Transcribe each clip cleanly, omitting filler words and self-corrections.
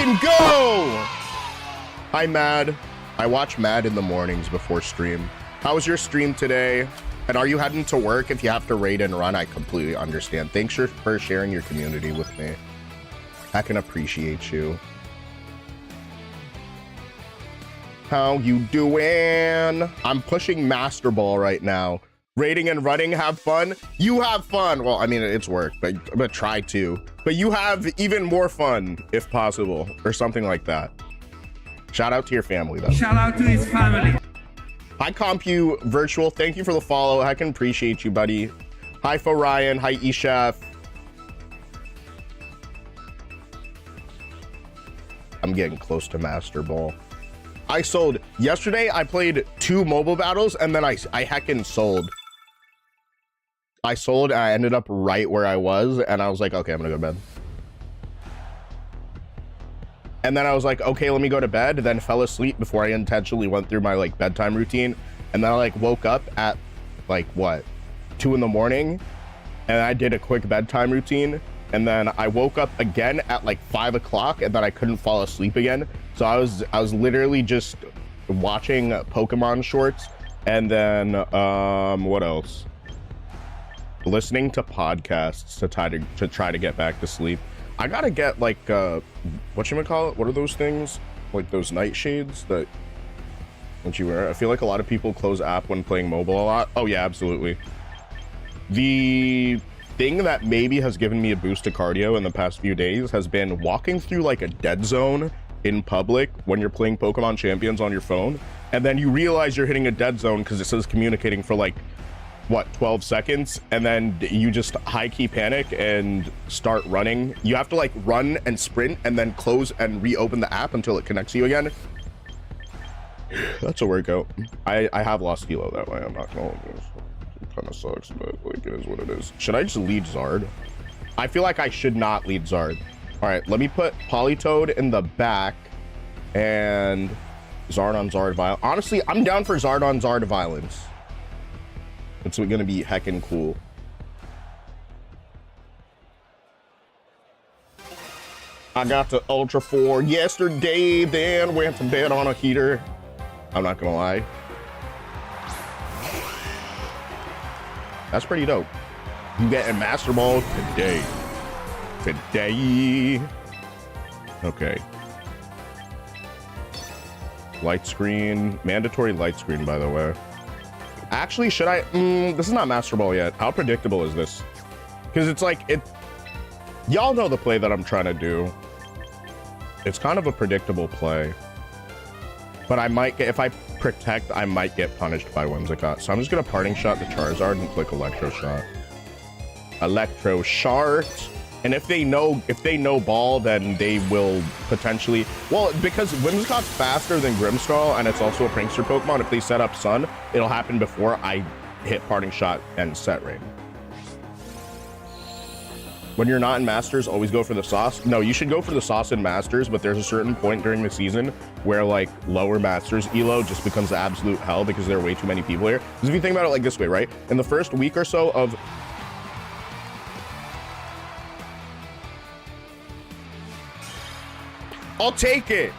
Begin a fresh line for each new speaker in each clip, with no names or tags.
fucking go! Hi, Mad. I watch Mad in the mornings before stream. How was your stream today? And are you heading to work? If you have to raid and run, I completely understand. Thanks for sharing your community with me. I can appreciate you. How you doing? I'm pushing Master Ball right now. Raiding and running, have fun. You have fun. Well, I mean, it's work, but try to. But you have even more fun, if possible, or something like that. Shout out to your family, though.
Shout out to his family.
Hi, CompU Virtual. Thank you for the follow. I can appreciate you, buddy. Hi, Ryan. Hi, Eshef. I'm getting close to Master Ball. I sold yesterday. I played 2 mobile battles and then I heckin' sold. I sold and I ended up right where I was and I was like, okay, I'm gonna go to bed. And then I was like, okay, let me go to bed. Then fell asleep before I intentionally went through my like bedtime routine. And then I like woke up at like what, 2 in the morning, and I did a quick bedtime routine. And then I woke up again at like 5 o'clock and then I couldn't fall asleep again. So I was literally just watching Pokemon shorts and then what else? Listening to podcasts to try to get back to sleep. I gotta get like whatchamacallit? What are those things? Like those nightshades that you wear? I feel like a lot of people close app when playing mobile a lot. Oh yeah, absolutely. The thing that maybe has given me a boost to cardio in the past few days has been walking through like a dead zone in public when you're playing Pokemon Champions on your phone, and then you realize you're hitting a dead zone because it says communicating for like what, 12 seconds, and then you just high-key panic and start running. You have to like run and sprint and then close and reopen the app until it connects you again. That's a workout. I have lost kilo that way. I'm not gonna hold this. It kind of sucks, but like it is what it is. Should I just lead Zard? I feel like I should not lead Zard. All right, let me put Politoed in the back and Zard on Zard Violence. Honestly, I'm down for Zard on Zard Violence. It's gonna be heckin' cool. I got the Ultra 4 yesterday, then went to bed on a heater. I'm not gonna lie. That's pretty dope. You getting Master Ball today. Okay. Light screen, mandatory light screen, by the way. Actually, should I? This is not Master Ball yet. How predictable is this? Because it's like y'all know the play that I'm trying to do. It's kind of a predictable play, but I might get, if I protect, I might get punished by Whimsicott. So I'm just gonna parting shot the Charizard and click Electro Shot. Electro Shart. And if they know ball, then they will potentially, well, because Whimsicott's faster than Grimmsnarl and it's also a prankster Pokemon, if they set up Sun, it'll happen before I hit parting shot and set ring. When you're not in Masters, always go for the sauce. No, you should go for the sauce in Masters, but there's a certain point during the season where like lower Masters elo just becomes absolute hell because there are way too many people here. Because if you think about it like this way, right? In the first week or so of I'll take it.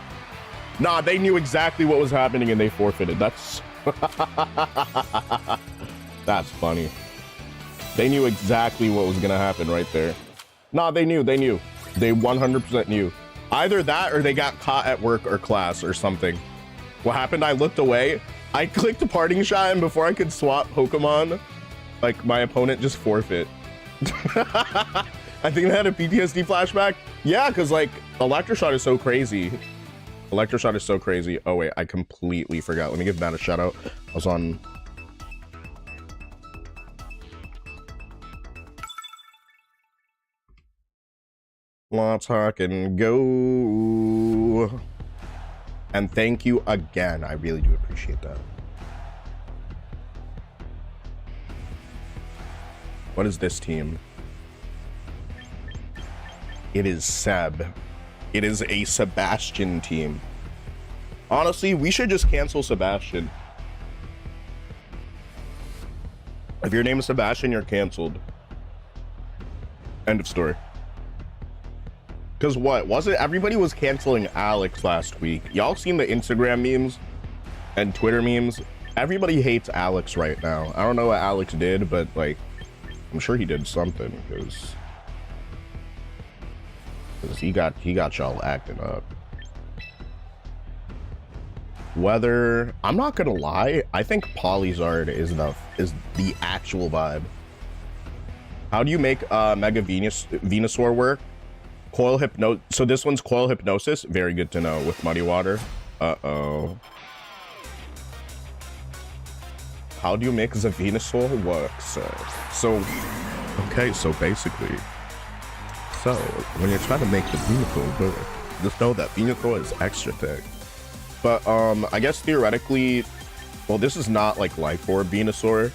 Nah, they knew exactly what was happening and they forfeited. That's that's funny. They knew exactly what was gonna happen right there. Nah, they knew. They 100% knew. Either that or they got caught at work or class or something. What happened? I looked away. I clicked a parting shot and before I could swap Pokemon, like my opponent just forfeit. I think they had a PTSD flashback. Yeah, because like Electroshot is so crazy. Electroshot is so crazy. Oh wait, I completely forgot. Let me give Matt a shout out. I was on. Let's fucking go. And thank you again. I really do appreciate that. What is this team? It is Seb. It is a Sebastian team. Honestly, we should just cancel Sebastian. If your name is Sebastian, you're canceled. End of story. Because what? Was it? Everybody was canceling Alex last week. Y'all seen the Instagram memes and Twitter memes? Everybody hates Alex right now. I don't know what Alex did, but like, I'm sure he did something because he got y'all acting up. Whether, I'm not gonna lie, I think Polyzard is the actual vibe. How do you make Mega Venusaur work? Coil Hypno. So this one's Coil Hypnosis. Very good to know with Muddy Water. Uh-oh. How do you make the Venusaur work, sir? So, okay, so basically, so when you're trying to make the Venusaur work, just know that Venusaur is extra thick. But I guess theoretically, well, this is not like Life Orb Venusaur,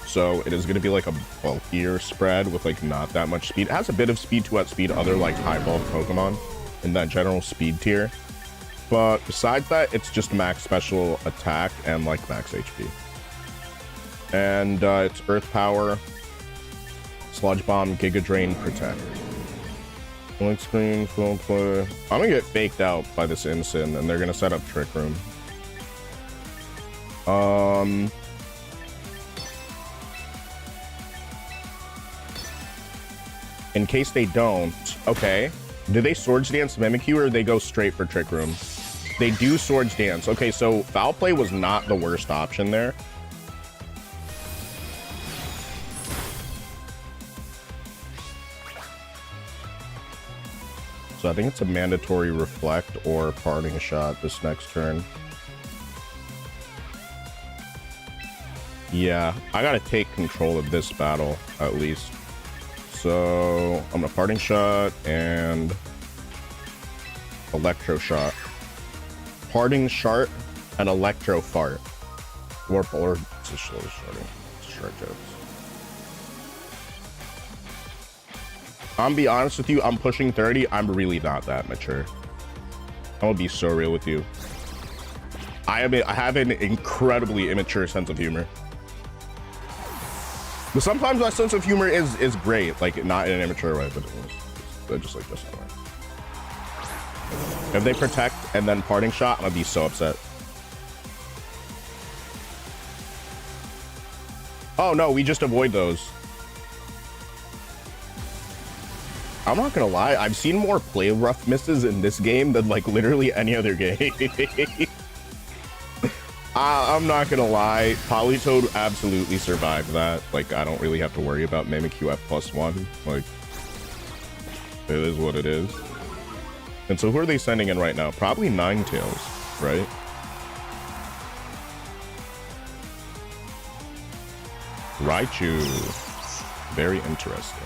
so it is going to be like a bulkier spread with like not that much speed. It has a bit of speed to outspeed other like high bulk Pokemon in that general speed tier, but besides that, it's just max special attack and like max HP. And it's Earth Power, Sludge Bomb, Giga Drain, Protect. Link screen, full play. I'm gonna get faked out by this Incin, and they're gonna set up Trick Room. In case they don't, okay. Do they Swords Dance Mimikyu, or they go straight for Trick Room? They do Swords Dance. Okay, so Foul Play was not the worst option there. So I think it's a mandatory Reflect or Parting Shot this next turn. Yeah, I gotta take control of this battle at least. So I'm gonna Parting Shot and Electro Shot. Parting Shot and Electro Fart. Or Short jokes. I'm be honest with you, I'm pushing 30. I'm really not that mature. I'm gonna be so real with you. I have an incredibly immature sense of humor. But sometimes my sense of humor is great, like not in an immature way, but it's just like this way. If they Protect and then Parting Shot, I'm gonna be so upset. Oh no, we just avoid those. I'm not gonna lie, I've seen more play rough misses in this game than like literally any other game. I'm not gonna lie, Politoed absolutely survived that. Like, I don't really have to worry about Mimikyu at +1. Like, it is what it is. And so who are they sending in right now? Probably Ninetales, right? Raichu. Very interesting.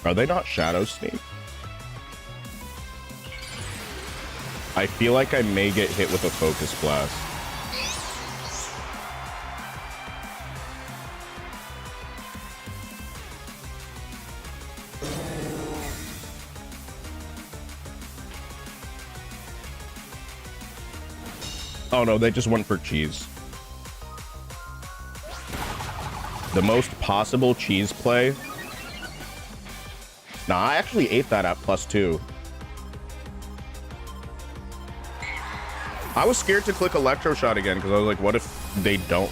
Are they not Shadow Sneak? I feel like I may get hit with a Focus Blast. Oh no, they just went for cheese. The most possible cheese play. Nah, I actually ate that at +2. I was scared to click Electro Shot again because I was like, what if they don't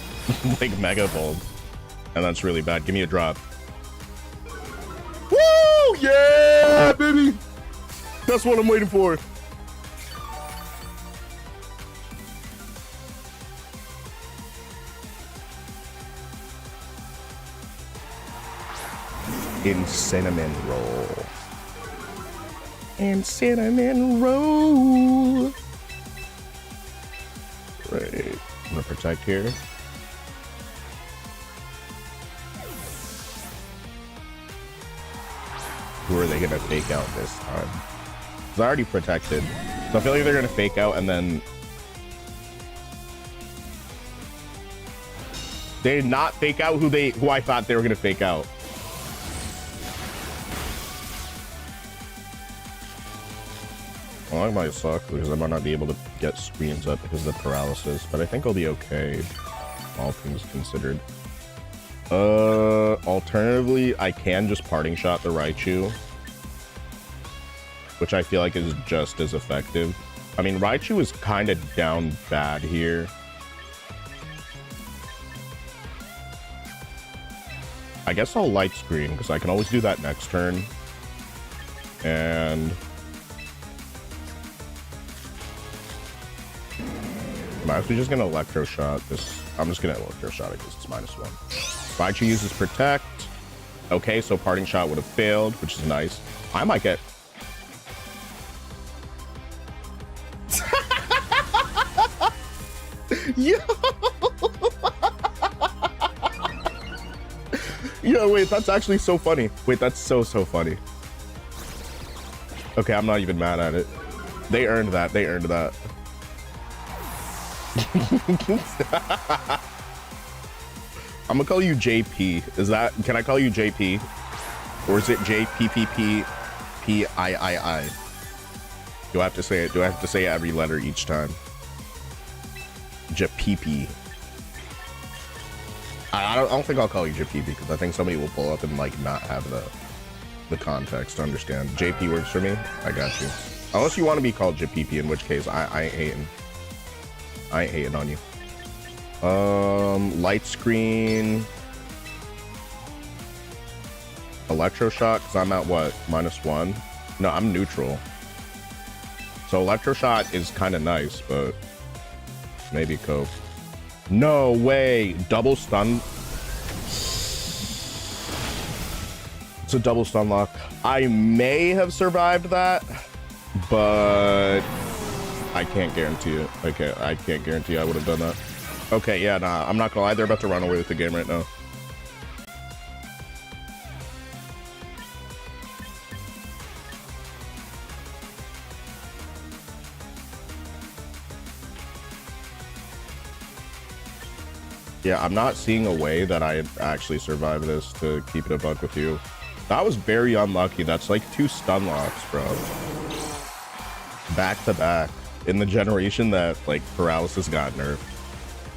like Mega Evolve? And that's really bad. Give me a drop. Woo! Yeah, baby! That's what I'm waiting for. In cinnamon roll. And cinnamon roll. Right. I'm gonna Protect here. Who are they gonna fake out this time? Because I already Protected. So I feel like they're gonna fake out and then they did not fake out who I thought they were gonna fake out. Well, I might suck because I might not be able to get screens up because of the paralysis, but I think I'll be okay, all things considered. Alternatively, I can just parting shot the Raichu, which I feel like is just as effective. I mean, Raichu is kind of down bad here. I guess I'll light screen because I can always do that next turn. And I'm actually just gonna electro shot this. I'm just gonna electro shot it because it's -1. Raichu uses protect. Okay, so parting shot would have failed, which is nice. I might get. Yo! Yo, wait, that's actually so funny. Wait, that's so funny. Okay, I'm not even mad at it. They earned that. They earned that. I'm gonna call you JP. Is that, can I call you JP? Or is it JPPPPIII? Do I have to say it? Do I have to say every letter each time? JPP. I don't think I'll call you JP because I think somebody will pull up and like not have the context to understand. JP works for me. I got you. Unless you want to be called JPP, in which case I ain't hating. I ain't hating on you. Light screen. Electroshock, because I'm at what? -1? No, I'm neutral. So electroshock is kind of nice, but maybe cope. No way. Double stun. It's a double stun lock. I may have survived that, but I can't guarantee it. Okay, I can't guarantee I would have done that. Okay, yeah, nah, I'm not gonna lie. They're about to run away with the game right now. Yeah, I'm not seeing a way that I'd actually survive this, to keep it a buck with you. That was very unlucky. That's like 2 stun locks, bro. Back to back. In the generation that, like, paralysis got nerfed.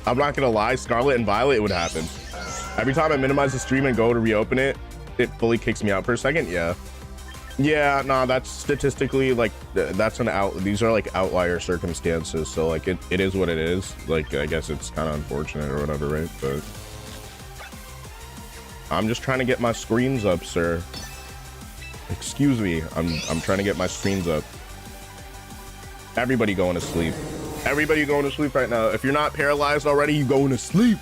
I'm not gonna lie, Scarlet and Violet, it would happen. Every time I minimize the stream and go to reopen it, it fully kicks me out for a second, yeah. Yeah, nah, that's statistically, like, that's an these are like outlier circumstances, so like it is what it is. Like, I guess it's kind of unfortunate or whatever, right? But I'm just trying to get my screens up, sir. Excuse me, I'm trying to get my screens up. Everybody going to sleep. Everybody going to sleep right now. If you're not paralyzed already, you going to sleep.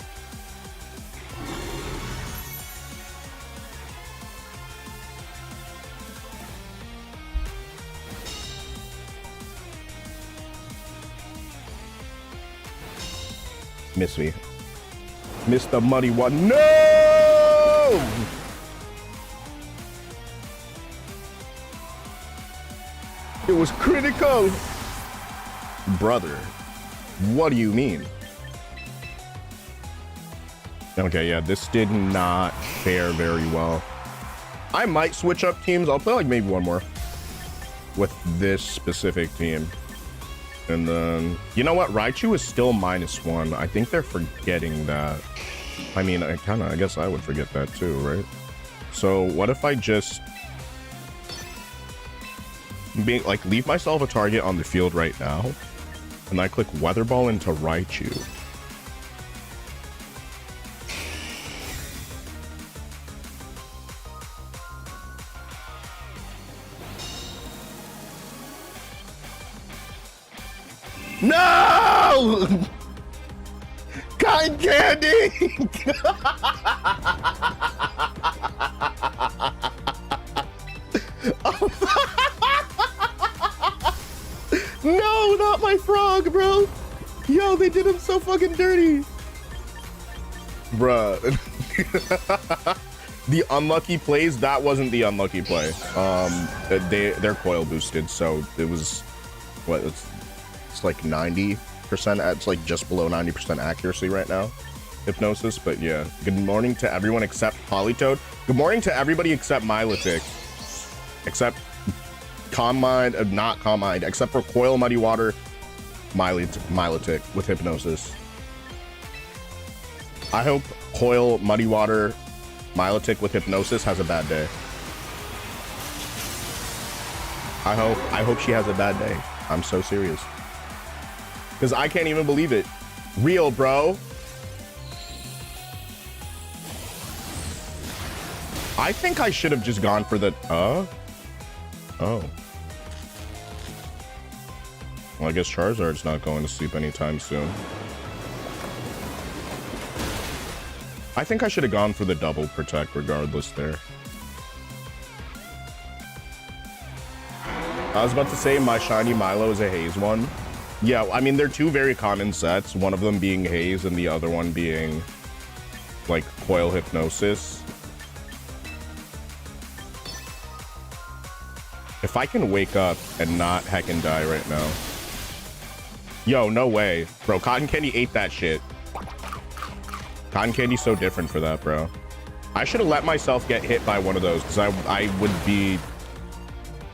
Miss me. Miss the muddy one. No! It was critical. Brother, what do you mean? Okay, yeah, this did not fare very well. I might switch up teams. I'll play like maybe one more with this specific team. And then, you know what? Raichu is still -1. I think they're forgetting that. I mean, I guess I would forget that too, right? So what if I just leave myself a target on the field right now, and I click Weather Ball into Raichu. No! Cotton candy! No, not my frog, bro. Yo, they did him so fucking dirty. Bruh. The unlucky plays, that wasn't the unlucky play. They're coil boosted, so it was, what, it's like 90%, it's like just below 90% accuracy right now. Hypnosis, but yeah. Good morning to everyone except Polytoad. Good morning to everybody except Milotic. Except Calm Mind, not Calm Mind, except for Coil, Muddy Water, Milotic with Hypnosis. I hope Coil, Muddy Water, Milotic with Hypnosis has a bad day. I hope she has a bad day. I'm so serious. Because I can't even believe it. Real, bro. I think I should have just gone for the, oh. Well, I guess Charizard's not going to sleep anytime soon. I think I should have gone for the double protect regardless there. I was about to say my shiny Milo is a Haze one. Yeah, I mean, they're two very common sets. One of them being Haze and the other one being like Coil Hypnosis. If I can wake up and not heckin' die right now. Yo, no way. Bro, Cotton Candy ate that shit. Cotton Candy's so different for that, bro. I should have let myself get hit by one of those because I would be...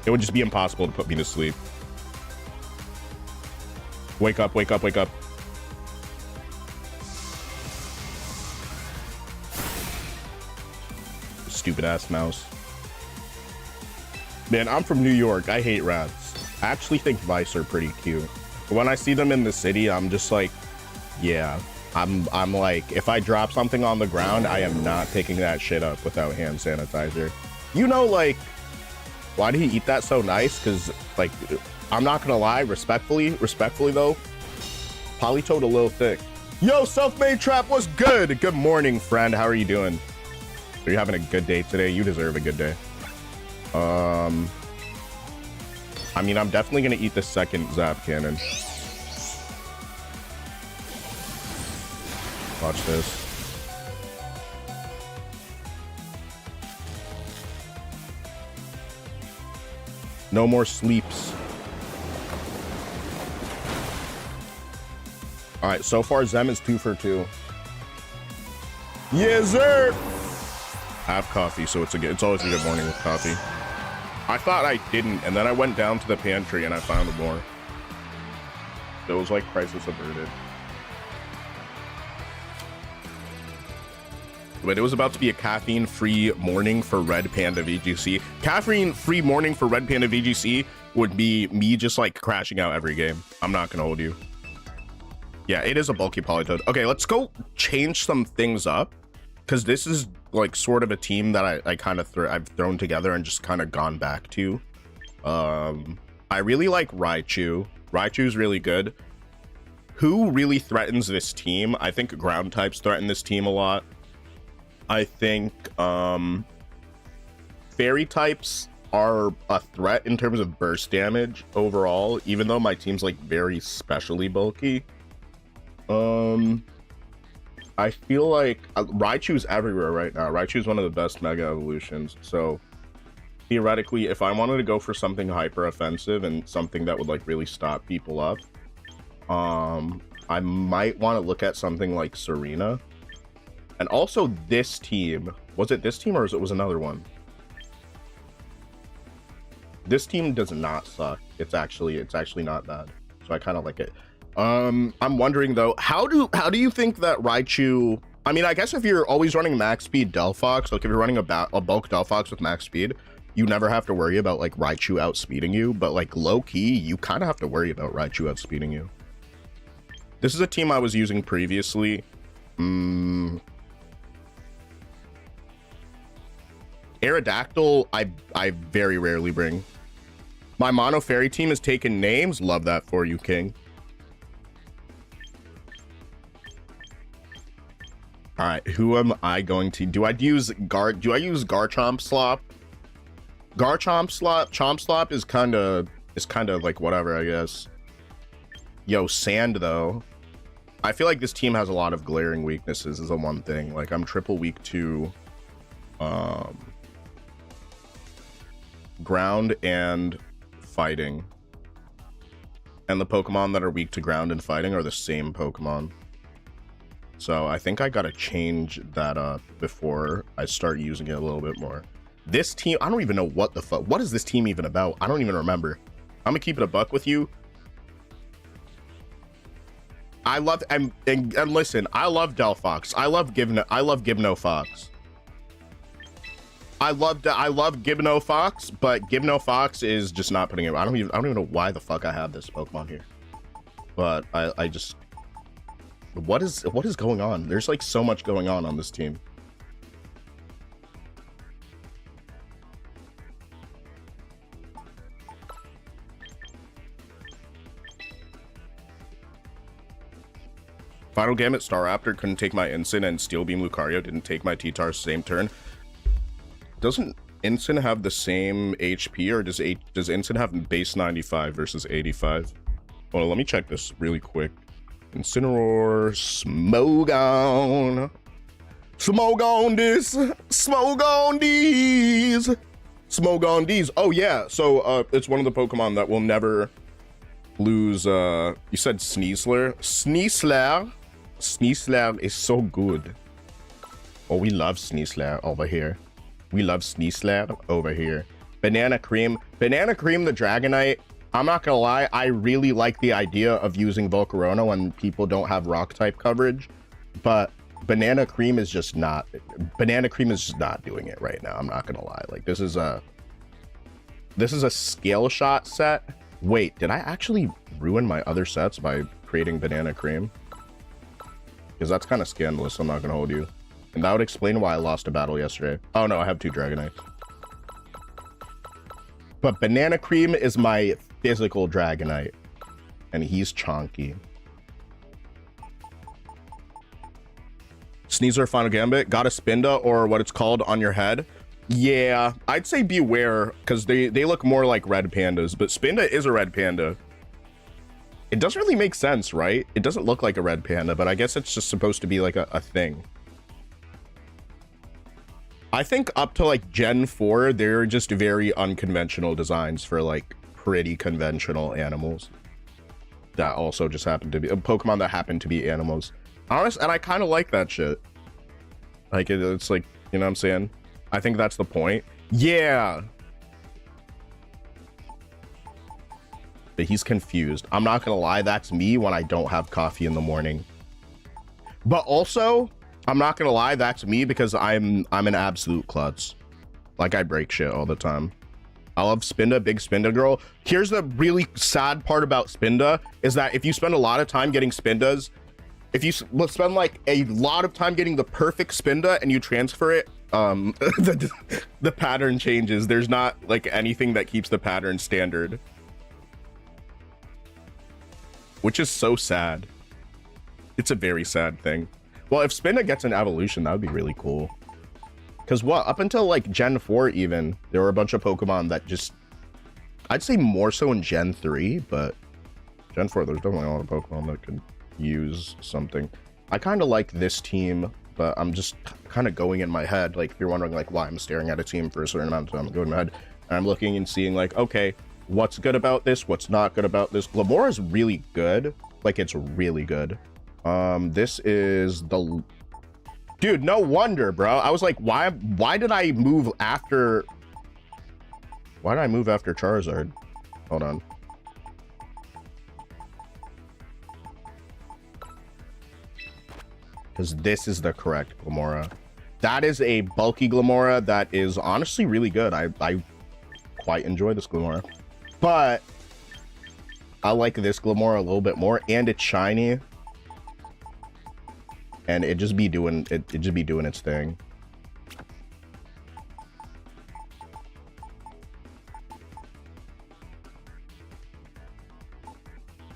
It would just be impossible to put me to sleep. Wake up, wake up, wake up. Stupid ass mouse. Man, I'm from New York. I hate rats. I actually think mice are pretty cute. When I see them in the city, I'm just like, yeah. I'm like, if I drop something on the ground, I am not picking that shit up without hand sanitizer. You know, like, why did he eat that so nice? Because, like, I'm not gonna lie, respectfully though, Polytoad a little thick. Yo, Self-Made Trap, what's good? Good morning, friend. How are you doing? Are you having a good day today? You deserve a good day. I mean, I'm definitely gonna eat the second Zap Cannon. Watch this. No more sleeps. All right, so far Zem is 2 for 2. Yes, sir. I have coffee, so it's always a good morning with coffee. I thought I didn't, and then I went down to the pantry and I found more. It was like crisis averted. But it was about to be a caffeine-free morning for Red Panda VGC. Caffeine-free morning for Red Panda VGC would be me just like crashing out every game. I'm not gonna hold you. Yeah, it is a bulky Polytoad. Okay, let's go change some things up, because this is like sort of a team that I kind of I've thrown together and just kind of gone back to. I really like Raichu. Raichu's really good. Who really threatens this team? I think ground types threaten this team a lot. I think fairy types are a threat in terms of burst damage overall, even though my team's like very specially bulky. I feel like Raichu's everywhere right now. Raichu's one of the best mega evolutions. So theoretically, if I wanted to go for something hyper offensive and something that would like really stop people up, I might want to look at something like Serena. And also this team, was it this team or was another one? This team does not suck. It's actually not bad. So I kind of like it. I'm wondering though, how do you think that Raichu, I mean, I guess if you're always running max speed Delphox, like if you're running a bulk Delphox with max speed, you never have to worry about like Raichu outspeeding you, but like low key, you kind of have to worry about Raichu outspeeding you. This is a team I was using previously. Aerodactyl, I very rarely bring. My mono fairy team has taken names. Love that for you, King. All right, who am I going to? Do I use Garchomp Slop? Chomp Slop is kind of like whatever, I guess. Yo, Sand though. I feel like this team has a lot of glaring weaknesses is the one thing. Like I'm triple weak to ground and fighting. And the Pokemon that are weak to ground and fighting are the same Pokemon. So I think I gotta change that up before I start using it a little bit more. This team, I don't even know what the fuck. What is this team even about? I don't even remember. I'm gonna keep it a buck with you. I love and listen, I love Delphox. I love Gibno Fox. I love Gibno Fox, but Gibno Fox is just not putting it. I don't even know why the fuck I have this Pokemon here. But I just, what is going on? There's like so much going on this team. Final Gambit Staraptor couldn't take my Ensign, and Steel Beam Lucario didn't take my T-Tar same turn. Doesn't Ensign have the same HP, or does Ensign have base 95 versus 85? Well, let me check this really quick. Incineroar, Smogon. Smogon this, Smogon these, Smogon these. Oh yeah, so it's one of the Pokemon that will never lose. You said Sneasler? Sneasler is so good. Oh, we love Sneasler over here. We love Sneasler over here. Banana Cream the Dragonite. I'm not gonna lie, I really like the idea of using Volcarona when people don't have rock type coverage, but Banana Cream is just not doing it right now. I'm not gonna lie. Like, this is a scale shot set. Wait, did I actually ruin my other sets by creating Banana Cream? Because that's kind of scandalous, I'm not gonna hold you. And that would explain why I lost a battle yesterday. Oh no, I have 2 Dragonites. But Banana Cream is my physical Dragonite. And he's chonky. Sneasler Final Gambit, got a Spinda, or what it's called, on your head. Yeah, I'd say beware, because they look more like red pandas, but Spinda is a red panda. It doesn't really make sense, right? It doesn't look like a red panda, but I guess it's just supposed to be like a thing. I think up to like Gen 4, they're just very unconventional designs for like pretty conventional animals. That also just happen to be Pokemon that happen to be animals. Honest, and I kind of like that shit. Like it's like, you know what I'm saying? I think that's the point. Yeah. But he's confused. I'm not gonna lie, that's me when I don't have coffee in the morning. But also, I'm not gonna lie, that's me because I'm an absolute klutz. Like, I break shit all the time. I love Spinda, big Spinda girl. Here's the really sad part about Spinda, is that if you spend a lot of time getting Spindas, if you spend like a lot of time getting the perfect Spinda and you transfer it, the pattern changes. There's not like anything that keeps the pattern standard. Which is so sad. It's a very sad thing. Well, if Spinda gets an evolution, that would be really cool. Because what, up until like Gen 4 even, there were a bunch of Pokemon that just, I'd say more so in Gen 3, but Gen 4, there's definitely a lot of Pokemon that could use something. I kind of like this team, but I'm just kind of going in my head. Like, if you're wondering like why I'm staring at a team for a certain amount of time, I'm going in my head and I'm looking and seeing like, okay, what's good about this? What's not good about this? Glamour is really good. Like, it's really good. This is the... Dude, no wonder, bro. I was like, why did I move after... Why did I move after Charizard? Hold on. Because this is the correct Glamora. That is a bulky Glamora that is honestly really good. I quite enjoy this Glamora. But I like this Glamora a little bit more, and it's shiny. And it just be doing its thing.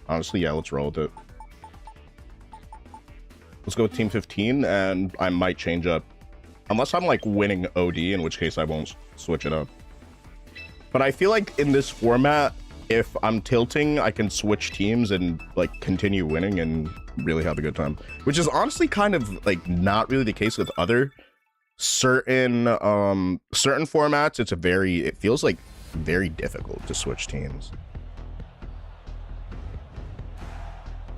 Honestly, yeah, let's roll with it. Let's go with Team 15, and I might change up. Unless I'm, like, winning OD, in which case I won't switch it up. But I feel like in this format, if I'm tilting, I can switch teams and, like, continue winning and really have a good time. Which is honestly kind of, like, not really the case with other certain formats. It feels, like, very difficult to switch teams.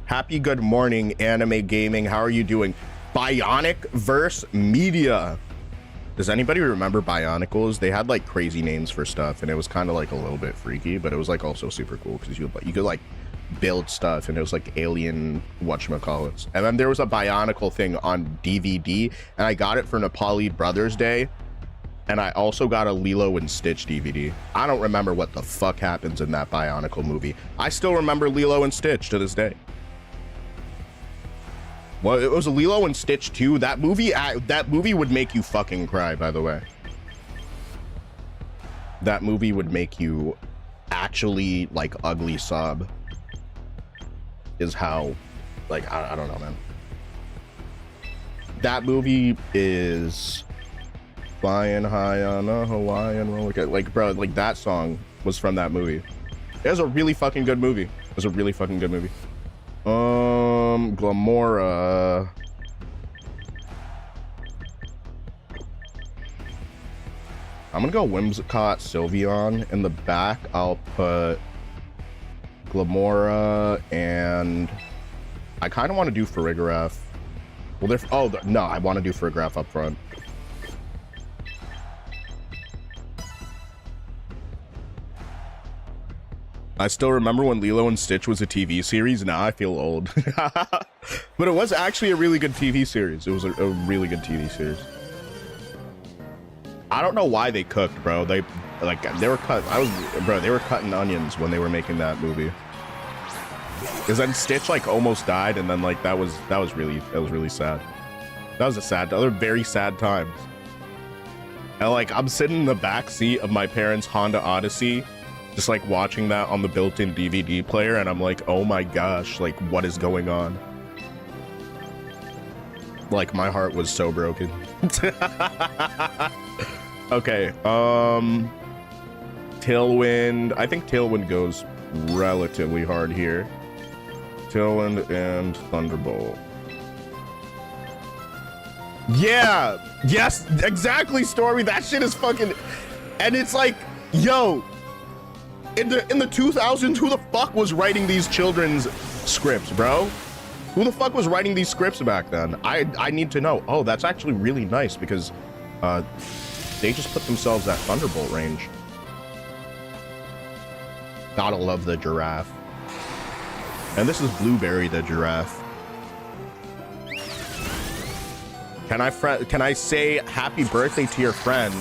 Happy good morning, anime gaming. How are you doing? Bionic verse media. Does anybody remember Bionicles? They had like crazy names for stuff, and it was kind of like a little bit freaky, but it was like also super cool because you could like build stuff, and it was like alien whatchamacallits. And then there was a Bionicle thing on DVD, and I got it for Nepali Brothers Day, and I also got a Lilo and Stitch DVD. I don't remember what the fuck happens in that Bionicle movie. I still remember Lilo and Stitch to this day. Well, it was a Lilo and Stitch 2. That movie would make you fucking cry, by the way. That movie would make you actually like ugly sob. Is how, like, I don't know, man. That movie is flying high on a Hawaiian roller coaster. Like, bro, like that song was from that movie. It was a really fucking good movie. It was a really fucking good movie. Glamora. I'm gonna go Whimsicott Sylveon. In the back, I'll put Glamora, and I kind of want to do Farigiraf. Well, no, I want to do Farigiraf up front. I still remember when Lilo and Stitch was a TV series. Now I feel old. But it was actually a really good TV series. It was a really good TV series. I don't know why they cooked, bro. They were cutting onions when they were making that movie. Because then Stitch like almost died, and then like that was really sad. Those are very sad times. And like I'm sitting in the back seat of my parents' Honda Odyssey, just like watching that on the built-in DVD player, and I'm like, oh my gosh, like what is going on? Like my heart was so broken. Okay, Tailwind. I think Tailwind goes relatively hard here. Tailwind and Thunderbolt. Yeah, yes, exactly, Stormy. That shit is fucking, and it's like, yo, in the 2000s, who the fuck was writing these children's scripts, bro? Who the fuck was writing these scripts back then? I need to know. Oh, that's actually really nice because they just put themselves at Thunderbolt range. Gotta love the giraffe. And this is Blueberry the giraffe. Can I say happy birthday to your friend?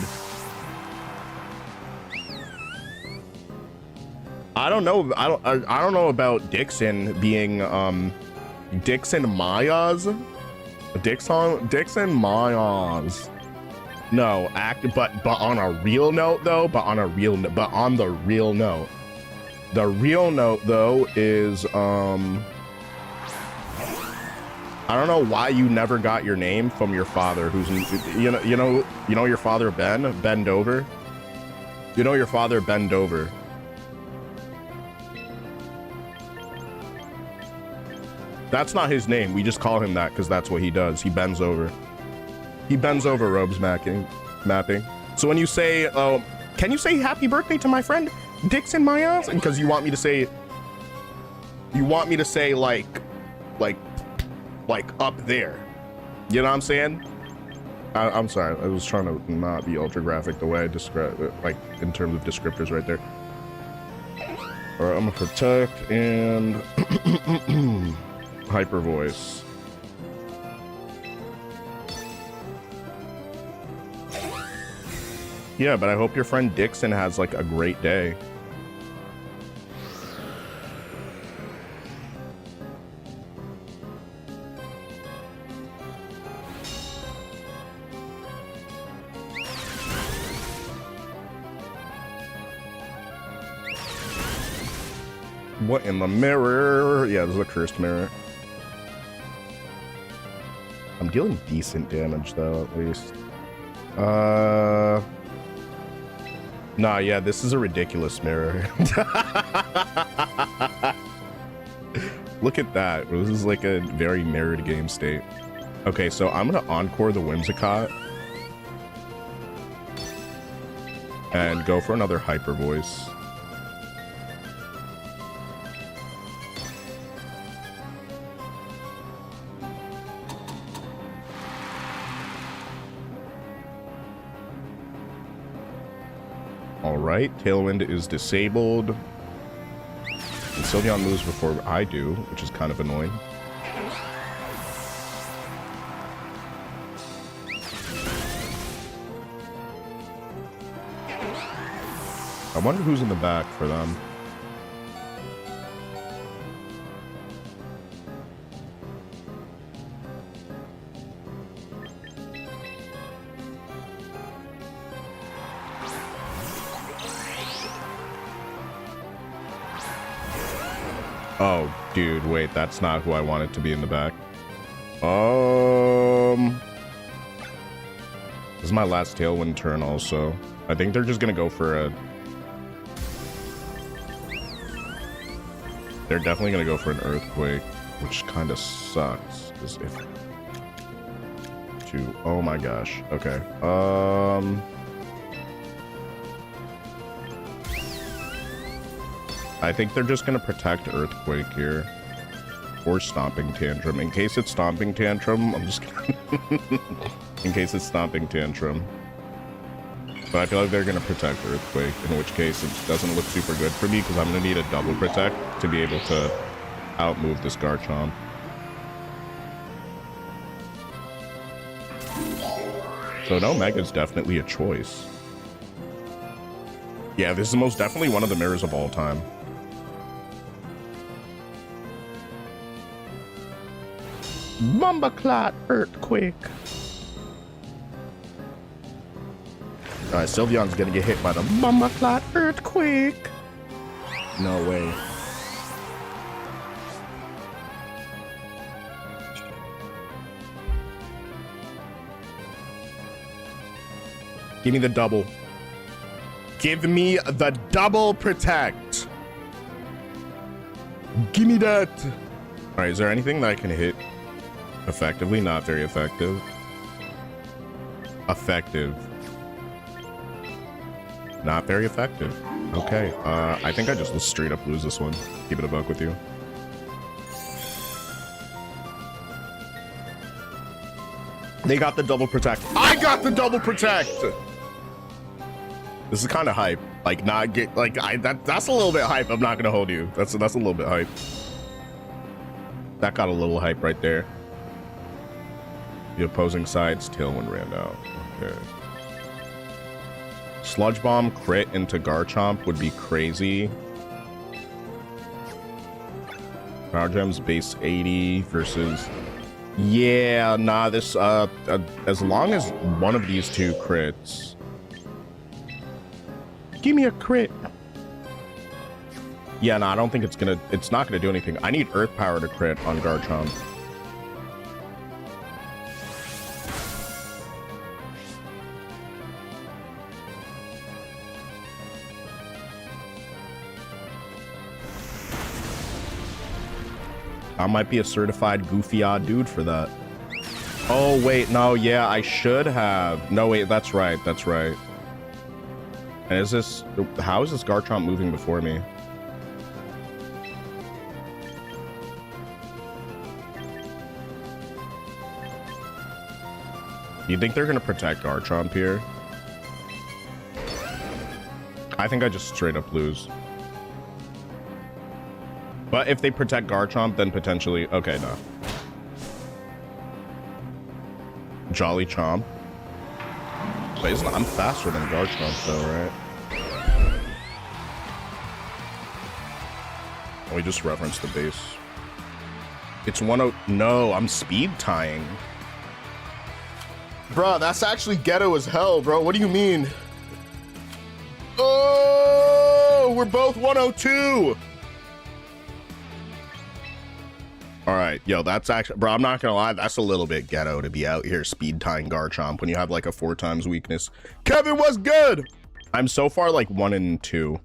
I don't know. I don't know about Dixon being Dixon Mayas. Dixon Mayas. No, but on a real note though. But on the real note. The real note though is I don't know why you never got your name from your father, who's you know your father Ben Dover. You know your father Ben Dover. That's not his name. We just call him that because that's what he does. He bends over. He bends over robes mapping. So when you say, can you say happy birthday to my friend Dixon Mayas? Because you want me to say like up there. You know what I'm saying? I'm sorry. I was trying to not be ultra graphic the way I describe it, like in terms of descriptors right there. All right, I'm gonna protect and hyper voice. Yeah, but I hope your friend Dixon has like a great day. What in the mirror? Yeah, this is a cursed mirror. I'm dealing decent damage though, at least. Nah, yeah, this is a ridiculous mirror. Look at that. This is like a very mirrored game state. Okay, so I'm gonna encore the Whimsicott and go for another hyper voice. All right, Tailwind is disabled. And Sylveon moves before I do, which is kind of annoying. I wonder who's in the back for them. Oh, dude, wait, that's not who I wanted to be in the back. This is my last Tailwind turn also. I think they're just gonna go for a... They're definitely gonna go for an Earthquake, which kind of sucks. Because if... Oh my gosh. Okay. I think they're just gonna protect Earthquake here. Or Stomping Tantrum. In case it's Stomping Tantrum, I'm just gonna... In case it's Stomping Tantrum. But I feel like they're gonna protect Earthquake, in which case it doesn't look super good for me, because I'm gonna need a double protect to be able to outmove this Garchomp. So no, Mega's definitely a choice. Yeah, this is most definitely one of the mirrors of all time. Bumbleclot Earthquake. Alright, Sylveon's gonna get hit by the Bumbleclot Earthquake. No way. Give me the double. Give me the double protect. Give me that. All right, is there anything that I can hit effectively? Not very effective. Effective. Not very effective. Okay, I think I just straight up lose this one. Keep it a buck with you. They got the double protect. I got the double protect. This is kind of hype. Like, not get like that's a little bit hype. I'm not gonna hold you. That's a little bit hype. That got a little hype right there. The opposing side's Tailwind ran out. Okay. Sludge Bomb crit into Garchomp would be crazy. Power Gem's base 80 versus... Yeah, nah, this, as long as one of these two crits. Give me a crit. Yeah, no, I don't think it's not gonna do anything. I need Earth Power to crit on Garchomp. I might be a certified goofy odd dude for that. Oh, wait, no, yeah, I should have. No, wait, that's right, that's right. And is this... How is this Garchomp moving before me? You think they're gonna protect Garchomp here? I think I just straight up lose. But if they protect Garchomp, then potentially... Okay, no. Jolly Chomp. Wait, I'm faster than Garchomp, though, right? Oh, we just referenced the base. It's 1-0... No, I'm speed tying. Bro, that's actually ghetto as hell, bro. What do you mean? Oh, we're both 102. All right, yo, that's actually, bro, I'm not gonna lie, that's a little bit ghetto to be out here speed tying Garchomp when you have like a 4 times weakness. Kevin, what's good? I'm so far like 1-2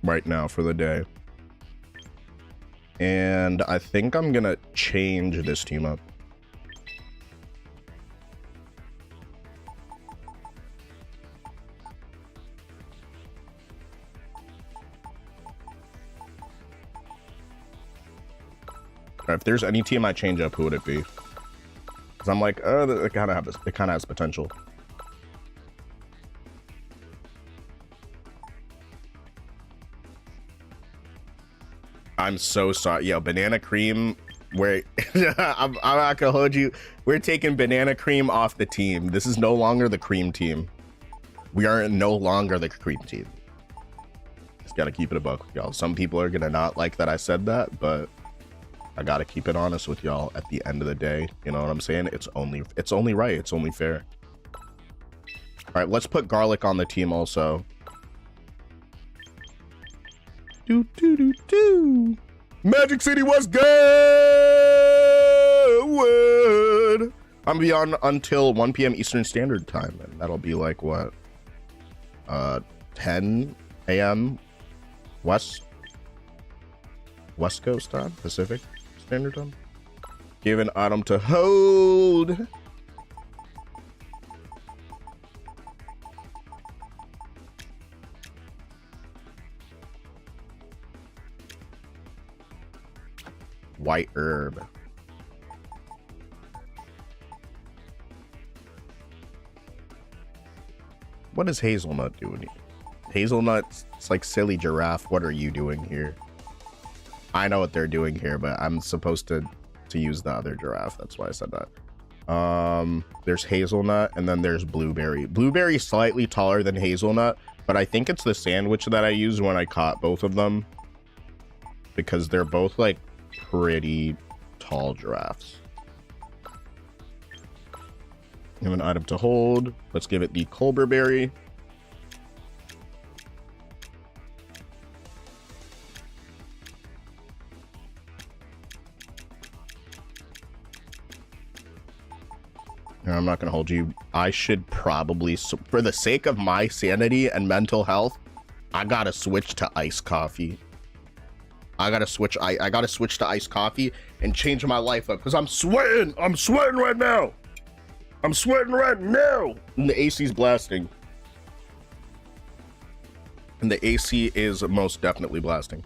right now for the day. And I think I'm gonna change this team up. If there's any team I change up, who would it be? Because I'm like, it kind of has potential. I'm so sorry. Yo, banana cream. Where I'm not gonna hold you. We're taking banana cream off the team. This is no longer the cream team. We are no longer the cream team. Just gotta keep it a buck, y'all. Some people are gonna not like that I said that, but I gotta keep it honest with y'all. At the end of the day, you know what I'm saying? It's only right. It's only fair. All right, let's put garlic on the team also. Do do do do. Magic City was good. I'm gonna be on until 1 p.m. Eastern Standard Time, and that'll be like what, 10 a.m. West Coast time, Pacific Standard Time. Give an item to hold. White herb. What is hazelnut doing here? Hazelnut's it's like silly giraffe. What are you doing here? I know what they're doing here, but I'm supposed to use the other giraffe. That's why I said that. There's hazelnut and then there's blueberry. Blueberry slightly taller than hazelnut, but I think it's the sandwich that I used when I caught both of them, because they're both like pretty tall giraffes. Give an item to hold. Let's give it the Culber berry. I'm not gonna hold you. I should probably, for the sake of my sanity and mental health, I gotta switch to iced coffee. I gotta switch to iced coffee and change my life up, because I'm sweating right now. I'm sweating right now. And the AC's blasting. And the AC is most definitely blasting.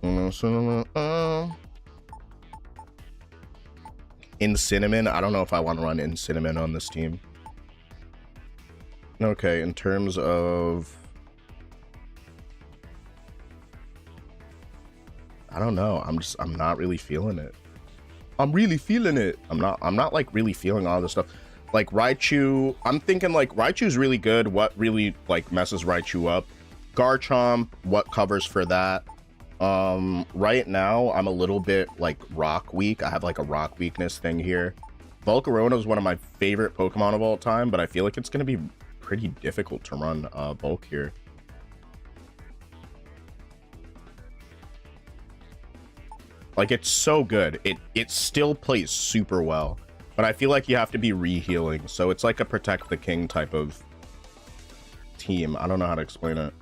In cinnamon, I don't know if I want to run in cinnamon on this team. Okay, in terms of, I don't know. I'm not really feeling it. I'm really feeling it. I'm not like really feeling all this stuff. Like Raichu, I'm thinking like Raichu's really good. What really like messes Raichu up? Garchomp, what covers for that? Right now I'm a little bit like rock weak. I have like a rock weakness thing here. Volcarona is one of my favorite Pokemon of all time, but I feel like it's going to be pretty difficult to run Bulk here. Like, it's so good. It still plays super well, but I feel like you have to be re-healing. So it's like a Protect the King type of team. I don't know how to explain it.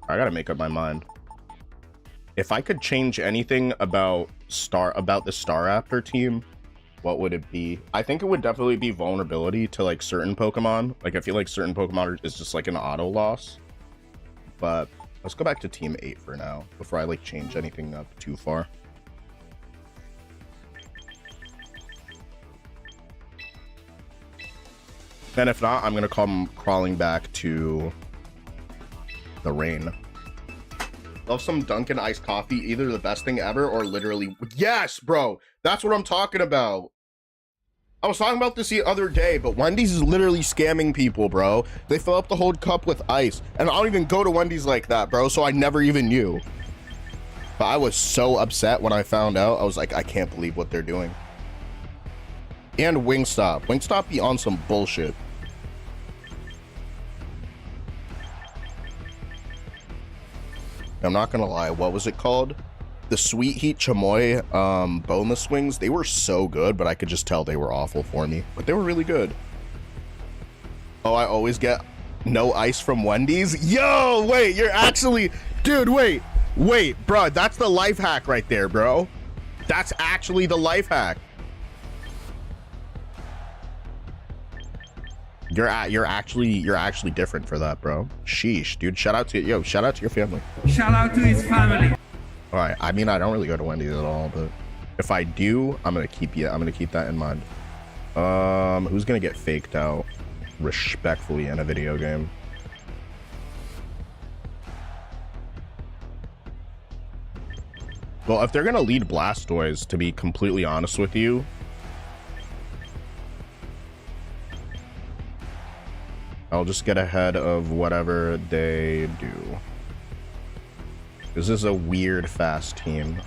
I gotta make up my mind. If I could change anything about the Staraptor team, what would it be? I think it would definitely be vulnerability to like certain Pokemon. Like, I feel like certain Pokemon is just like an auto loss. But let's go back to Team 8 for now, before I like change anything up too far. And if not, I'm gonna come crawling back to the rain. Love some Dunkin' iced coffee, either the best thing ever or literally, yes, bro, that's what I'm talking about. I was talking about this the other day, but Wendy's is literally scamming people, bro. They fill up the whole cup with ice, and I don't even go to Wendy's like that, bro, so I never even knew. But I was so upset when I found out. I was like, I can't believe what they're doing. And Wingstop be on some bullshit. I'm not gonna lie, what was it called? The Sweet Heat Chamoy boneless wings, they were so good, but I could just tell they were awful for me. But they were really good. Oh, I always get no ice from Wendy's? Yo, wait, you're actually... Dude, wait, bro, that's the life hack right there, bro. That's actually the life hack. You're actually different for that, bro. Sheesh, dude. Shout out to your family.
Shout out to his family.
All right. I mean, I don't really go to Wendy's at all, but if I do, I'm gonna keep that in mind. Who's gonna get faked out respectfully in a video game? Well, if they're gonna lead Blastoise, to be completely honest with you, I'll just get ahead of whatever they do. This is a weird fast team.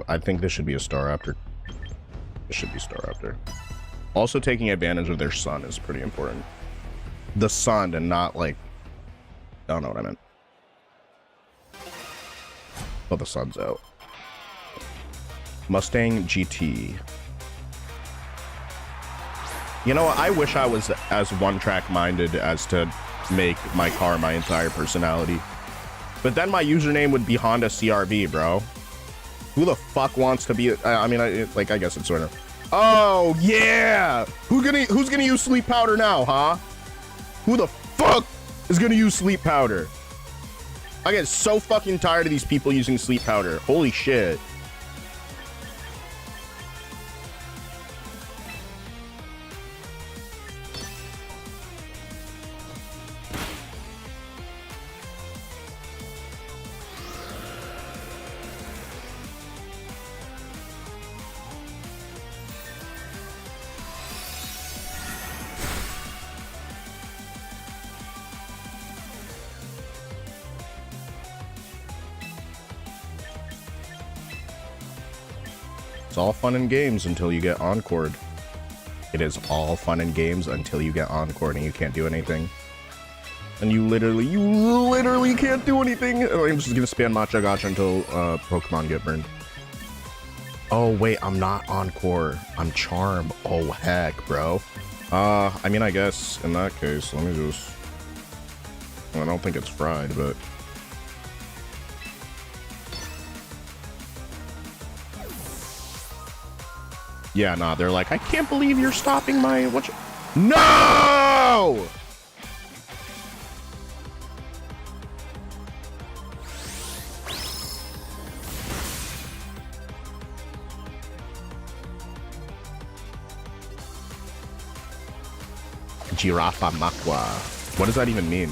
I think this should be a Staraptor. This should be Staraptor. Also, taking advantage of their sun is pretty important. The sun and not like... I don't know what I meant. Oh, the sun's out. Mustang GT. You know what? I wish I was as one-track minded as to make my car my entire personality. But then my username would be Honda CRV, bro. Who the fuck wants to be... I mean, I guess it's sort of... Oh, yeah! Who's gonna use sleep powder now, huh? Who the fuck is gonna use sleep powder? I get so fucking tired of these people using sleep powder. Holy shit. It's all fun and games until you get encored. It is all fun and games until you get encored and you can't do anything. And you literally can't do anything. I'm just gonna spam Matcha Gacha until Pokemon get burned. Oh wait, I'm not Encore. I'm Charm. Oh heck, bro. I mean, I guess in that case, let me just... Well, I don't think it's fried, but... Yeah, nah, they're like, I can't believe you're stopping my... What? No! Girafa Makwa. What does that even mean?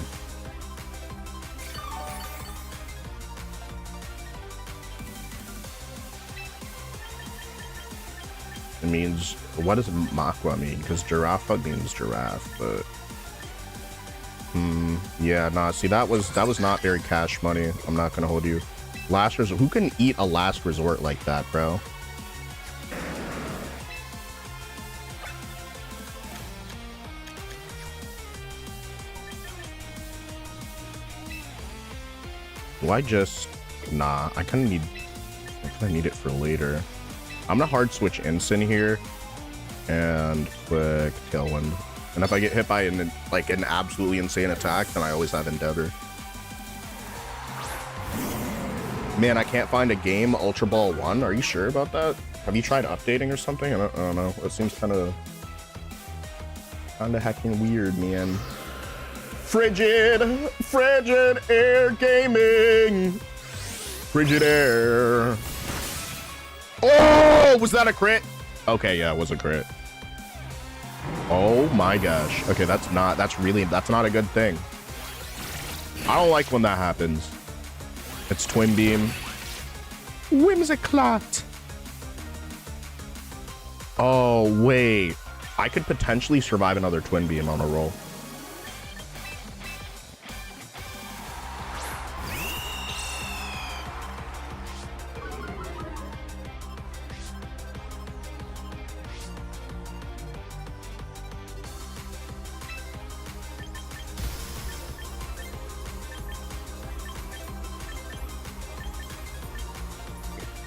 It means, what does Makwa mean? Because Girafa means giraffe, but... yeah, nah, see, that was not very cash money. I'm not gonna hold you. Last resort, who can eat a last resort like that, bro? Do I just... Nah, I kinda need it for later. I'm gonna hard switch Ensign here and click Tailwind. And if I get hit by an absolutely insane attack, then I always have Endeavor. Man, I can't find a game Ultra Ball 1. Are you sure about that? Have you tried updating or something? I don't know. It seems kind of heckin' weird, man. Frigid Air Gaming. Frigid Air. Oh, was that a crit? Okay, yeah, it was a crit. Oh my gosh. Okay, that's not a good thing. I don't like when that happens. It's Twin Beam. Whimsicott. Oh, wait. I could potentially survive another Twin Beam on a roll.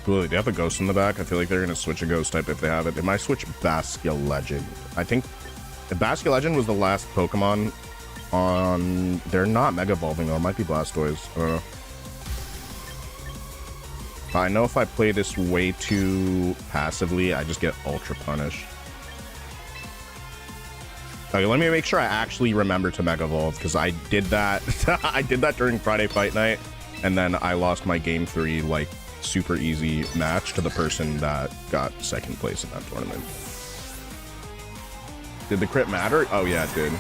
Ooh, they have a ghost in the back. I feel like they're going to switch a ghost type if they have it. They might switch Bascullegend. Legend. I think if Bascullegend Legend was the last Pokemon on... They're not Mega Evolving, though. It might be Blastoise. I don't know. I know if I play this way too passively, I just get Ultra Punished. Okay, let me make sure I actually remember to Mega Evolve, because I did that. I did that during Friday Fight Night, and then I lost my Game 3, like, super easy match to the person that got second place in that tournament. Did the crit matter? Oh yeah, it did.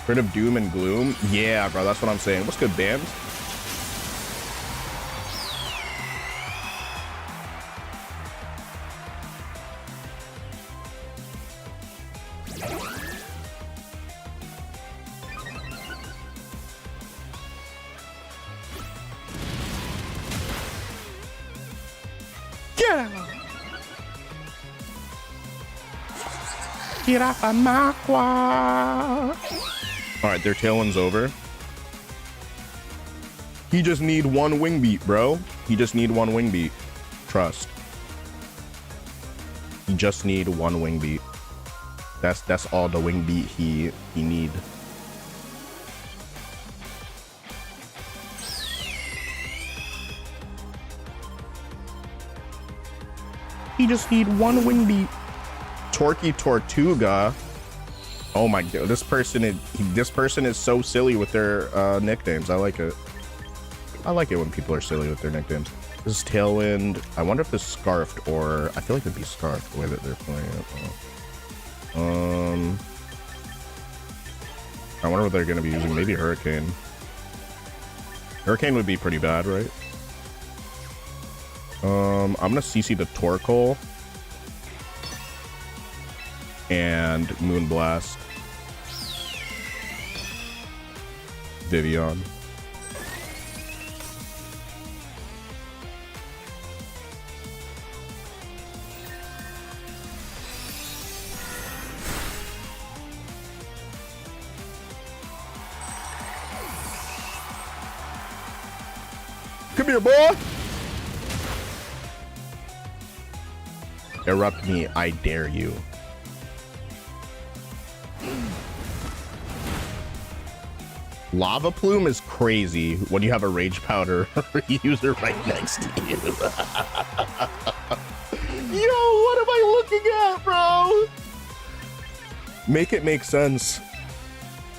Crit of Doom and Gloom? Yeah, bro, that's what I'm saying. What's good, Bams? All right, their tailwind's over. He just need one wing beat, bro. He just need one wing beat. Trust. He just need one wing beat. That's all the wing beat he need. He just need one wing beat. Torky Tortuga. Oh my god, this person is so silly with their nicknames. I like it. I like it when people are silly with their nicknames. This is Tailwind. I wonder if this is Scarfed, or I feel like it'd be Scarfed the way that they're playing it. I wonder what they're gonna be using. Maybe Hurricane. Hurricane would be pretty bad, right? I'm gonna CC the Torkoal and Moonblast. Vivian. Come here, boy. Erupt me, I dare you. Lava Plume is crazy when you have a Rage Powder user right next to you. Yo, what am I looking at, bro? Make it make sense.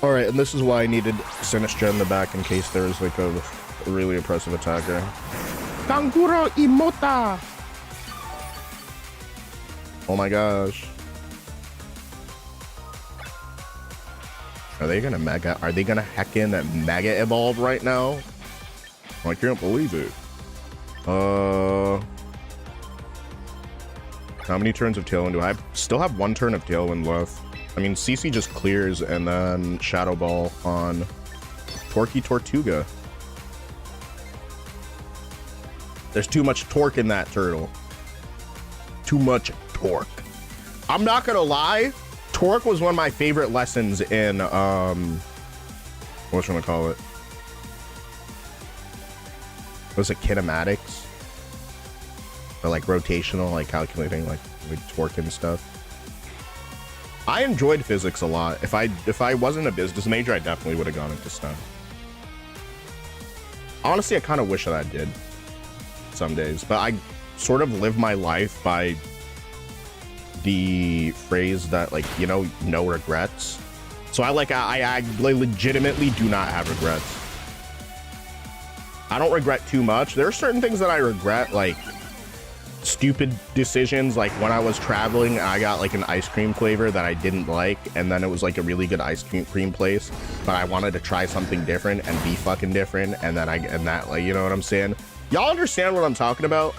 All right, and this is why I needed Sinistra in the back in case there was like a really impressive attacker. Kanguro Imota. Oh my gosh. Are they gonna heckin' mega evolve right now? I can't believe it. How many turns of Tailwind do I have? Still have 1 turn of Tailwind left. I mean, CC just clears and then Shadow Ball on Torky Tortuga. There's too much torque in that turtle. Too much torque. I'm not gonna lie. Torque was one of my favorite lessons in, whatchamacallit? Was it kinematics? Or like rotational, like calculating like torque and stuff. I enjoyed physics a lot. If I wasn't a business major, I definitely would have gone into STEM. Honestly, I kind of wish that I did some days, but I sort of live my life by the phrase that, like, you know, no regrets. So I legitimately do not have regrets. I don't regret too much. There are certain things that I regret, like stupid decisions, like when I was traveling, I got like an ice cream flavor that I didn't like, and then it was like a really good ice cream place, but I wanted to try something different and be fucking different, and then that, like, you know what I'm saying? Y'all understand what I'm talking about?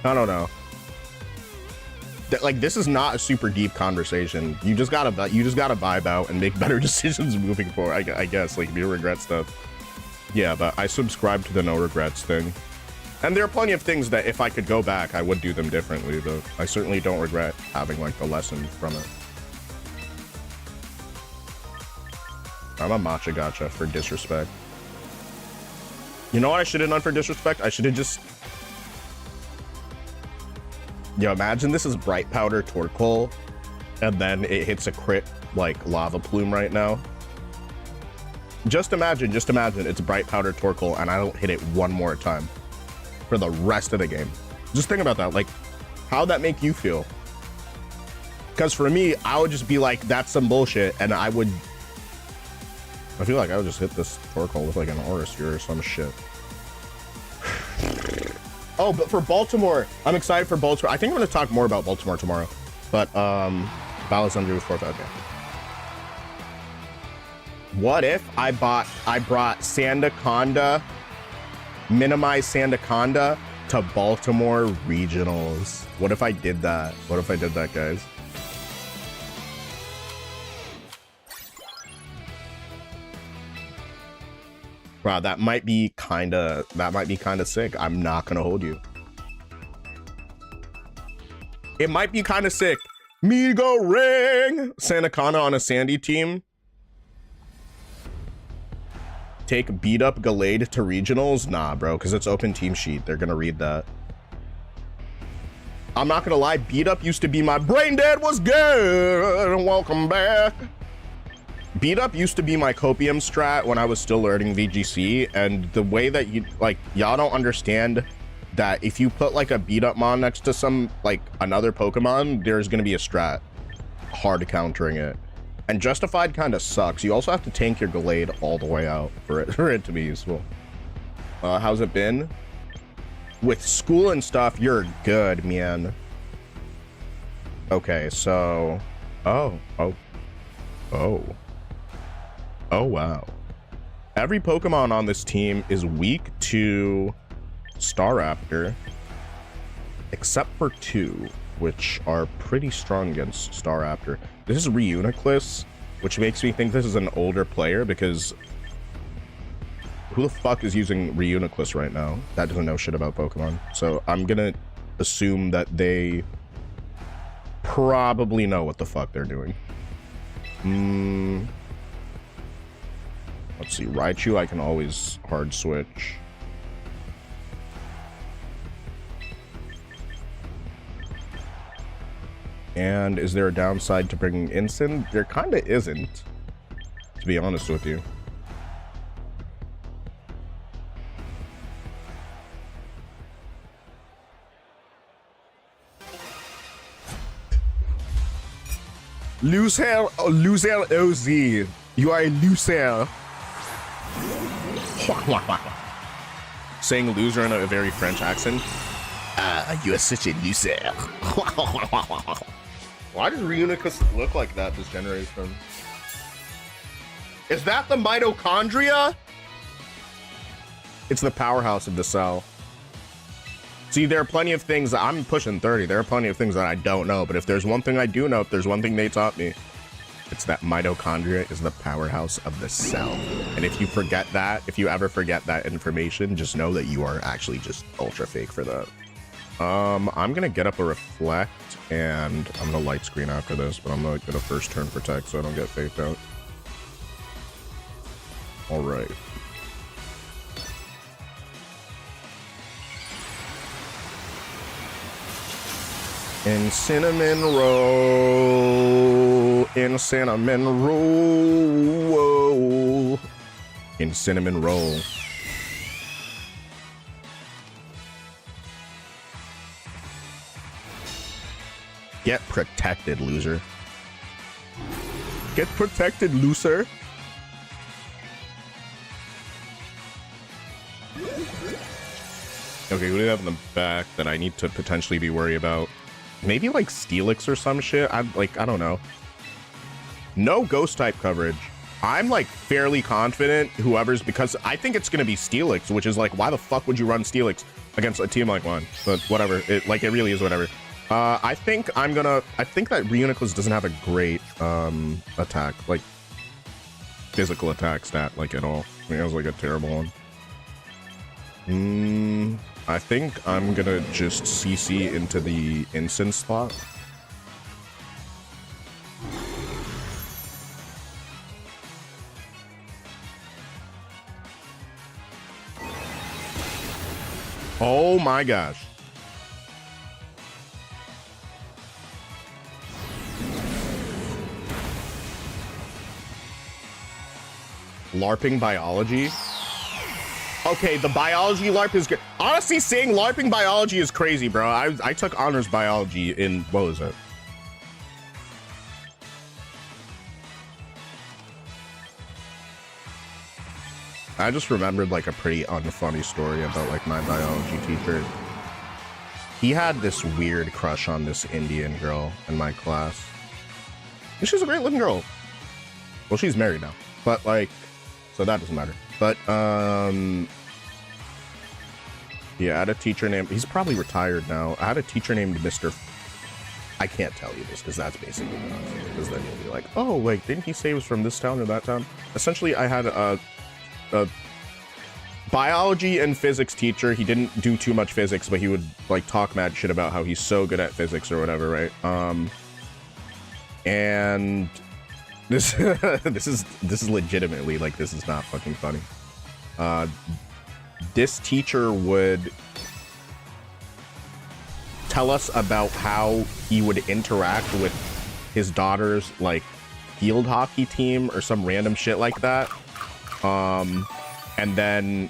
I don't know. Like, this is not a super deep conversation. You just gotta vibe out and make better decisions moving forward. I guess, like, if you regret stuff. Yeah, but I subscribe to the no regrets thing. And there are plenty of things that if I could go back, I would do them differently, but I certainly don't regret having like the lesson from it. I'm a matcha gacha for disrespect. You know what I should have done for disrespect? I should have just... Yo, imagine this is Bright Powder Torkoal, and then it hits a crit, like, Lava Plume right now. Just imagine it's Bright Powder Torkoal, and I don't hit it one more time for the rest of the game. Just think about that. Like, how'd that make you feel? Because for me, I would just be like, that's some bullshit, and I feel like I would just hit this Torkoal with like an Aura Sphere or some shit. Oh, but for Baltimore, I'm excited for Baltimore. I think I'm going to talk more about Baltimore tomorrow. But, Balance under with 4-5. Okay. What if I brought Sandaconda, minimize Sandaconda to Baltimore Regionals? What if I did that? What if I did that, guys? Wow, that might be kind of sick. I'm not gonna hold you. It might be kind of sick. Me go ring. Santa Cana on a Sandy team. Take beat up Gallade to regionals? Nah, bro, because it's open team sheet. They're gonna read that. I'm not gonna lie, beat up used to be my brain dead was good. Welcome back. Beat up used to be my copium strat when I was still learning VGC, and the way that you like, y'all don't understand that if you put like a beat up mon next to some like another Pokemon, there's gonna be a strat hard countering it. And Justified kind of sucks. You also have to tank your Gallade all the way out for it to be useful. How's it been? With school and stuff, you're good, man. Okay, so... Oh, wow. Every Pokemon on this team is weak to Staraptor, except for 2, which are pretty strong against Staraptor. This is Reuniclus, which makes me think this is an older player, because who the fuck is using Reuniclus right now? That doesn't know shit about Pokemon. So I'm gonna assume that they probably know what the fuck they're doing. Let's see, Raichu I can always hard switch. And is there a downside to bringing Incin? There kind of isn't, to be honest with you. Loser OZ. You are a loser. Saying loser in a very French accent. You are such a loser. Why does Reuniclus look like that this generation? Is that the mitochondria? It's the powerhouse of the cell. See, there are plenty of things that I'm pushing 30. There are plenty of things that I don't know, but if there's one thing I do know, if there's one thing they taught me, it's that mitochondria is the powerhouse of the cell. And if you forget that, if you ever forget that information, just know that you are actually just ultra fake for that. I'm gonna get up a reflect and I'm gonna light screen after this, but I'm not gonna first turn protect so I don't get faked out. All right. In cinnamon roll, in cinnamon roll, in cinnamon roll. Get protected, loser. Get protected, loser. Okay, what do we have in the back that I need to potentially be worried about? Maybe like Steelix or some shit. I don't know. No ghost type coverage. I'm like fairly confident whoever's, because I think it's gonna be Steelix, which is like, why the fuck would you run Steelix against a team like one? But whatever. It really is whatever. I think that Reuniclus doesn't have a great attack, like physical attack stat, like at all. I think it has like a terrible one. I think I'm gonna just CC into the Incin slot. Oh my gosh. LARPing biology. Okay, the biology LARP is good. Honestly, saying LARPing biology is crazy, bro. I took honors biology in, what was it? I just remembered like a pretty unfunny story about like my biology teacher. He had this weird crush on this Indian girl in my class. And she's a great looking girl. Well, she's married now, but like, so that doesn't matter. But yeah, I had a teacher named, he's probably retired now. I had a teacher named Mr. I can't tell you this because that's basically enough. Because then you'll be like, oh, like, didn't he say he was from this town or that town? Essentially, I had a biology and physics teacher. He didn't do too much physics, but he would like talk mad shit about how he's so good at physics or whatever, right? And this this is legitimately, like, this is not fucking funny. This teacher would tell us about how he would interact with his daughter's like field hockey team or some random shit like that. And then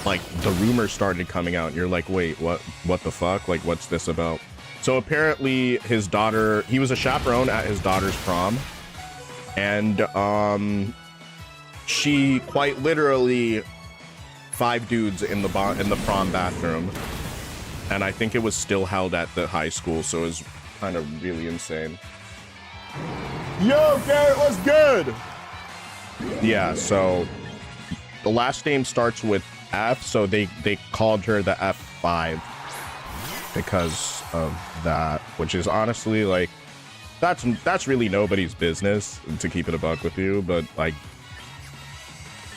like the rumors started coming out and you're like, wait, what the fuck? Like, what's this about? So apparently his daughter, he was a chaperone at his daughter's prom, and she quite literally 5 dudes in the prom bathroom, and I think it was still held at the high school, so it was kind of really insane. Yo, Garrett, what's good? Yeah, so the last name starts with F, so they called her the F5 because of that, which is honestly like that's really nobody's business, to keep it a buck with you, but like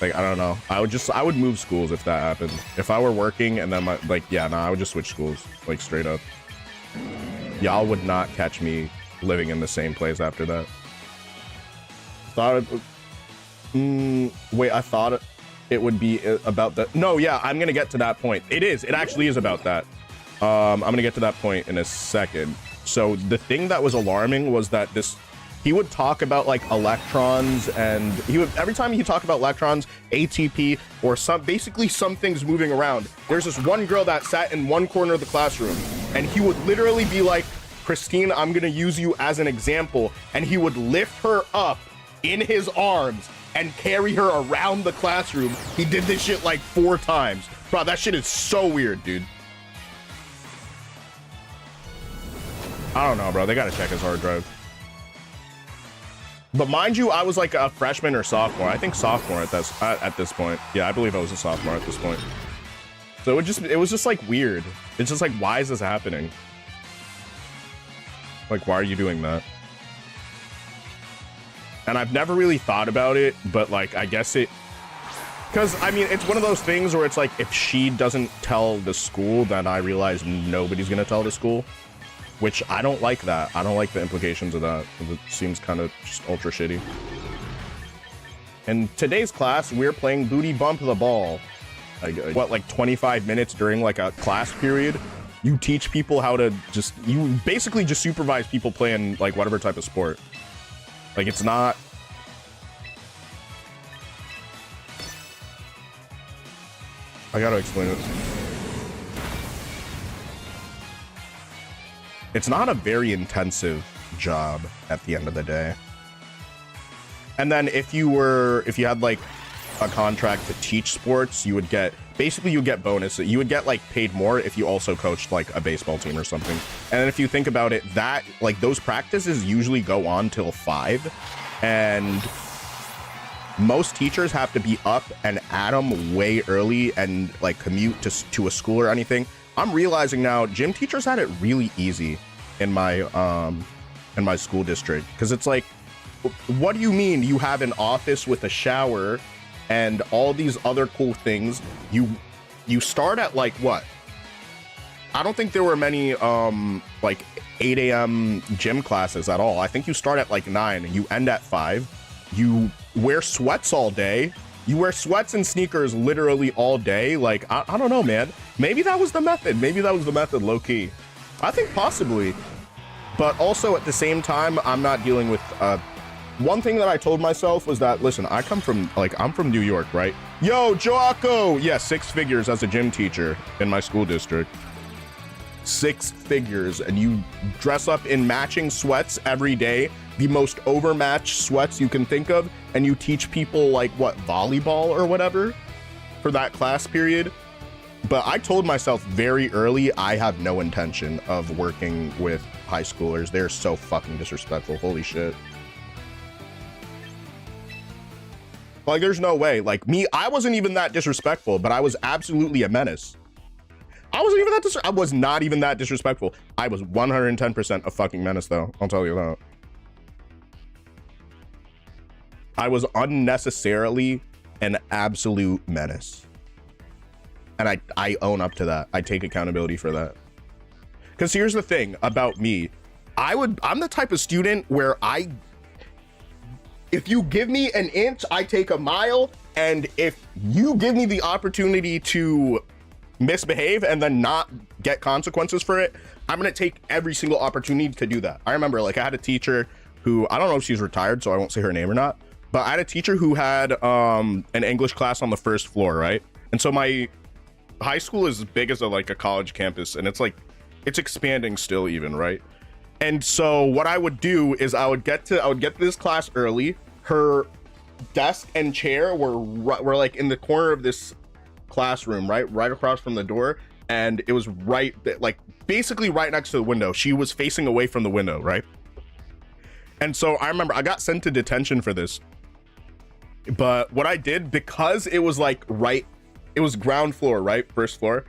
I don't know, I would move schools if that happened. If I were working and then I would just switch schools, like straight up. Y'all would not catch me living in the same place after that. Wait, I thought it would be about the, no, yeah, I'm gonna get to that point. It actually is about that. I'm gonna get to that point in a second. So the thing that was alarming was that he would talk about like electrons, and every time he talked about electrons, ATP, or basically some things moving around. There's this one girl that sat in one corner of the classroom, and he would literally be like, Christine, I'm gonna use you as an example, and he would lift her up in his arms and carry her around the classroom. He did this shit like 4 times. Bro, that shit is so weird, dude. I don't know, bro. They gotta check his hard drive. But mind you, I was like a freshman or sophomore. I think sophomore at this point. Yeah, I believe I was a sophomore at this point. So it was just like weird. It's just like, why is this happening? Like, why are you doing that? And I've never really thought about it, but like, I guess because I mean, it's one of those things where it's like, if she doesn't tell the school, then I realize nobody's gonna tell the school, which I don't like that. I don't like the implications of that. It seems kind of just ultra shitty. In today's class, we're playing booty bump the ball. Like 25 minutes during like a class period, you teach people how to you basically just supervise people playing like whatever type of sport. Like, it's not... I gotta explain it. It's not a very intensive job at the end of the day. And then if you had like a contract to teach sports, you would get bonus. You would get like paid more if you also coached like a baseball team or something. And then if you think about it, that like those practices usually go on till 5, and most teachers have to be up and at them way early and like commute to a school or anything. I'm realizing now gym teachers had it really easy in my school district, because it's like, what do you mean you have an office with a shower and all these other cool things? You start at like what? I don't think there were many like 8 a.m. gym classes at all. I think you start at like 9 and you end at 5. You wear sweats all day. You wear sweats and sneakers literally all day. Like, I don't know, man. Maybe that was the method. Maybe that was the method, low key. I think possibly. But also at the same time, I'm not dealing with one thing that I told myself was that, listen, I'm from New York, right? Yo, Joaco! Yeah, 6 figures as a gym teacher in my school district. 6 figures, and you dress up in matching sweats every day, the most overmatched sweats you can think of, and you teach people like, what, volleyball or whatever for that class period. But I told myself very early, I have no intention of working with high schoolers. They're so fucking disrespectful. Holy shit. Like, there's no way. Like, me, I wasn't even that disrespectful, but I was absolutely a menace. I was not even that disrespectful. I was 110% a fucking menace, though. I'll tell you that. I was unnecessarily an absolute menace. And I own up to that. I take accountability for that. Because here's the thing about me. I'm the type of student where if you give me an inch, I take a mile. And if you give me the opportunity to misbehave and then not get consequences for it, I'm gonna take every single opportunity to do that. I remember, like, I had a teacher who, I don't know if she's retired, so I won't say her name or not, but I had a teacher who had an English class on the first floor, right? And so my high school is as big as a college campus, and it's like, it's expanding still even, right? And so what I would do is I would get to this class early. Her desk and chair were like in the corner of this classroom, right across from the door, and it was basically right next to the window. She was facing away from the window, right? And so I remember I got sent to detention for this, but what I did, because it was it was ground floor, right? First floor,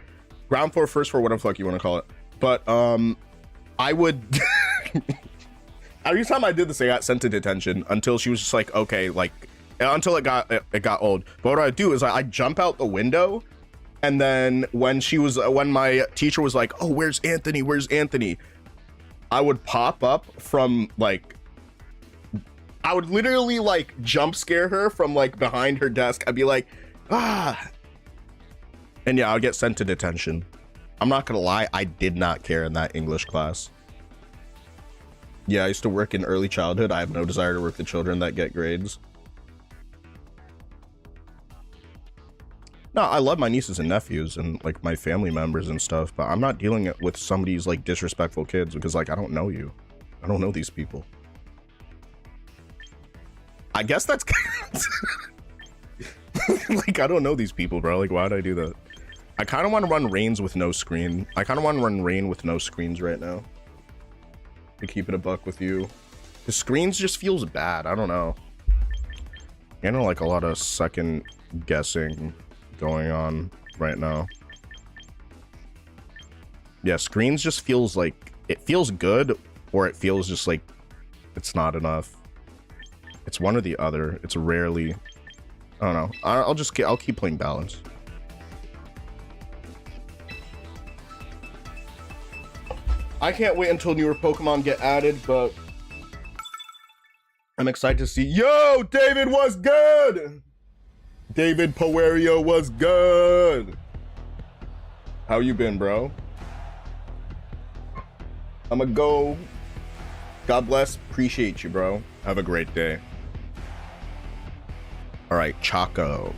first floor, whatever the fuck you want to call it. But I would every time I did this, I got sent to detention until she was just like, okay, until it got old. But what I'd do is I'd jump out the window, and then when my teacher was like, oh, where's Anthony, I would pop up from I would literally jump scare her from behind her desk. I'd be like, ah, and yeah, I'd get sent to detention. I'm not gonna lie, I did not care in that English class. Yeah, I used to work in early childhood. I have no desire to work with children that get grades. No, I love my nieces and nephews and my family members and stuff, but I'm not dealing with somebody's disrespectful kids, because I don't know you. I don't know these people. I guess that's I don't know these people, bro. Why'd I do that? I kind of want to run Reigns with no screen. I kind of want to run Reign with no screens right now, to keep it a buck with you. The screens just feels bad. I don't know. I know a lot of second guessing going on right now. Yeah, screens just feels it feels good, or it feels just it's not enough. It's one or the other. It's rarely, I don't know. I'll keep playing balance. I can't wait until newer Pokemon get added, but I'm excited to see. Yo, David was good. David Poerio was good. How you been, bro? I'ma go. God bless. Appreciate you, bro. Have a great day. All right, Choco.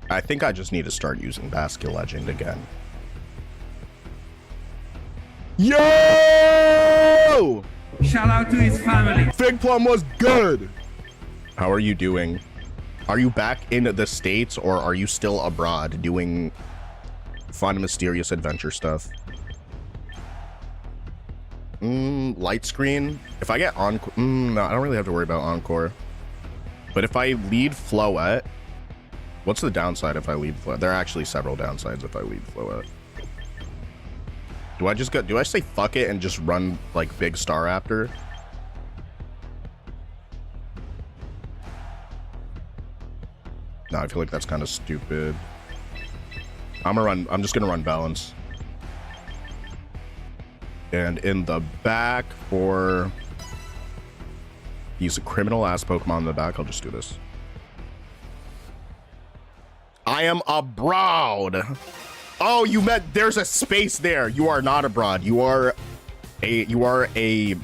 I think I just need to start using Basket Legend again. Yo!
Shout out to his family.
Fig Plum was good. How are you doing? Are you back in the States, or are you still abroad doing fun, mysterious adventure stuff? Light screen. If I get Encore, no, I don't really have to worry about Encore. But if I lead Floette, what's the downside if I lead Floette? There are actually several downsides if I lead Floette. Do I say fuck it and just run Big Staraptor? No, I feel like that's kind of stupid. I'm just gonna run balance. And in the back for these criminal ass Pokemon in the back, I'll just do this. I am abroad. Oh, there's a space there. You are not abroad. You are an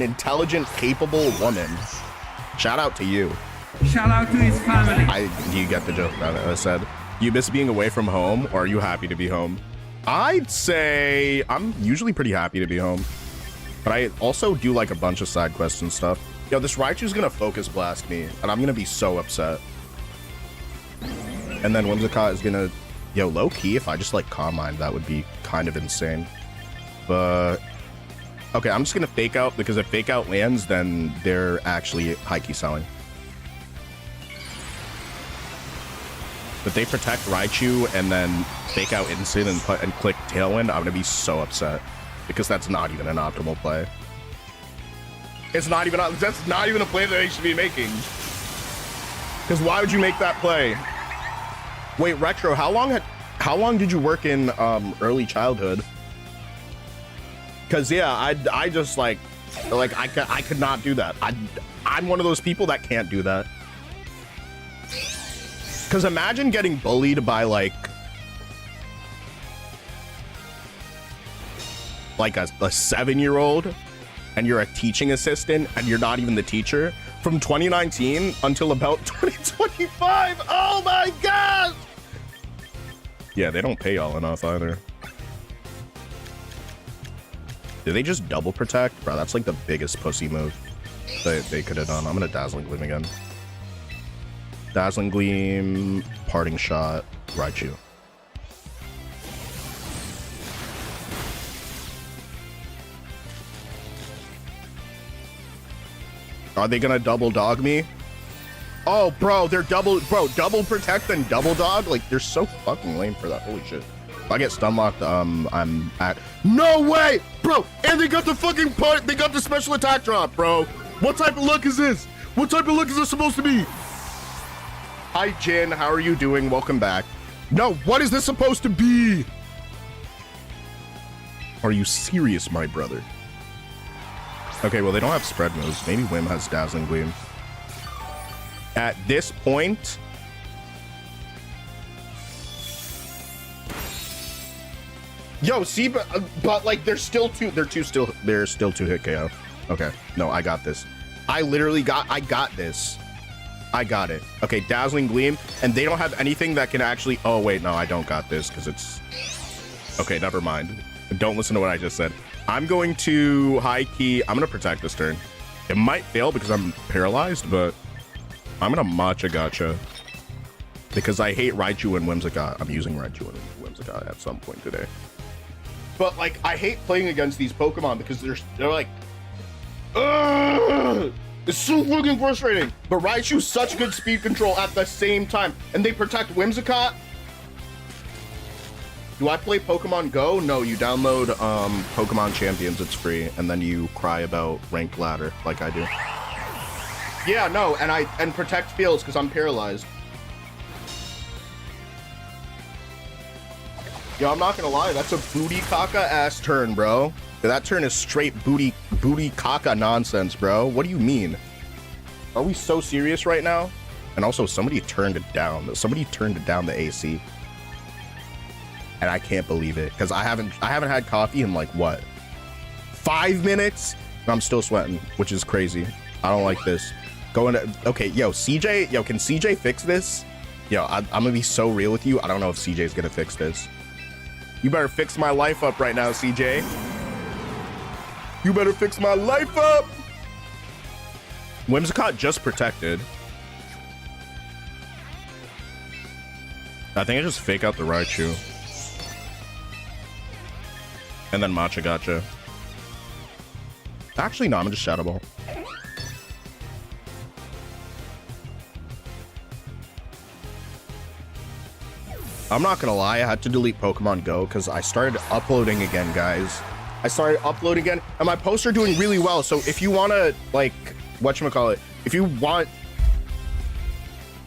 intelligent, capable woman. Shout out to you.
Shout out to his family.
You get the joke about it. I said, you miss being away from home, or are you happy to be home? I'd say I'm usually pretty happy to be home, but I also do a bunch of side quests and stuff. Yo, this Raichu's gonna focus blast me, and I'm gonna be so upset. And then Whimsicott is gonna, yo, low key, if I just Calm Mind, that would be kind of insane. But okay, I'm just gonna fake out, because if fake out lands, then they're actually high key selling. But they protect Raichu and then fake out Instant and click Tailwind, I'm gonna be so upset, because that's not even an optimal play. It's not even, that's not even a play that they should be making. Because why would you make that play? Wait, Retro, how long did you work in early childhood? Because yeah, I just like I could not do that. I'm one of those people that can't do that. Because imagine getting bullied by like a 7-year-old, and you're a teaching assistant and you're not even the teacher from 2019 until about 2025. Oh my god. Yeah, they don't pay y'all enough either. Did they just double protect? Bro, that's like the biggest pussy move they could have done. I'm gonna Dazzling Gleam again. Dazzling Gleam, Parting Shot, Raichu. Are they gonna double dog me? Oh, bro, they're double protect and double dog? Like, they're so fucking lame for that. Holy shit. If I get stun locked, I'm at... No way! Bro, and they got the fucking part, they got the special attack drop, bro. What type of luck is this? What type of luck is this supposed to be? Hi, Jin, how are you doing? Welcome back. No, what is this supposed to be? Are you serious, my brother? Okay, well, they don't have spread moves. Maybe Wim has Dazzling Gleam. At this point... Yo, see, but like, they're still two hit KO. Okay, no, I got this. I got this. I got it. Okay, Dazzling Gleam, and they don't have anything that can actually... Oh, wait, no, I don't got this, because it's... Okay, never mind. Don't listen to what I just said. I'm going to high key. I'm going to protect this turn. It might fail because I'm paralyzed, but I'm going to Matcha Gotcha. Because I hate Raichu and Whimsicott. I'm using Raichu and Whimsicott at some point today. But, like, I hate playing against these Pokemon because they're like... Ugh! It's so fucking frustrating. But Raichu's such good speed control at the same time. And they protect Whimsicott. Do I play Pokemon Go? No, you download Pokemon Champions, it's free, and then you cry about ranked ladder like I do. Yeah, no, and protect fails because I'm paralyzed. Yo, I'm not gonna lie, that's a booty caca ass turn, bro. That turn is straight booty caca nonsense, bro. What do you mean? Are we so serious right now? And also, somebody turned it down. Somebody turned it down the AC. And I can't believe it because I haven't had coffee in like what, 5 minutes, and I'm still sweating, which is crazy. I don't like this. Okay, yo, CJ, yo, can CJ fix this? Yo, I'm gonna be so real with you. I don't know if CJ's gonna fix this. You better fix my life up right now, CJ. You better fix my life up. Whimsicott just protected. I think I just fake out the Raichu. And then Matcha Gotcha. Actually, no, I'm gonna just Shadow Ball. I'm not gonna lie, I had to delete Pokemon Go because I started uploading again, guys. I started uploading again, and my posts are doing really well. So if you wanna, like, whatchamacallit, if you want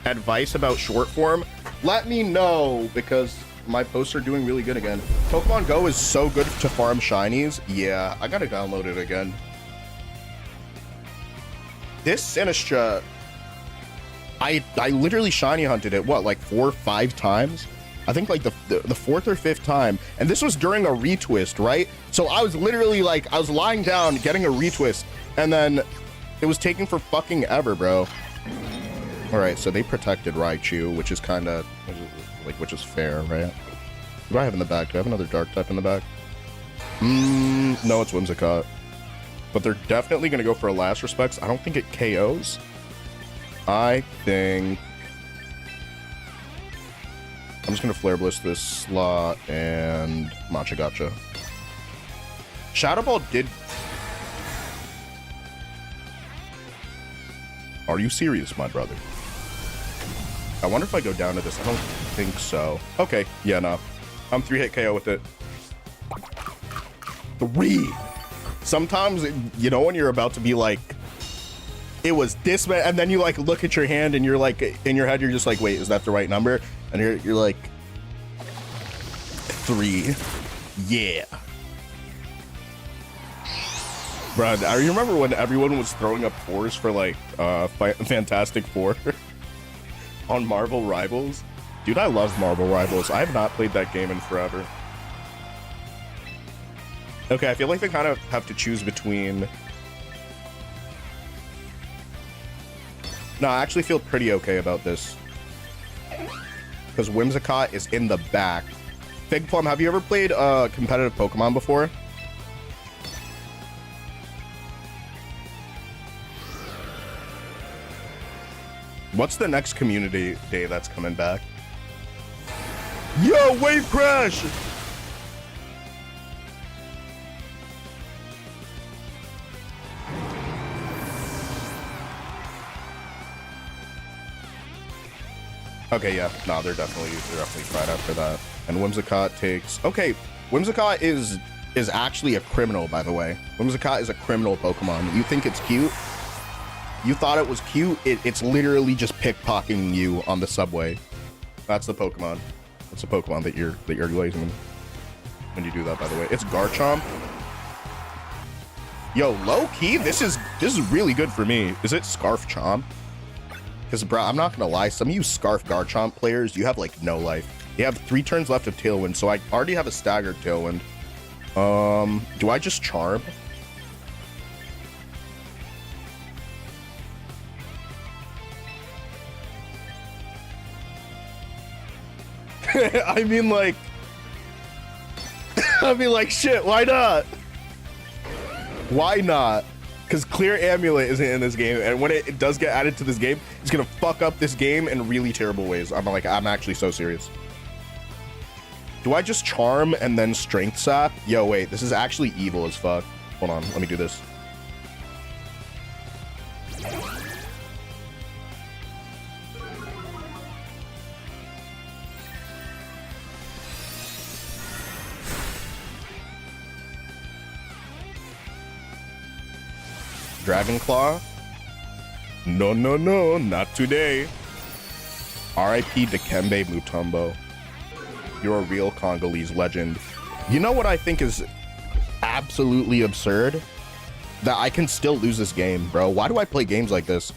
advice about short form, let me know because my posts are doing really good again. Pokemon Go is so good to farm shinies. Yeah, I gotta download it again. This Sinistcha, I literally shiny hunted it, what, like 4 or 5 times? I think like the 4th or 5th time. And this was during a retwist, right? So I was literally like, I was lying down getting a retwist, and then it was taking for fucking ever, bro. All right, so they protected Raichu, which is kind of... which is fair, right? What do I have in the back? Do I have another dark type in the back? No, it's Whimsicott. But they're definitely going to go for a last respects. I don't think it KOs. I think... I'm just going to Flare Blitz this slot and Matcha Gotcha. Shadow Ball did... Are you serious, my brother? I wonder if I go down to this. I don't think so. Okay, yeah, no. I'm 3-hit KO with it. 3! Sometimes, you know when you're about to be like it was this many, and then you like look at your hand and you're like, in your head, you're just like, wait, is that the right number? And you're like, 3. Yeah. Bro, I remember when everyone was throwing up 4s for like Fantastic Four on Marvel Rivals. Dude, I love Marvel Rivals. I have not played that game in forever. Okay, I feel like they kind of have to choose between... No, I actually feel pretty okay about this. Because Whimsicott is in the back. Fig Plum, have you ever played competitive Pokemon before? What's the next community day that's coming back? Yo, Wave Crash! Okay, yeah, no, they're definitely tried after that. And Whimsicott takes... Okay, Whimsicott is actually a criminal, by the way. Whimsicott is a criminal Pokemon. You think it's cute? You thought it was cute? It's literally just pickpocketing you on the subway. That's the Pokemon. That's the Pokemon that you're glazing when you do that, by the way. It's Garchomp. Yo, low key, this is really good for me. Is it Scarf Chomp? Because, bro, I'm not gonna lie, some of you Scarf Garchomp players, you have like no life. You have 3 turns left of Tailwind, so I already have a staggered Tailwind. Do I just Charm? I mean, like, shit, why not? Why not? Because Clear Amulet isn't in this game, and when it does get added to this game, it's gonna fuck up this game in really terrible ways. I'm actually so serious. Do I just Charm and then Strength Sap? Yo, wait, this is actually evil as fuck. Hold on, let me do this. Dragon Claw? No, no, no, not today. R.I.P. Dikembe Mutombo. You're a real Congolese legend. You know what I think is absolutely absurd? That I can still lose this game, bro. Why do I play games like this?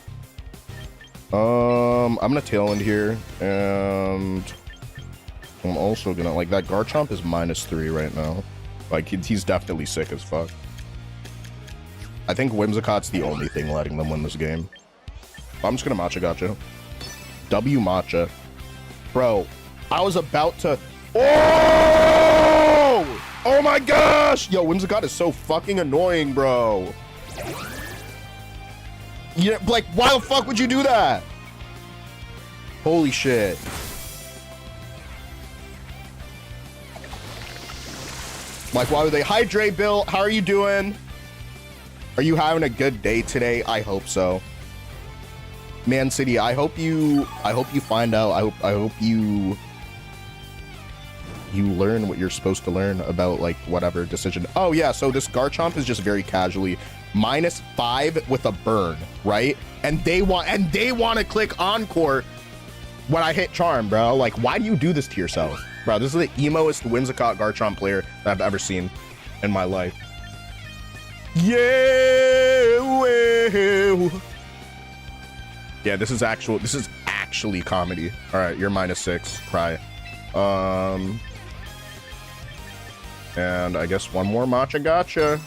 I'm gonna Tailwind here, and I'm also gonna, like, that Garchomp is -3 right now. Like, he's definitely sick as fuck. I think Whimsicott's the only thing letting them win this game. I'm just gonna Matcha Gotcha. W Matcha. Bro, I was about to... Oh! Oh my gosh! Yo, Whimsicott is so fucking annoying, bro. Yeah, like, why the fuck would you do that? Holy shit. Like, why would they... Hi, Dre Bill. How are you doing? Are you having a good day today? I hope so. Man City, I hope you find out. I hope you learn what you're supposed to learn about, like, whatever decision. Oh yeah, so this Garchomp is just very casually -5 with a burn, right? And they want to click Encore when I hit Charm, bro. Like, why do you do this to yourself? Bro, this is the emoest Whimsicott Garchomp player that I've ever seen in my life. Yeah, well. Yeah, this is actually comedy. All right, you're -6. Cry. And I guess one more Matcha Gotcha.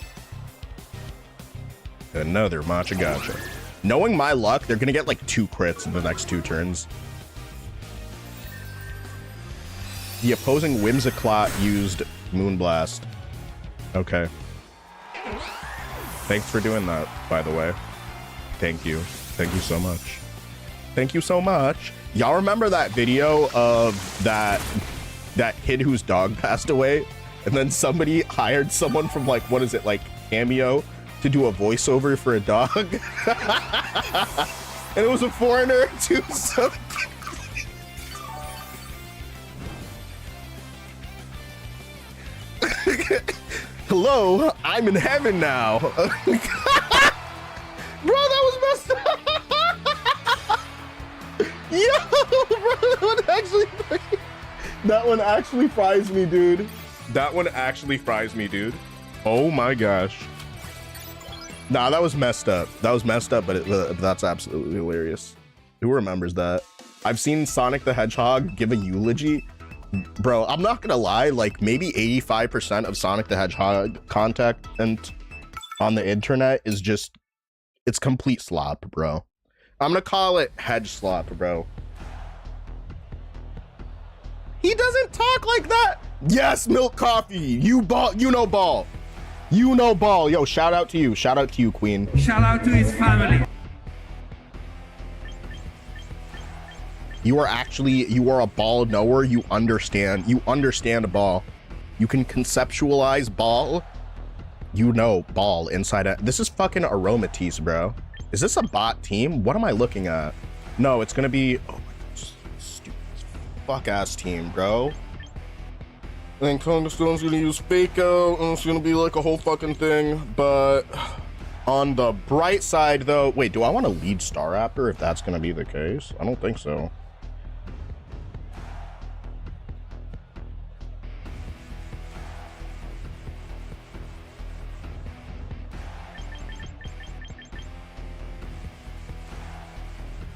Another Matcha Gotcha. Knowing my luck, they're gonna get like 2 crits in the next 2 turns. The opposing Whimsicott used Moonblast. Okay. Thanks for doing that, by the way. Thank you. Thank you so much. Thank you so much. Y'all remember that video of that kid whose dog passed away? And then somebody hired someone from, like, what is it, like, Cameo to do a voiceover for a dog? And it was a foreigner too, so... Hello, I'm in heaven now. Bro, that was messed up. That one actually fries me, dude. That one actually fries me, dude. Oh my gosh. Nah, that was messed up. That was messed up, but that's absolutely hilarious. Who remembers that? I've seen Sonic the Hedgehog give a eulogy. Bro, I'm not gonna lie, like maybe 85% of Sonic the Hedgehog content on the internet is just, it's complete slop, bro. I'm gonna call it hedge slop, bro. He doesn't talk like that. Yes, milk coffee. You ball, you know ball. You know ball. Yo, shout out to you. Shout out to you, Queen.
Shout out to his family.
You are a ball knower. You understand a ball. You can conceptualize ball. You know ball inside out. This is fucking Aromatisse, bro. Is this a bot team? What am I looking at? No, it's gonna be, oh my God, stupid fuck ass team, bro. I think Thunderstone's gonna use fake out, and it's gonna be like a whole fucking thing. But on the bright side though, wait, do I want to lead Star Raptor if that's gonna be the case? I don't think so.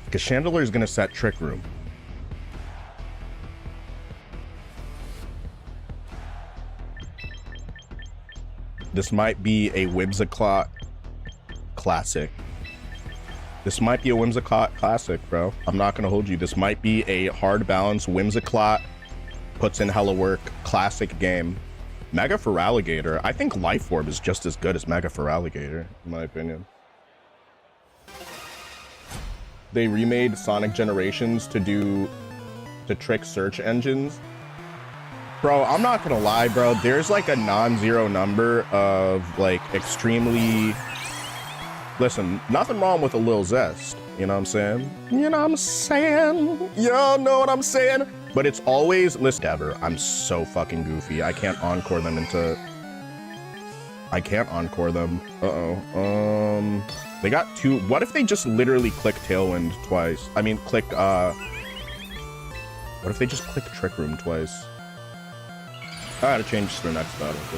Because Chandelier is gonna set Trick Room. This might be a Whimsicott classic. This might be a Whimsicott classic, bro. I'm not gonna hold you. This might be a hard balance Whimsicott, puts in hella work, classic game. Mega Feraligatr. I think Life Orb is just as good as Mega Feraligatr, in my opinion. They remade Sonic Generations to trick search engines. Bro, I'm not gonna lie, bro. There's like a non-zero number of like extremely... Listen, nothing wrong with a little zest. You know what I'm saying? You know what I'm saying? Y'all know what I'm saying? But it's always... Listen, ever. I'm so fucking goofy. I can't encore them into... I can't encore them. Uh-oh. They got two. What if they just literally click Tailwind twice? I mean, click, what if they just click Trick Room twice? I gotta change to the next battle, too.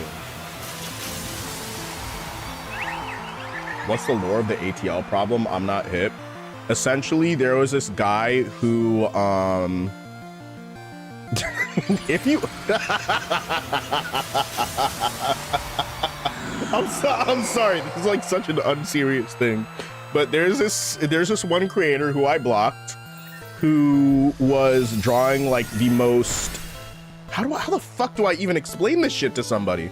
What's the lore of the ATL problem? I'm not hip. Essentially, there was this guy who, if you... I'm sorry, this is like such an unserious thing, but there's this one creator who I blocked who was drawing like the most, how the fuck do I even explain this shit to somebody?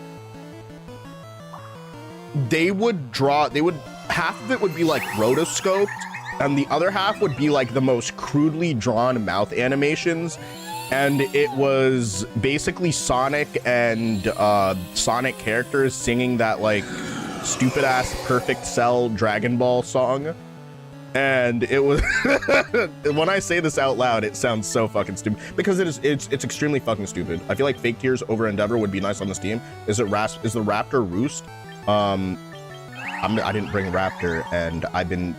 They would half of it would be like rotoscoped and the other half would be like the most crudely drawn mouth animations. And it was basically Sonic and Sonic characters singing that like stupid ass Perfect Cell Dragon Ball song. And it was when I say this out loud, it sounds so fucking stupid because it's extremely fucking stupid. I feel like Fake Tears over Endeavor would be nice on this team. Is the Raptor Roost? I didn't bring Raptor, and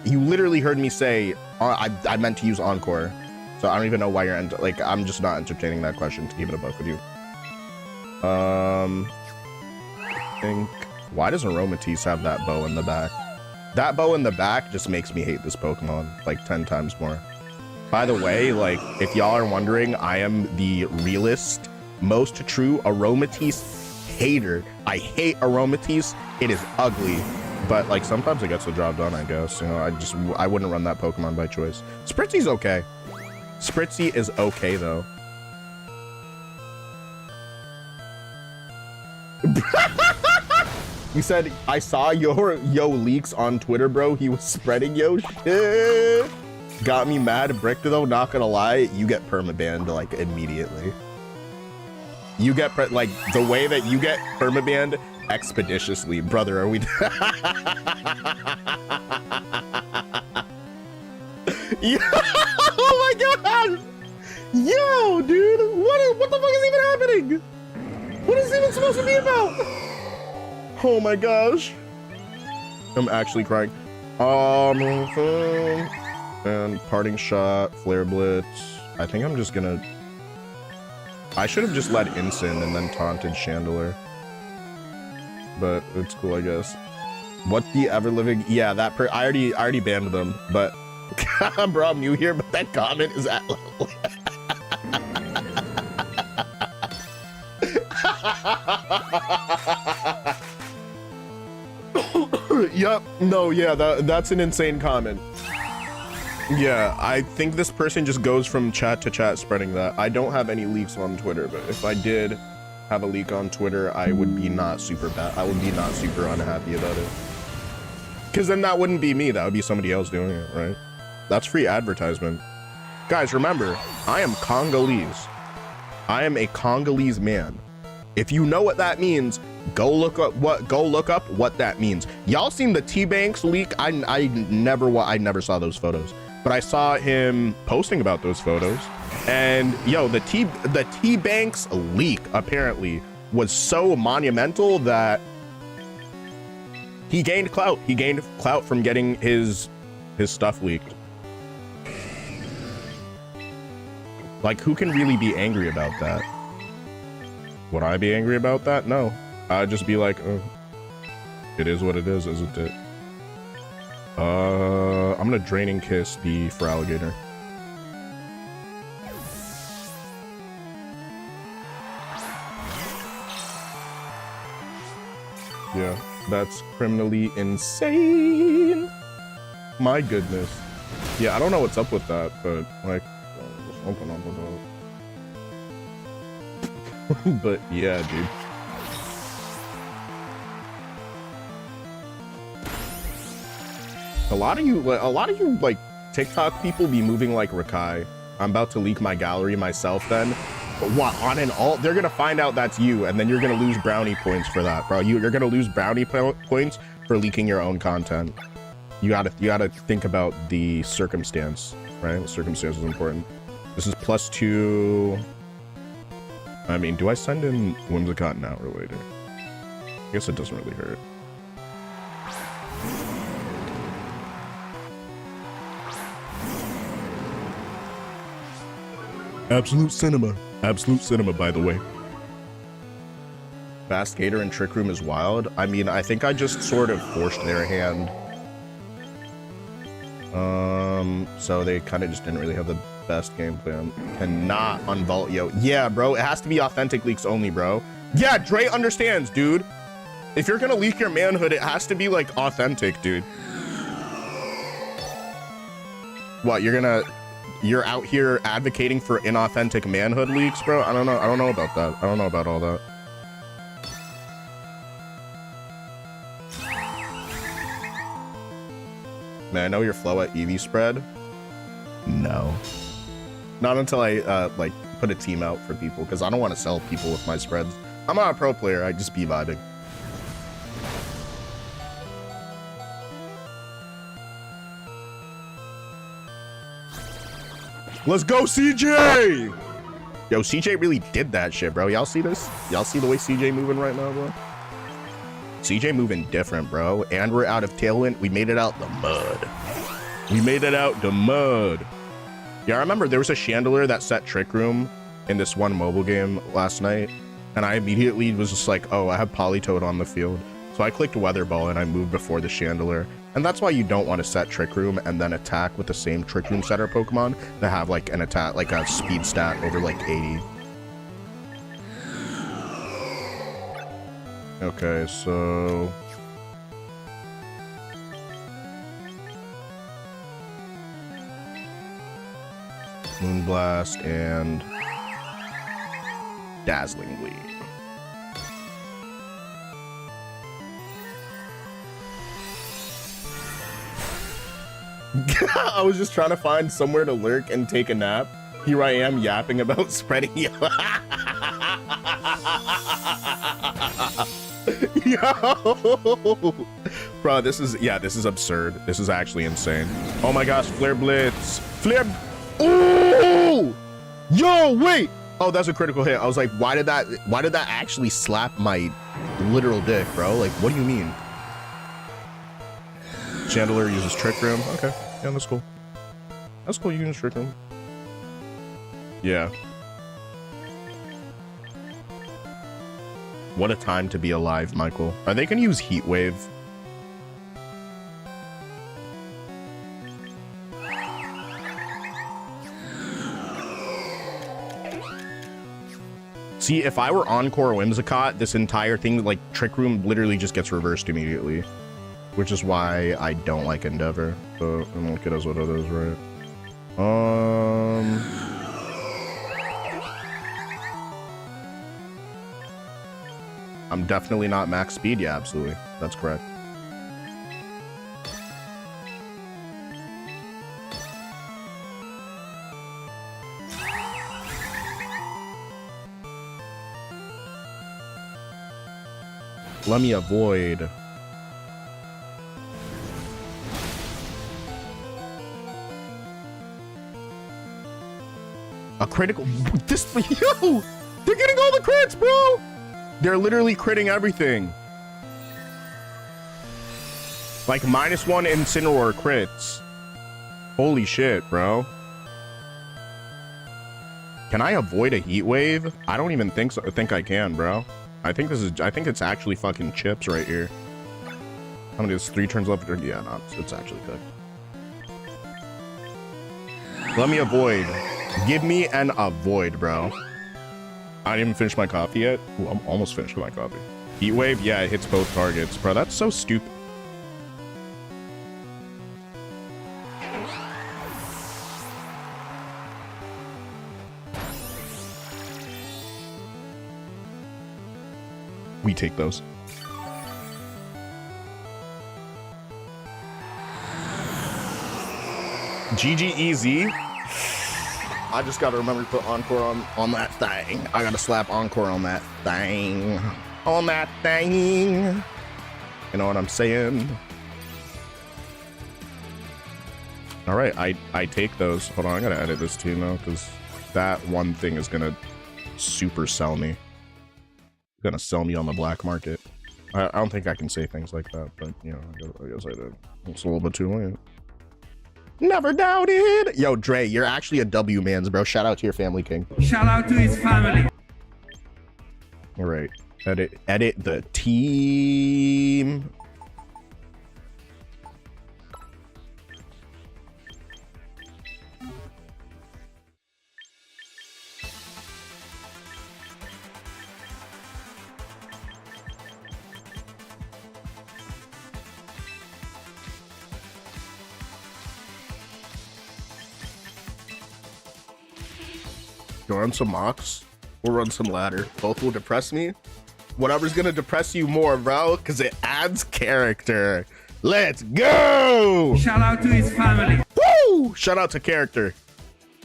you literally heard me say I meant to use Encore. So I don't even know why you're like, I'm just not entertaining that question, to keep it a buck with you. I think, why does Aromatisse have that bow in the back? That bow in the back just makes me hate this Pokemon like 10 times more. By the way, like, if y'all are wondering, I am the realist, most true Aromatisse hater. I hate Aromatisse. It is ugly, but like sometimes it gets the job done, I guess. You know, I wouldn't run that Pokemon by choice. Spritzy's okay. Spritzy is okay, though. You said, I saw your leaks on Twitter, bro. He was spreading yo shit. Got me mad. Bricked, though, not gonna lie. You get permabanned, like, immediately. You get, like, the way that you get permabanned expeditiously. Brother, are we... Yeah. Oh my god! Yo, dude! What the fuck is even happening? What is it even supposed to be about? Oh my gosh. I'm actually crying. And parting shot, flare blitz. I think I'm just gonna... I should have just led Ensign and then taunted Chandelier. But it's cool, I guess. What the ever-living... Yeah, that I already banned them, but... Bro, I'm new here, but that comment is at level. Yup. No, yeah, that's an insane comment. Yeah, I think this person just goes from chat to chat spreading that. I don't have any leaks on Twitter, but if I did have a leak on Twitter, I would be not super bad. I would be not super unhappy about it. Because then that wouldn't be me. That would be somebody else doing it, right? That's free advertisement. Guys, remember, I am Congolese. I am a Congolese man. If you know what that means, go look up what that means. Y'all seen the T-Banks leak? I never saw those photos, but I saw him posting about those photos. And yo, the T-Banks leak apparently was so monumental that he gained clout. He gained clout from getting his stuff leaked. Like, who can really be angry about that? Would I be angry about that? No. I'd just be like, oh, it is what it is, isn't it? I'm gonna Draining Kiss the for alligator. Yeah, that's criminally insane. My goodness. Yeah, I don't know what's up with that, but like, something up with that. But yeah, dude. A lot of you like TikTok people be moving like Rakai. I'm about to leak my gallery myself then. But what, on an alt? They're gonna find out that's you, and then you're gonna lose brownie points for that, bro. You're gonna lose brownie points for leaking your own content. You gotta think about the circumstance, right? The circumstance is important. This is +2. I mean, do I send in Whimsicott now or later? I guess it doesn't really hurt. Absolute cinema, by the way. Fast Gator and Trick Room is wild. I mean, I think I just sort of forced their hand. So they kind of just didn't really have the best game plan. Cannot unvault, yo. Yeah, bro, it has to be authentic leaks only, bro. Yeah, Dre understands, dude. If you're gonna leak your manhood, it has to be like authentic, dude. What, you're out here advocating for inauthentic manhood leaks, bro? I don't know about that. I don't know about all that. Man, I know your flow at EV spread. No. Not until I like put a team out for people, because I don't want to sell people with my spreads. I'm not a pro player, I just be vibing. Let's go, CJ! Yo, CJ really did that shit, bro. Y'all see this? Y'all see the way CJ moving right now, bro? CJ moving different, bro. And we're out of Tailwind. We made it out the mud. We made it out the mud. Yeah, I remember there was a Chandelier that set Trick Room in this one mobile game last night. And I immediately was just like, oh, I have Polytoad on the field. So I clicked Weather Ball and I moved before the Chandelier. And that's why you don't want to set Trick Room and then attack with the same Trick Room setter Pokemon that have like an attack, like a speed stat over like 80. Okay, so... Moonblast and Dazzling Gleam. I was just trying to find somewhere to lurk and take a nap. Here I am yapping about spreading you. Yo! Bro, this is absurd. This is actually insane. Oh my gosh, Flare Blitz. Flare... Ooh! Yo, wait! Oh, that's a critical hit. I was like, why did that actually slap my literal dick, bro? Like, what do you mean? Chandelier uses Trick Room. Okay, yeah, that's cool. That's cool, you use Trick Room. Yeah. What a time to be alive, Michael. Are they gonna use Heat Wave? See, if I were Encore Whimsicott, this entire thing, like, Trick Room literally just gets reversed immediately. Which is why I don't like Endeavor. So, and look, it is what it is, right? I'm definitely not max speed. Yeah, absolutely. That's correct. Let me avoid. A critical. This. Yo! They're getting all the crits, bro! They're literally critting everything. Like -1 Incineroar crits. Holy shit, bro. Can I avoid a Heat Wave? I don't even think so. I think I can, bro. I think it's actually fucking chips right here. How many is 3 turns left? Yeah, no, it's actually cooked. Let me avoid. Give me an avoid, bro. I didn't even finish my coffee yet. Ooh, I'm almost finished with my coffee. Heat Wave, yeah, it hits both targets. Bro, that's so stupid. We take those. GGEZ. I just gotta remember to put Encore on that thing. I gotta slap Encore on that thing. On that thing. You know what I'm saying? All right, I take those. Hold on, I gotta edit this too now because that one thing is gonna super sell me. Gonna sell me on the black market. I don't think I can say things like that, but you know, I guess I did. It's a little bit too late. Never doubted. Yo, Dre, you're actually a W mans, bro. Shout out to your family, King.
Shout out to his family.
All right, edit the team. Go run some mocks. We'll run some ladder. Both will depress me. Whatever's gonna depress you more, bro, because it adds character. Let's go!
Shout out to his family.
Woo! Shout out to character.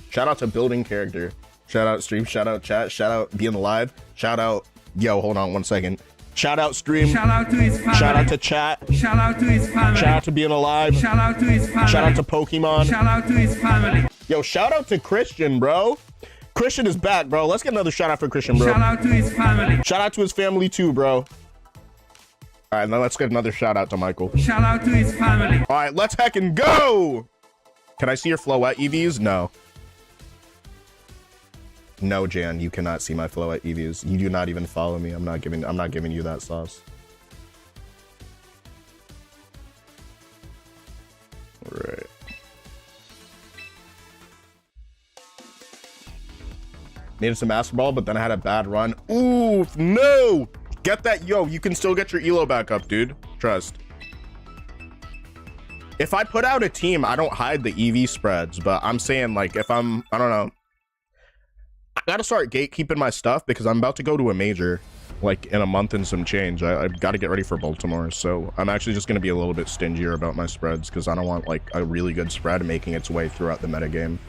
Shout out to building character. Shout out stream. Shout out chat. Shout out being alive. Shout out. Yo, hold on 1 second. Shout out stream.
Shout out to his family.
Shout out to chat.
Shout out to his family.
Shout out to being alive.
Shout out to his family.
Shout out to Pokemon.
Shout out to his family.
Yo, shout out to Christian, bro. Christian is back, bro. Let's get another shout out for Christian, bro.
Shout out to his family.
Shout out to his family too, bro. All right, now let's get another shout out to Michael.
Shout out to his family.
All right, let's heckin' go. Can I see your Floette EVs? No. No, Jan, you cannot see my Floette EVs. You do not even follow me. I'm not giving you that sauce. All right. Needed some Master Ball, but then I had a bad run. Ooh, no! Get that, yo, you can still get your elo back up, dude. Trust. If I put out a team, I don't hide the EV spreads, but I'm saying, like, if I don't know. I gotta start gatekeeping my stuff because I'm about to go to a major, like, in a month and some change. I've got to get ready for Baltimore, so I'm actually just gonna be a little bit stingier about my spreads because I don't want, like, a really good spread making its way throughout the metagame.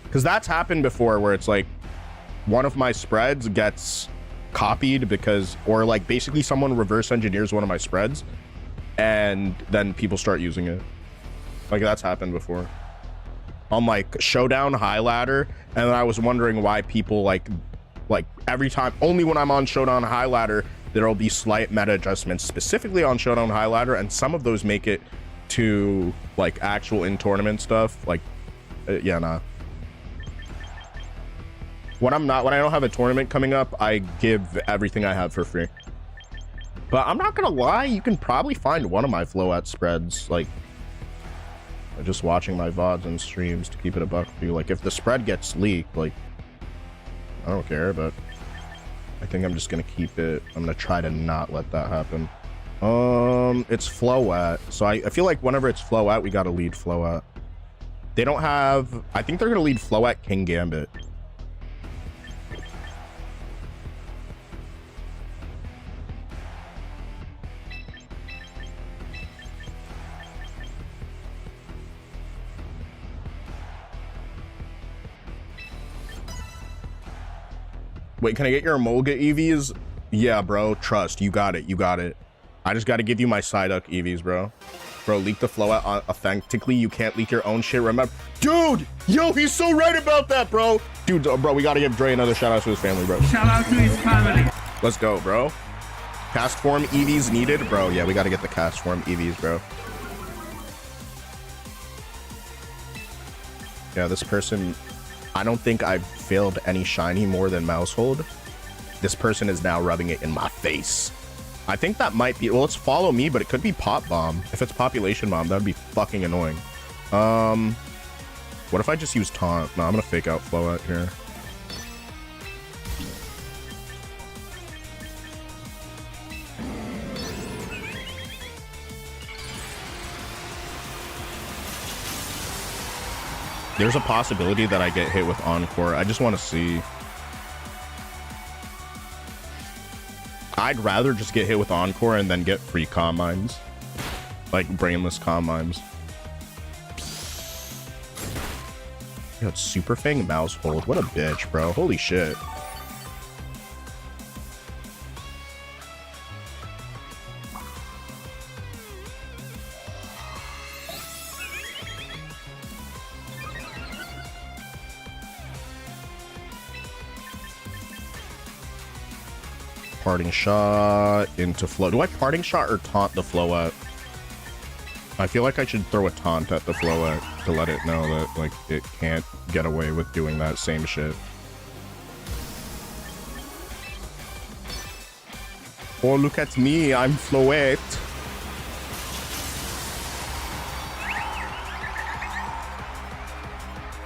Because that's happened before where it's like, one of my spreads gets copied because, or like basically someone reverse engineers one of my spreads and then people start using it. Like that's happened before on like Showdown High Ladder, and then I was wondering why people like every time, only when I'm on Showdown High Ladder there'll be slight meta adjustments specifically on Showdown High Ladder, and some of those make it to like actual in tournament stuff. Like yeah, nah. When I don't have a tournament coming up, I give everything I have for free. But I'm not gonna lie, you can probably find one of my Float spreads, like, just watching my VODs and streams to keep it a buck with you. Like, if the spread gets leaked, like, I don't care, but I think I'm just gonna keep it. I'm gonna try to not let that happen. It's Float, so I feel like whenever it's Float, we gotta lead Float. They don't have, I think they're gonna lead Float King Gambit. Wait, can I get your Emolga EVs? Yeah, bro. Trust. You got it. You got it. I just got to give you my Psyduck EVs, bro. Bro, leak the Float authentically. You can't leak your own shit. Remember? Dude! Yo, he's so right about that, bro. Dude, bro, we got to give Dre another shout out to his family, bro.
Shout out to his family.
Let's go, bro. Cast form EVs needed? Bro, yeah, we got to get the cast form EVs, bro. Yeah, this person... I don't think I've failed any shiny more than Mousehold. This person is now rubbing it in my face. I think that might be, well, it's Follow Me, but it could be Pop Bomb. If it's Population Bomb, that'd be fucking annoying. What if I just use Taunt? No, I'm gonna fake out Float here. There's a possibility that I get hit with Encore. I just want to see. I'd rather just get hit with Encore and then get free Calm Minds. Like brainless Calm Minds. Yo, it's Super Fang Mousehold. What a bitch, bro. Holy shit. Parting Shot into Float. Do I Parting Shot or taunt the Float? I feel like I should throw a taunt at the Float to let it know that, like, it can't get away with doing that same shit. Oh, look at me, I'm Float.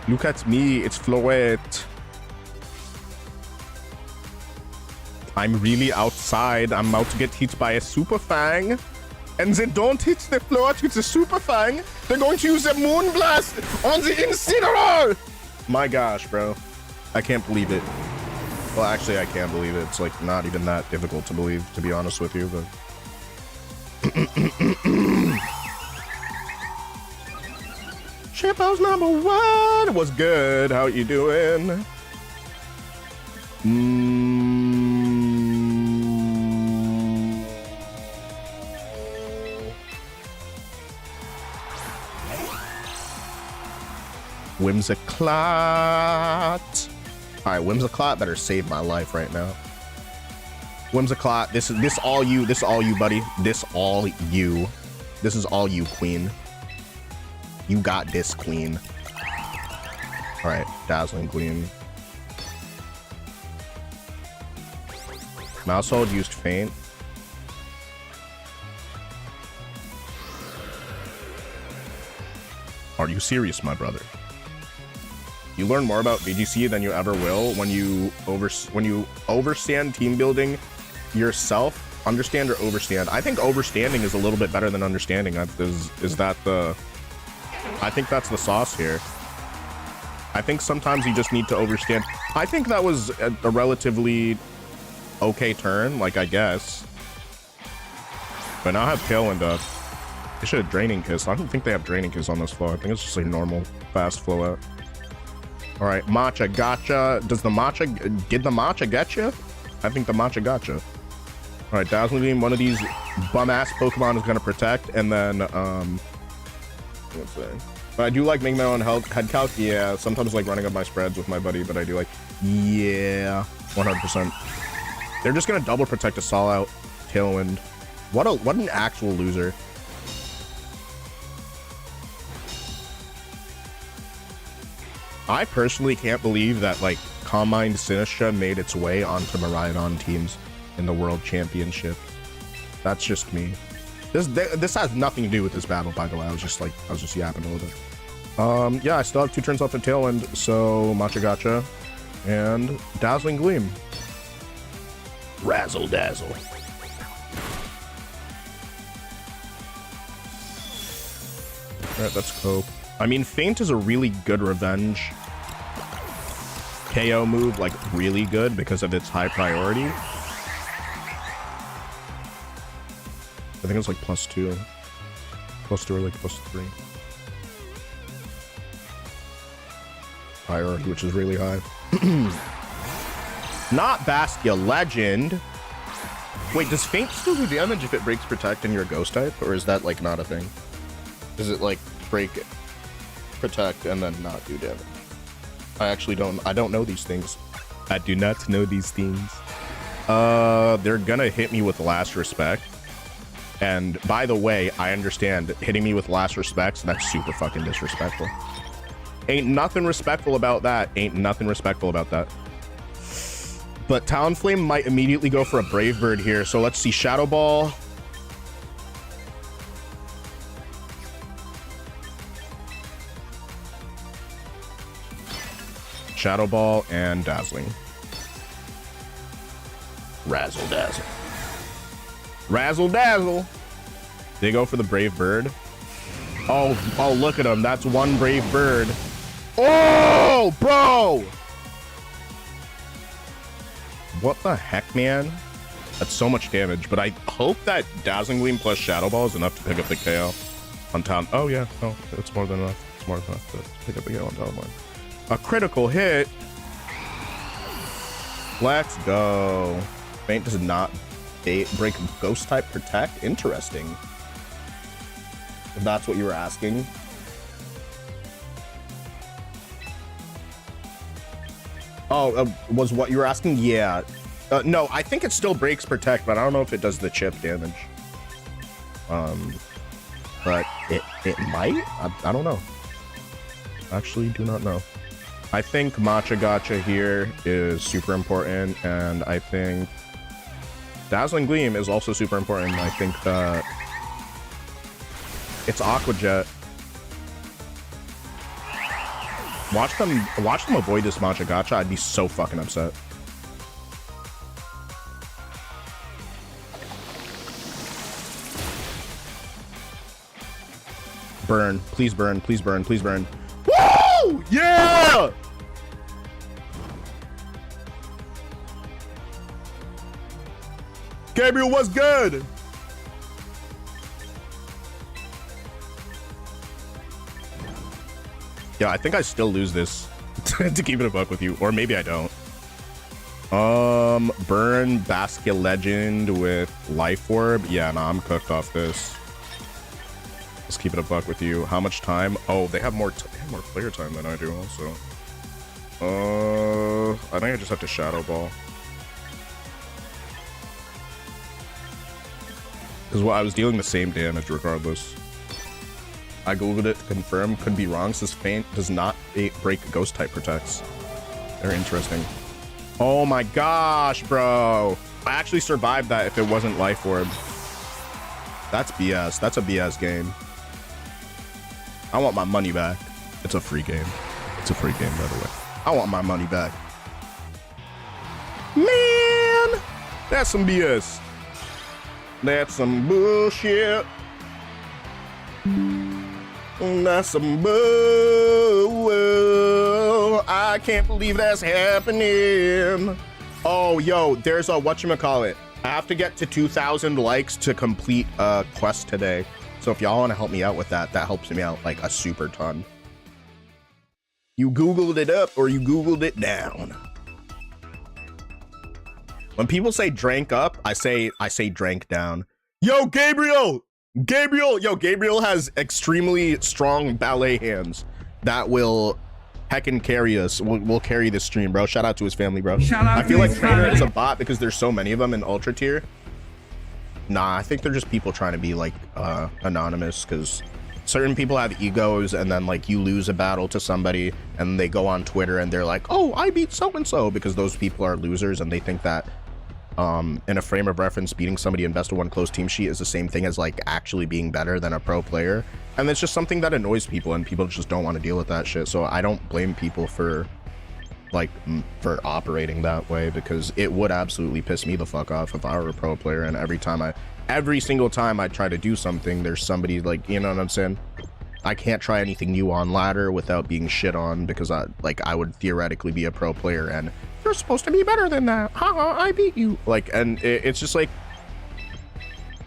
Look at me, it's Float. I'm really outside. I'm about to get hit by a Super Fang. And they don't hit the Float with the Super Fang. They're going to use the Moon Blast on the Incineroar! My gosh, bro. I can't believe it. Well, actually, I can believe it. It's, like, not even that difficult to believe, to be honest with you, but... Shippo's #1! What's good? How you doing? Whimsicott. All right, Whimsicott better save my life right now. Whimsicott, this all you, buddy. This all you. This is all you, queen. You got this, queen. All right, Dazzling Gleam. Mousehold used Feint. Are you serious, my brother? You learn more about VGC than you ever will when you overstand team building yourself. Understand or overstand? I think overstanding is a little bit better than understanding. Is that the? I think that's the sauce here. I think sometimes you just need to overstand. I think that was a relatively okay turn, like, I guess. But now I have Tailwind up. They should have Draining Kiss. I don't think they have Draining Kiss on this flow. I think it's just a normal fast flow out. All right, Matcha gotcha. Did the Matcha get you? I think the Matcha gotcha. All right, Dazzling Beam, one of these bum-ass Pokemon is gonna protect, and then, let's see. But I do like making my own head calc. Yeah, sometimes like running up my spreads with my buddy, but I do like, yeah, 100%. They're just gonna double protect a Sol out Tailwind. What an actual loser. I personally can't believe that, like, Combined Sinistra made its way onto Miraidon teams in the World Championship. That's just me. This has nothing to do with this battle, by the way. I was just yapping a little bit. Yeah, I still have 2 turns left of Tailwind, so Matcha Gotcha and Dazzling Gleam. Razzle Dazzle. Alright, that's Cope. I mean, Feint is a really good revenge KO move, like really good because of its high priority. I think it's like +2. +2 or like +3. Priority, which is really high. Not Bastia Legend. Wait, does Feint still do damage if it breaks Protect and you're a Ghost type? Or is that like not a thing? Does it like break Protect and then not do damage? I don't know these things. I do not know these things. They're gonna hit me with Last Respect. And by the way, I understand hitting me with Last Respects, that's super fucking disrespectful. Ain't nothing respectful about that. Ain't nothing respectful about that. But Talonflame might immediately go for a Brave Bird here. So let's see. Shadow Ball. Shadow Ball and Dazzling. Razzle Dazzle. Razzle Dazzle. They go for the Brave Bird. Oh, look at him. That's 1 Brave Bird. Oh, bro. What the heck, man? That's so much damage, but I hope that Dazzling Gleam plus Shadow Ball is enough to pick up the KO on Town. Oh, yeah. No, it's more than enough. It's more than enough to pick up the KO on Town Line. A critical hit. Let's go. Feint does not break Ghost type Protect. Interesting. If that's what you were asking. Oh, was what you were asking? Yeah. No, I think it still breaks Protect, but I don't know if it does the chip damage. But it might? I don't know. Actually, do not know. I think Matcha Gotcha here is super important, and I think Dazzling Gleam is also super important. I think that it's Aqua Jet. Watch them avoid this Matcha Gotcha. I'd be so fucking upset. Burn. Please burn. Please burn. Please burn. Woo! Yeah! Gabriel, what's good? Yeah, I think I still lose this to keep it a buck with you, or maybe I don't. Burn Basket Legend with Life Orb. Yeah, nah, I'm cooked off this. Let's keep it a buck with you. How much time? Oh, they have more player time than I do also. I think I just have to Shadow Ball. Because I was dealing the same damage regardless. I googled it to confirm. Could be wrong. Says Feint does not break Ghost type Protects. They're interesting. Oh my gosh, bro. I actually survived that if it wasn't Life Orb. That's BS. That's a BS game. I want my money back. It's a free game. It's a free game, by the way. I want my money back. Man, that's some BS. That's some bullshit. That's some bull. I can't believe that's happening. Oh, yo, there's a whatchamacallit. I have to get to 2,000 likes to complete a quest today. So if y'all want to help me out with that, that helps me out like a super ton. You Googled it up or you Googled it down. When people say drank up, I say drank down. Yo, Gabriel! Yo, Gabriel has extremely strong ballet hands that will heckin' carry us. We'll carry this stream, bro. Shout out to his family, bro. I feel like Trainer is a bot because there's so many of them in Ultra Tier. Nah, I think they're just people trying to be like anonymous because certain people have egos, and then like you lose a battle to somebody and they go on Twitter and they're like, oh, I beat so-and-so, because those people are losers and they think that in a frame of reference, beating somebody in best of one closed team sheet is the same thing as like actually being better than a pro player. And it's just something that annoys people, and people just don't want to deal with that shit. So I don't blame people for like for operating that way, because it would absolutely piss me the fuck off if I were a pro player, and every single time I try to do something, there's somebody like, you know what I'm saying? I can't try anything new on ladder without being shit on, because I would theoretically be a pro player and you're supposed to be better than that. Haha, I beat you. Like, and it's just like,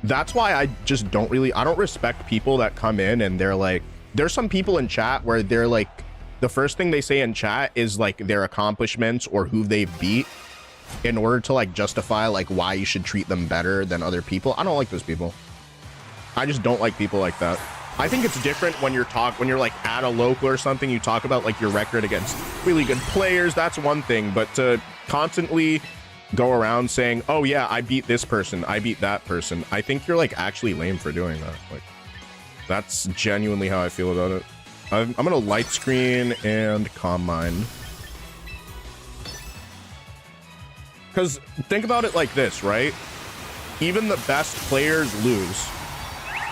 that's why I just don't respect people that come in and they're like, there's some people in chat where they're like, the first thing they say in chat is like their accomplishments or who they beat in order to like justify like why you should treat them better than other people. I don't like those people. I just don't like people like that. I think it's different when you're like at a local or something, you talk about like your record against really good players. That's one thing, but to constantly go around saying, oh yeah, I beat this person, I beat that person, I think you're like actually lame for doing that. Like, that's genuinely how I feel about it. I'm gonna light screen and calm mind. Because think about it like this, right? Even the best players lose.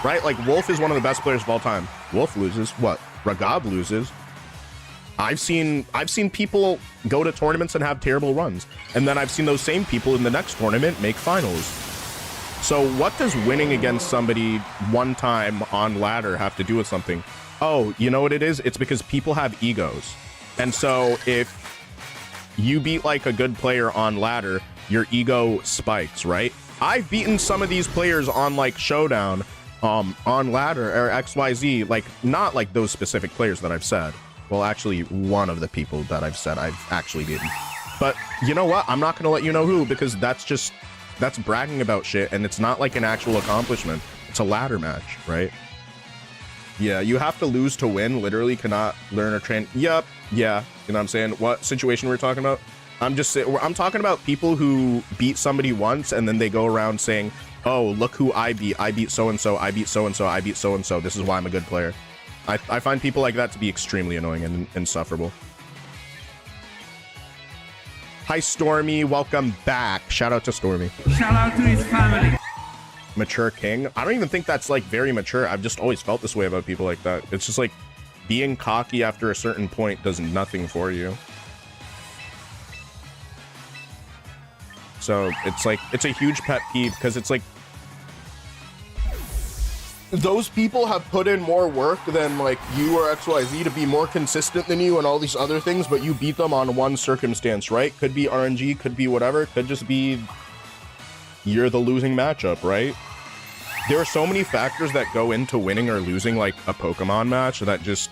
Right? Like, Wolf is one of the best players of all time. Wolf loses. What? Ragab loses. I've seen people go to tournaments and have terrible runs. And then I've seen those same people in the next tournament make finals. So what does winning against somebody one time on ladder have to do with something? Oh, you know what it is? It's because people have egos. And so if you beat like a good player on ladder, your ego spikes, right? I've beaten some of these players on like Showdown, on ladder or XYZ, like not like those specific players that I've said. Well, actually one of the people that I've said I've actually beaten. But you know what? I'm not going to let you know who, because that's bragging about shit, and it's not like an actual accomplishment. It's a ladder match, right? Yeah, you have to lose to win. Literally cannot learn or train. Yep. Yeah. You know what I'm saying? What situation we're talking about? I'm talking about people who beat somebody once and then they go around saying, oh, look who I beat. I beat so-and-so. I beat so-and-so. I beat so-and-so. This is why I'm a good player. I find people like that to be extremely annoying and insufferable. Hi, Stormy. Welcome back. Shout out to Stormy.
Shout out to his family.
Mature king. I don't even think that's like very mature. I've just always felt this way about people like that. It's just like being cocky after a certain point does nothing for you. So it's like, it's a huge pet peeve, because it's like, those people have put in more work than like you or XYZ to be more consistent than you and all these other things, but you beat them on one circumstance, right? Could be RNG, could be whatever, could just be you're the losing matchup, right? There are so many factors that go into winning or losing like a Pokemon match that just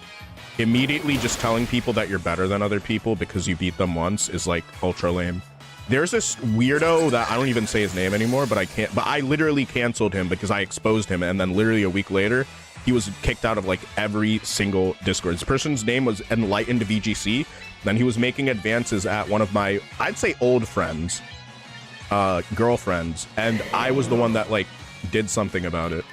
immediately just telling people that you're better than other people because you beat them once is like ultra lame. There's this weirdo that I don't even say his name anymore, but I literally canceled him because I exposed him, and then literally a week later he was kicked out of like every single Discord. This person's name was Enlightened VGC. Then he was making advances at one of my, I'd say, old friends, girlfriends, and I was the one that like did something about it.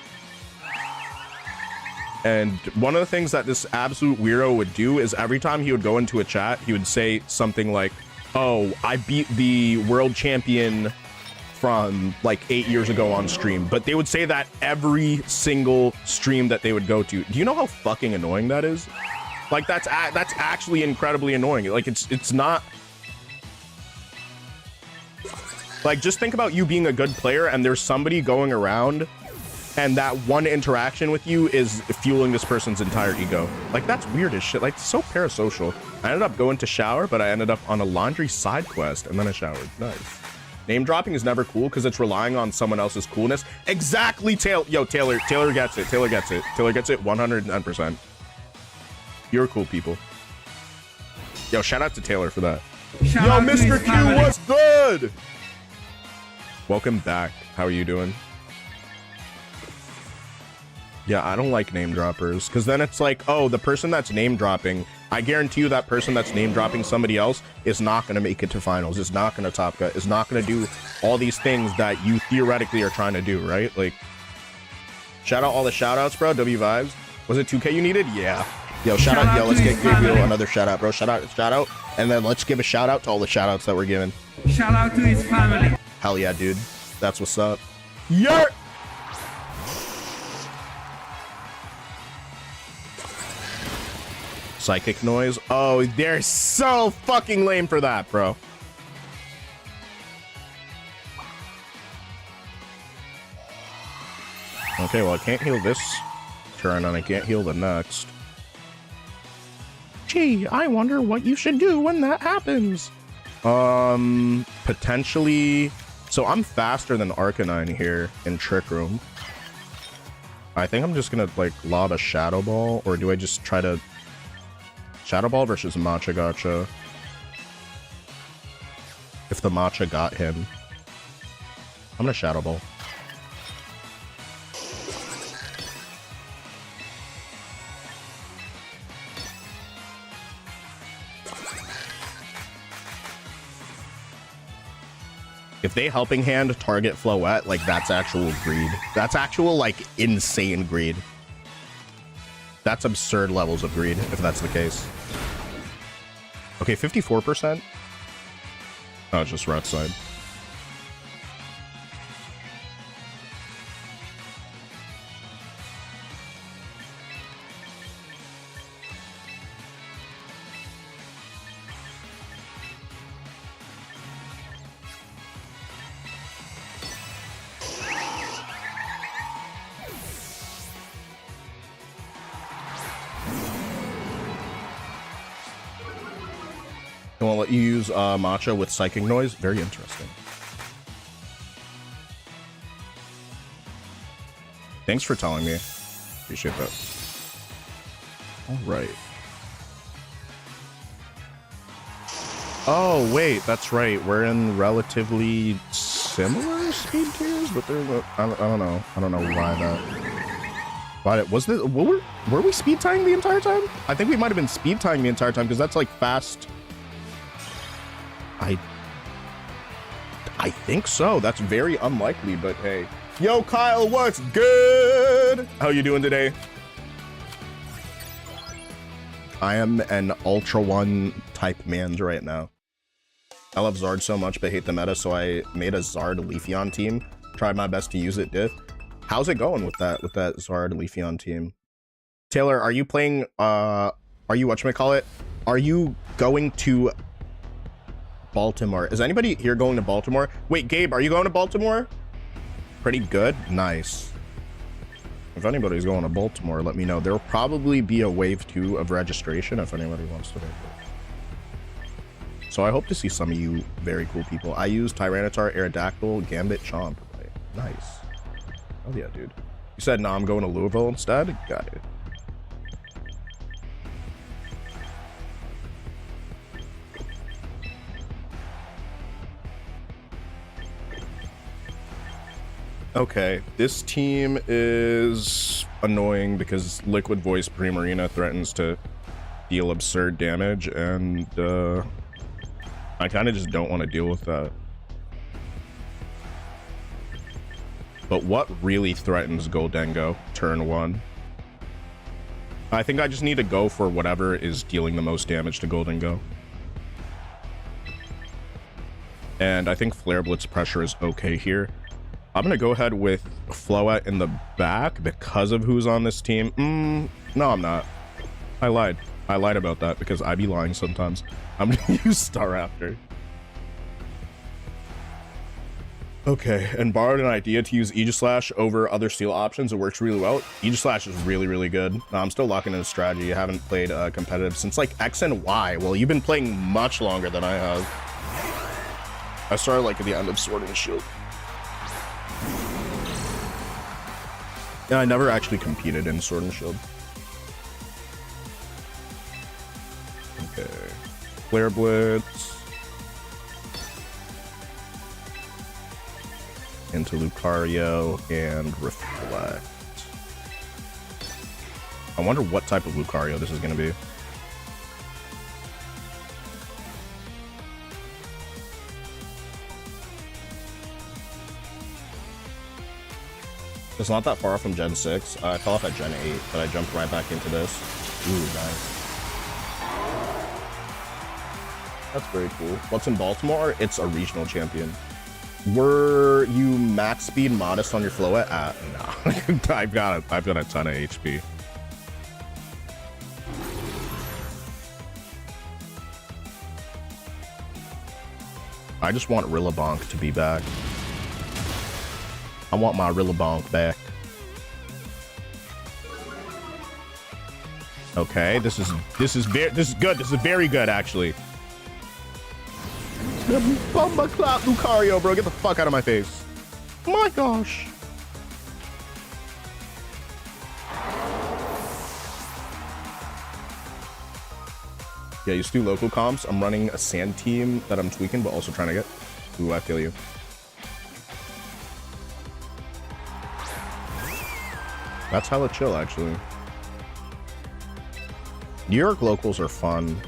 And one of the things that this absolute weirdo would do is every time he would go into a chat, he would say something like, oh, I beat the world champion from like 8 years ago on stream. But they would say that every single stream that they would go to. Do you know how fucking annoying that is? Like, that's actually incredibly annoying. Like, it's not... Like, just think about you being a good player and there's somebody going around and that one interaction with you is fueling this person's entire ego. Like, that's weird as shit. Like, it's so parasocial. I ended up going to shower, but I ended up on a laundry side quest and then I showered. Nice. Name dropping is never cool because it's relying on someone else's coolness. Exactly, Taylor. Yo, Taylor gets it. Taylor gets it. Taylor gets it 110%. You're cool people. Yo, shout out to Taylor for that.
Shout
Yo,
out to
Mr.
his
Q,
family.
what's good? Welcome back. How are you doing? Yeah, I don't like name droppers because then it's like, oh, the person that's name dropping, I guarantee you that person that's name dropping somebody else is not going to make it to finals, is not going to top cut, is not going to do all these things that you theoretically are trying to do, right? Like, shout out all the shout outs, bro. W vibes. Was it 2K you needed? Yeah. Yo, shout out. Yo, let's give you another shout out, bro. Shout out. And then let's give a shout out to all the shout outs that we're giving.
Shout out to his family.
Hell yeah, dude. That's what's up. Yeah. Psychic noise. Oh, they're so fucking lame for that, bro. Okay, well, I can't heal this turn, and I can't heal the next. Gee, I wonder what you should do when that happens. Potentially... So I'm faster than Arcanine here in Trick Room. I think I'm just gonna, like, lob a Shadow Ball, or do I just try to... Shadow Ball versus Matcha Gotcha. If the Matcha got him. I'm gonna Shadow Ball. If they Helping Hand target Floette, like, that's actual greed. That's actual, like, insane greed. That's absurd levels of greed, if that's the case. Okay, 54%? Oh, it's just right side. I won't let you use Matcha with Psychic Noise. Very interesting. Thanks for telling me. Appreciate that. All right. Oh, wait, that's right. We're in relatively similar speed tiers, but they're... I don't know. I don't know why that... But was this... Were we speed tying the entire time? I think we might have been speed tying the entire time, because that's like fast... I think so. That's very unlikely, but hey. Yo, Kyle, what's good? How you doing today? I am an Ultra One type mans right now. I love Zard so much, but hate the meta, so I made a Zard Leafeon team. Tried my best to use it, diff. How's it going with that Zard Leafeon team? Taylor, are you playing, are you whatchamacallit? Are you going to Baltimore? Is anybody here going to Baltimore? Wait, Gabe, are you going to Baltimore? Pretty good. Nice. If anybody's going to Baltimore, let me know. There'll probably be a wave 2 of registration if anybody wants to make it. So I hope to see some of you very cool people. I use Tyranitar, Aerodactyl, Gambit, Chomp. Right. Nice. Oh yeah, dude. You said, no, I'm going to Louisville instead? Got it. Okay, this team is annoying because Liquid Voice Primarina threatens to deal absurd damage, and I kind of just don't want to deal with that. But what really threatens Goldengo turn 1? I think I just need to go for whatever is dealing the most damage to Goldengo. And I think Flare Blitz pressure is okay here. I'm gonna go ahead with Floette in the back because of who's on this team. No, I'm not. I lied about that because I be lying sometimes. I'm gonna use Staraptor. Okay, and borrowed an idea to use Aegislash over other steel options. It works really well. Aegislash is really, really good. I'm still locking in a strategy. I haven't played competitive since like X and Y. Well, you've been playing much longer than I have. I started like at the end of Sword and Shield. Yeah, I never actually competed in Sword and Shield. Okay. Flare Blitz. Into Lucario and Reflect. I wonder what type of Lucario this is going to be. It's not that far from Gen 6. I fell off at Gen 8, but I jumped right back into this. Ooh, nice. That's very cool. What's in Baltimore? It's a regional champion. Were you max speed modest on your floet? No. I've got a ton of HP. I just want Rillabonk to be back. I want my Rillabonk back. Okay, this is good. This is very good, actually. Bumba clap Lucario, bro. Get the fuck out of my face. My gosh. Yeah, you do local comps. I'm running a sand team that I'm tweaking, but also trying to get. Ooh, I feel you. That's hella chill, actually. New York locals are fun.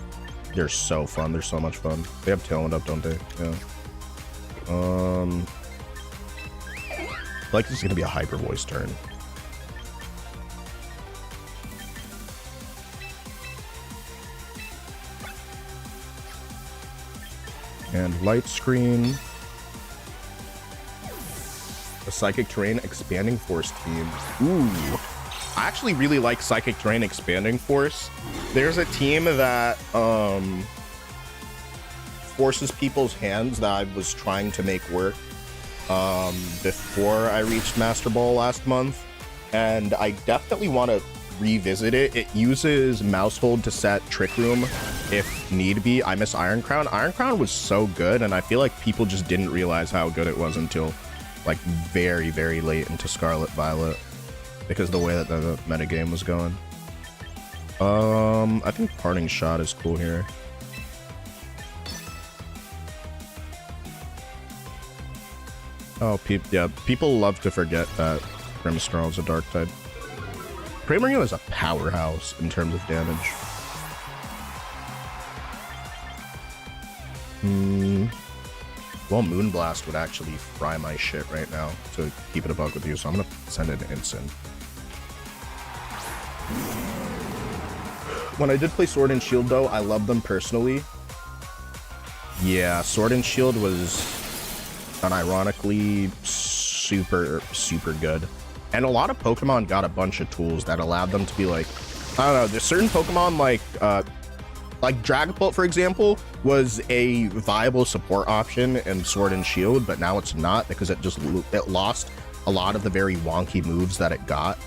They're so fun. They're so much fun. They have Tailwind up, don't they? Yeah. I like this is gonna be a hyper voice turn. And light screen. A Psychic Terrain Expanding Force team. Ooh. I actually really like Psychic Terrain Expanding Force. There's a team that forces people's hands that I was trying to make work before I reached Master Ball last month. And I definitely want to revisit it. It uses mouse hold to set Trick Room if need be. I miss Iron Crown. Iron Crown was so good, and I feel like people just didn't realize how good it was until like very, very late into Scarlet Violet because of the way that the metagame was going. I think Parting Shot is cool here. Oh, people love to forget that Grimmsnarl is a dark type. Primarina is a powerhouse in terms of damage. Well, Moonblast would actually fry my shit right now to keep it a bug with you, so I'm gonna send it to Instant. When I did play Sword and Shield, though, I loved them personally. Yeah, Sword and Shield was unironically super, super good. And a lot of Pokemon got a bunch of tools that allowed them to be like, I don't know, there's certain Pokemon like Dragapult, for example, was a viable support option in Sword and Shield, but now it's not because it lost a lot of the very wonky moves that it got.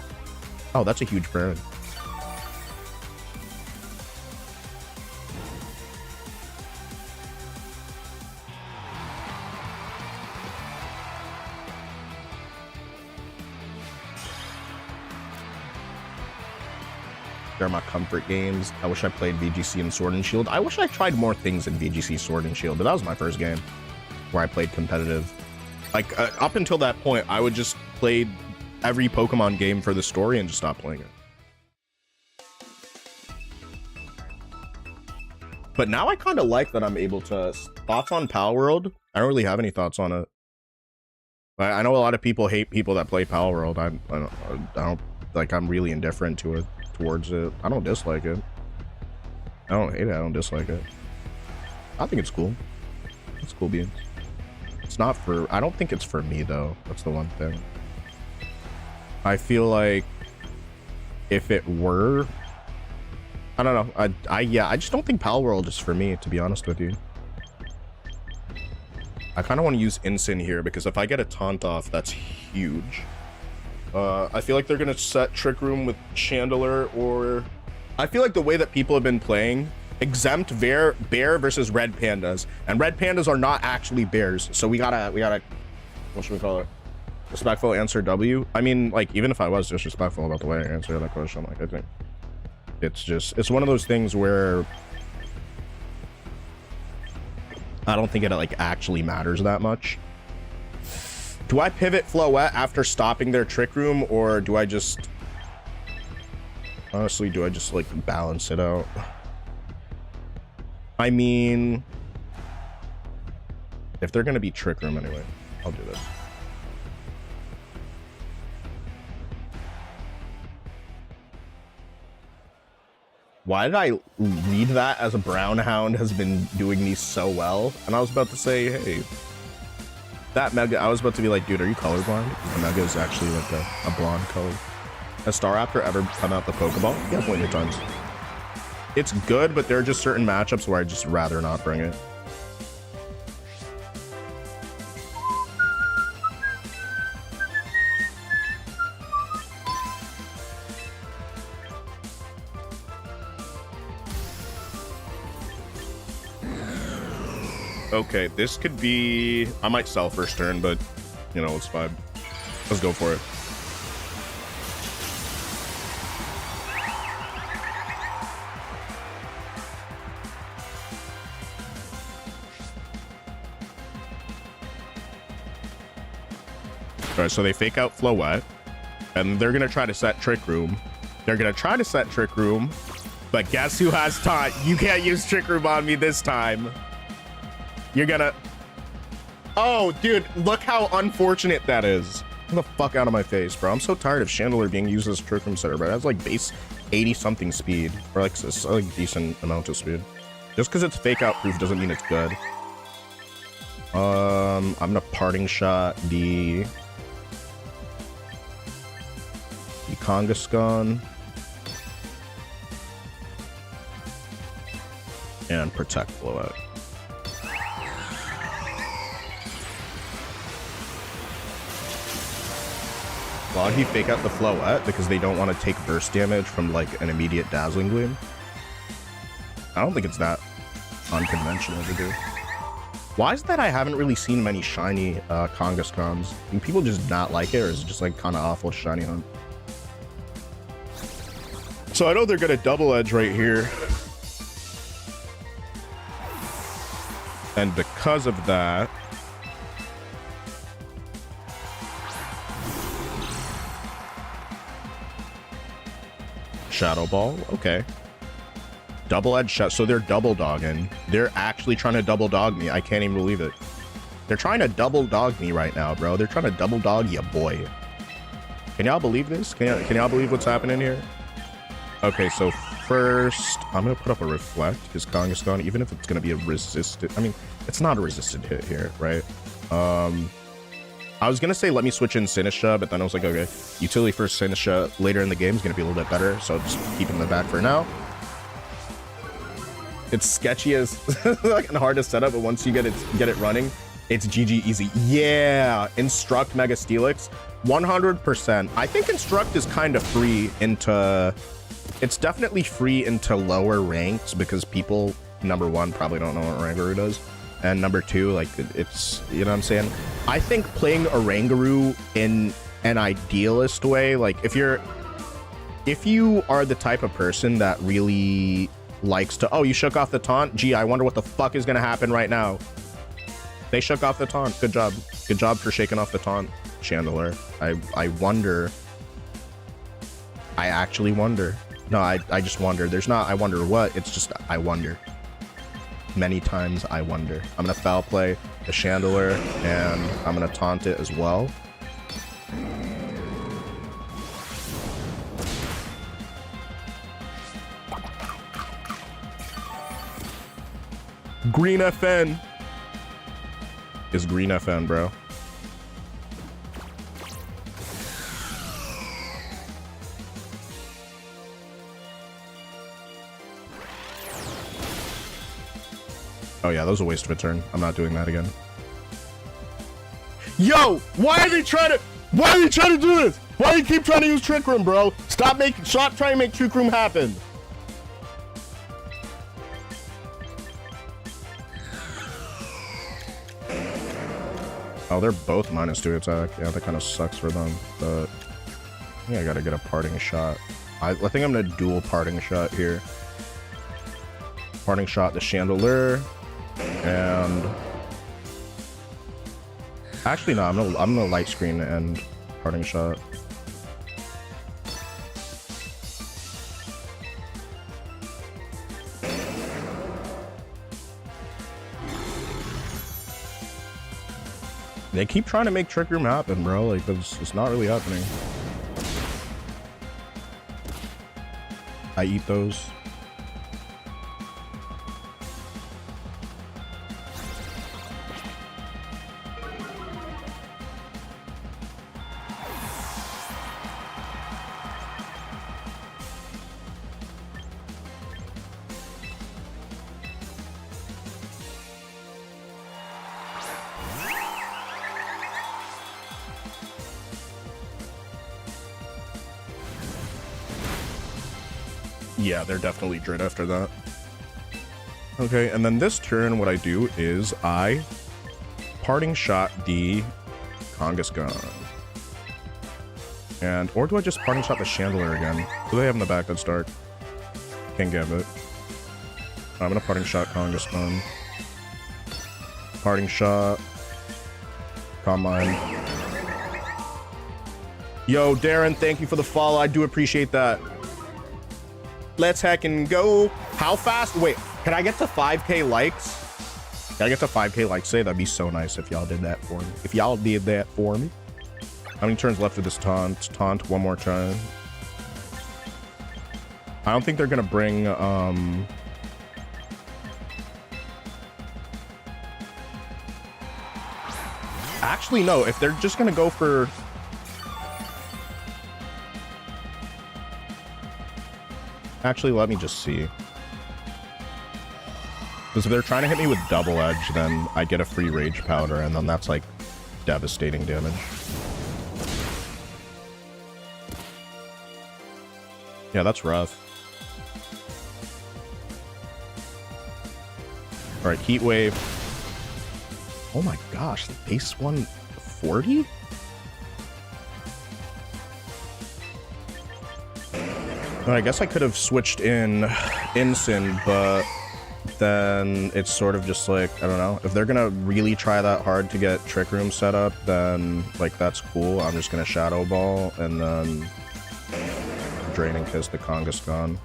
Oh, that's a huge burn. They're my comfort games. I wish I played VGC and Sword and Shield. I wish I tried more things in VGC, Sword and Shield, but that was my first game where I played competitive. Like, up until that point, I would just play every Pokemon game for the story and just stop playing it. But now I kind of like that I'm able to... Thoughts on Pal World? I don't really have any thoughts on it. I know a lot of people hate people that play Pal World. I don't like, I'm really indifferent to it. Towards it. I don't dislike it. I don't hate it. I don't dislike it. I think it's cool. It's cool beans. It's not for... I don't think it's for me, though. That's the one thing. I feel like if it were... I don't know. I just don't think Pal World is for me, to be honest with you. I kind of want to use Ensign here because if I get a taunt off, that's huge. I feel like they're going to set Trick Room with Chandler, or... I feel like the way that people have been playing, exempt bear versus red pandas. And red pandas are not actually bears. So we gotta, what should we call it? Respectful answer W. I mean, like, even if I was disrespectful about the way I answered that question, like, I think it's one of those things where I don't think it, like, actually matters that much. Do I pivot Floette after stopping their Trick Room, or do I just... Honestly, do I just, like, balance it out? I mean... If they're gonna be Trick Room anyway, I'll do this. Why did I read that as a brown hound has been doing these so well? And I was about to say, hey, that mega, I was about to be like, dude, are you colorblind? The mega is actually like a blonde color. Has Staraptor ever come out the Pokeball? Yeah, plenty of times. It's good, but there are just certain matchups where I'd just rather not bring it. Okay, this could be... I might sell first turn, but, you know, it's fine. Let's go for it. All right, so they fake out Floette, and they're going to try to set Trick Room. They're going to try to set Trick Room, but guess who has taunt? You can't use Trick Room on me this time. You're gonna... Oh, dude, look how unfortunate that is. Get the fuck out of my face, bro. I'm so tired of Chandelier being used as Trick Room setter, bro. It has like base 80-something speed, or like a decent amount of speed. Just because it's fake out proof doesn't mean it's good. I'm gonna Parting Shot the Kangaskhan and Protect Floette. Why would he fake out the Floette? Because they don't want to take burst damage from like an immediate Dazzling Gleam. I don't think it's that unconventional to do. Why is that I haven't really seen many shiny Kangaskhan's? Do people just not like it, or is it just like kind of awful shiny on? So I know they're gonna double edge right here. And because of that, Shadow Ball, okay. Double edge shot, so they're double dogging. They're actually trying to double dog me. I can't even believe it. They're trying to double dog me right now, bro. They're trying to double dog ya boy. Can y'all believe this? Can y'all believe what's happening here? Okay, so first, I'm gonna put up a Reflect, his Kangaskhan, even if it's gonna be a resisted. I mean, it's not a resisted hit here, right? I was gonna say let me switch in Sinisha, but then I was like, okay, utility first Sinisha later in the game is gonna be a little bit better, so I'll just keep him in the back for now. It's sketchy as like and hard to set up, but once you get it running, it's GG easy. Yeah, Instruct Mega Steelix, 100%. I think Instruct is kind of free into. It's definitely free into lower ranks because people, number one, probably don't know what Oranguru does. And number two, like, it's, you know what I'm saying? I think playing Oranguru in an idealist way, like, if you are the type of person that really likes to, oh, you shook off the taunt? Gee, I wonder what the fuck is going to happen right now. They shook off the taunt. Good job. Good job for shaking off the taunt, Chandelier. I wonder. I actually wonder. No, I just wonder. There's not, I wonder what. It's just, I wonder. Many times, I wonder. I'm going to foul play the Chandelier, and I'm going to taunt it as well. Green FN. Is Green FN, bro. Oh yeah, that was a waste of a turn. I'm not doing that again. Yo, why are they trying to do this? Why do you keep trying to use Trick Room, bro? Stop trying to make Trick Room happen. Oh, they're both -2 attack. Yeah, that kind of sucks for them, but I think I gotta get a Parting Shot. I think I'm gonna dual Parting Shot here. Parting Shot the Chandelier. And actually, no, I'm gonna Light Screen and Parting Shot. They keep trying to make Trick Room happen, bro. Like, it's not really happening. I eat those. Yeah, they're definitely Drit after that. Okay, and then this turn, what I do is I parting shot the Kangaskhan. And, or do I just parting shot the Chandelier again? What do they have in the back that's dark? King Gambit. I'm gonna parting shot Kangaskhan. Parting shot. Combine. Yo, Darren, thank you for the follow. I do appreciate that. Let's heckin' go. How fast? Wait, can I get to 5K likes? Can I get to 5K likes? Say that'd be so nice if y'all did that for me. If y'all did that for me. How many turns left of this taunt? Taunt one more time. I don't think they're gonna bring actually no, if they're just gonna go for actually let me just see. Because if they're trying to hit me with double edge, then I get a free rage powder, and then that's like devastating damage. Yeah, that's rough. All right, Heat Wave. Oh my gosh, the base 140? I guess I could have switched in Incin, but then it's sort of just like, I don't know. If they're gonna really try that hard to get Trick Room set up, then like that's cool. I'm just gonna Shadow Ball and then Draining Kiss the Kangaskhan.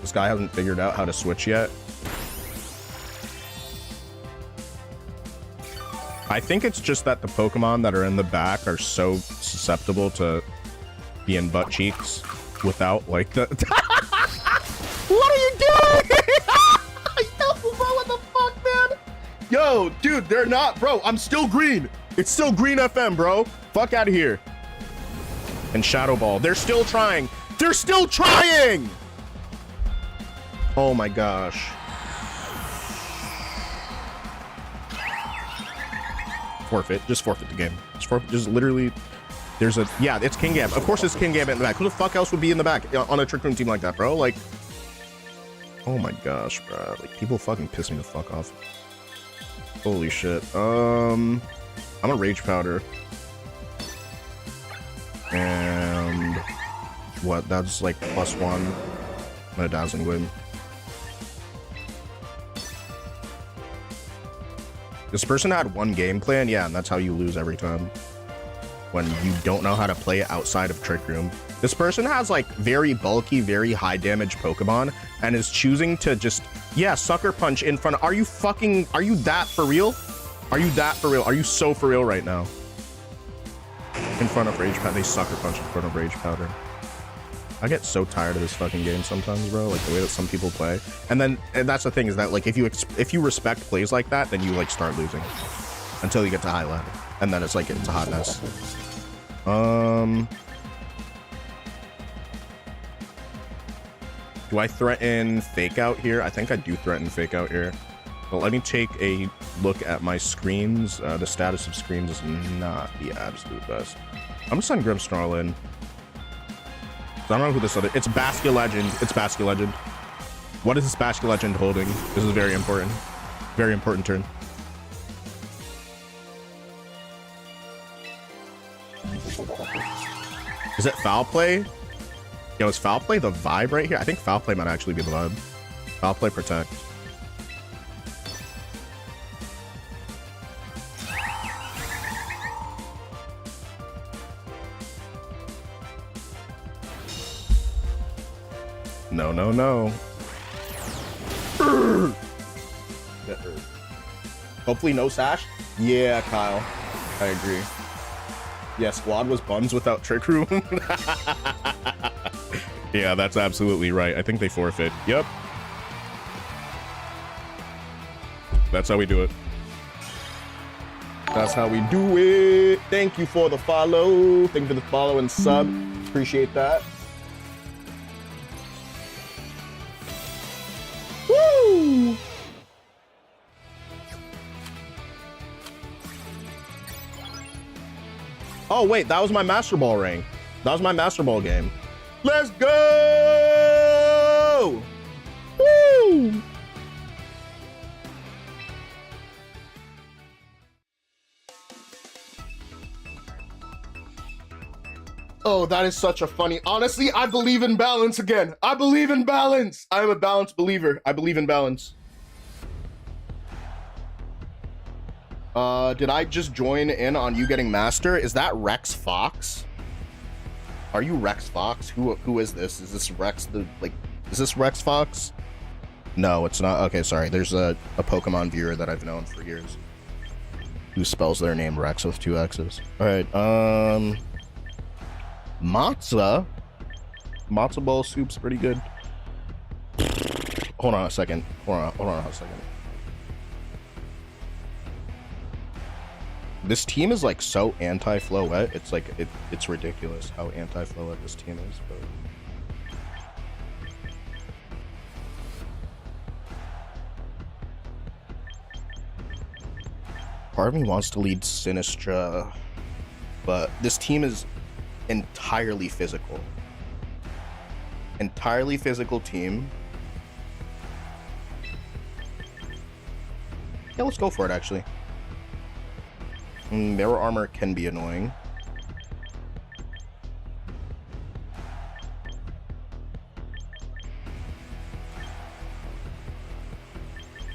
This guy hasn't figured out how to switch yet. I think it's just that the Pokemon that are in the back are so susceptible to being butt cheeks without like the What are you doing? Yo, bro, what the fuck, man? Yo, dude, they're not, bro. I'm still green. It's still green FM, bro. Fuck out of here. And Shadow Ball. They're still trying. They're still trying. Oh my gosh. Forfeit. Just forfeit the game. Just forfeit. Just literally. There's a, yeah, it's King Gambit. Of course it's King Gambit in the back. Who the fuck else would be in the back on a Trick Room team like that, bro? Like, oh my gosh, bro. Like, people fucking piss me the fuck off. Holy shit. I'm a Rage Powder. And what? That's like +1. I'm gonna Dazzling Gleam. This person had one game plan, yeah, and that's how you lose every time. When you don't know how to play it outside of Trick Room. This person has like very bulky, very high damage Pokemon and is choosing to just, yeah, Sucker Punch in front of, are you that for real? Are you that for real? Are you so for real right now? In front of Rage Powder, they Sucker Punch in front of Rage Powder. I get so tired of this fucking game sometimes, bro, like the way that some people play. And that's the thing is that like if you respect plays like that, then you like start losing until you get to high level. And then it's like, it's a hot mess. Do I threaten Fake Out here? I think I do threaten Fake Out here. But let me take a look at my screens. The status of screens is not the absolute best. I'm gonna send Grimmsnarl in. I don't know who this other... It's Basket Legend. It's Basket Legend. What is this Basket Legend holding? This is very important. Very important turn. Is it Foul Play? Yo, is Foul Play the vibe right here? I think Foul Play might actually be the vibe. Foul Play Protect. No, no, no. Hopefully no Sash. Yeah, Kyle. I agree. Yeah, Squad was buns without Trick Room. Yeah, that's absolutely right. I think they forfeit. Yep. That's how we do it. That's how we do it. Thank you for the follow. Thank you for the follow and sub. Appreciate that. Woo! Oh, wait, that was my Master Ball ring. That was my Master Ball game. Let's go! Oh, that is such a funny. Honestly, I believe in balance again. I believe in balance. I am a balanced believer. I believe in balance. Did I just join in on you getting master? Is that Rex Fox? Are you Rex Fox? Who is this? Is this Rex is this Rex Fox? No, it's not. Okay, sorry. There's a Pokemon viewer that I've known for years who spells their name Rex with 2 X's. All right, matzo bowl soup's pretty good. Hold on a second. Hold on a second. This team is like so anti-Floette. It's like it's ridiculous how anti-Floette this team is. But part of me wants to lead Sinistra, but this team is entirely physical. Entirely physical team. Yeah, let's go for it, actually. Mirror armor can be annoying.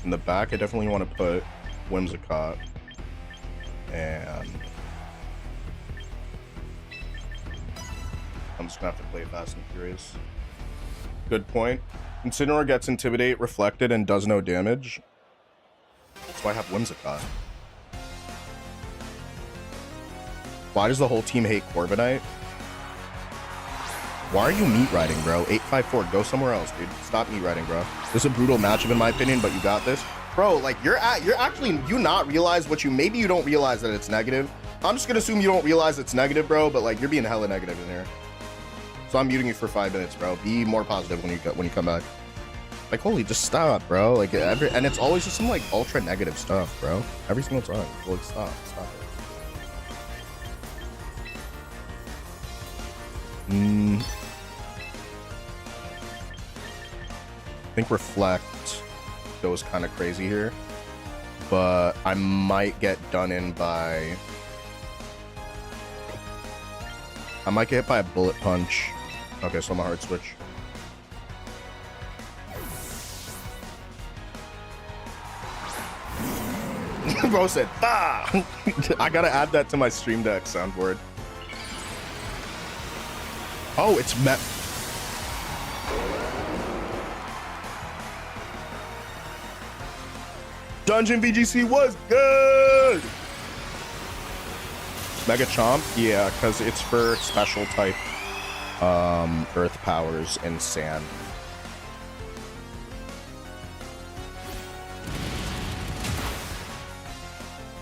In the back, I definitely want to put Whimsicott. And I'm just gonna have to play Fast and Furious. Good point. Incineroar gets Intimidate, Reflected, and does no damage. That's why I have Whimsicott. Why does the whole team hate Corviknight? Why are you meat riding, bro? 854, go somewhere else, dude. Stop meat riding, bro. This is a brutal matchup in my opinion, but you got this. Bro, like you're actually, you not realize what you, maybe you don't realize that it's negative. I'm just gonna assume you don't realize it's negative, bro, but like you're being hella negative in here. So I'm muting you for 5 minutes, bro. Be more positive when you come back. Like, holy, just stop, bro. Like, and it's always just some like ultra negative stuff, bro. Every single time. Like, stop it. I think Reflect goes kind of crazy here, but I might get done in by... I might get hit by a Bullet Punch. Okay, so I'm a hard switch. Bro said, bah! I gotta add that to my Stream Deck soundboard. Oh, it's met. Dungeon VGC was good. Mega Chomp, yeah, because it's for special type Earth powers and Sand.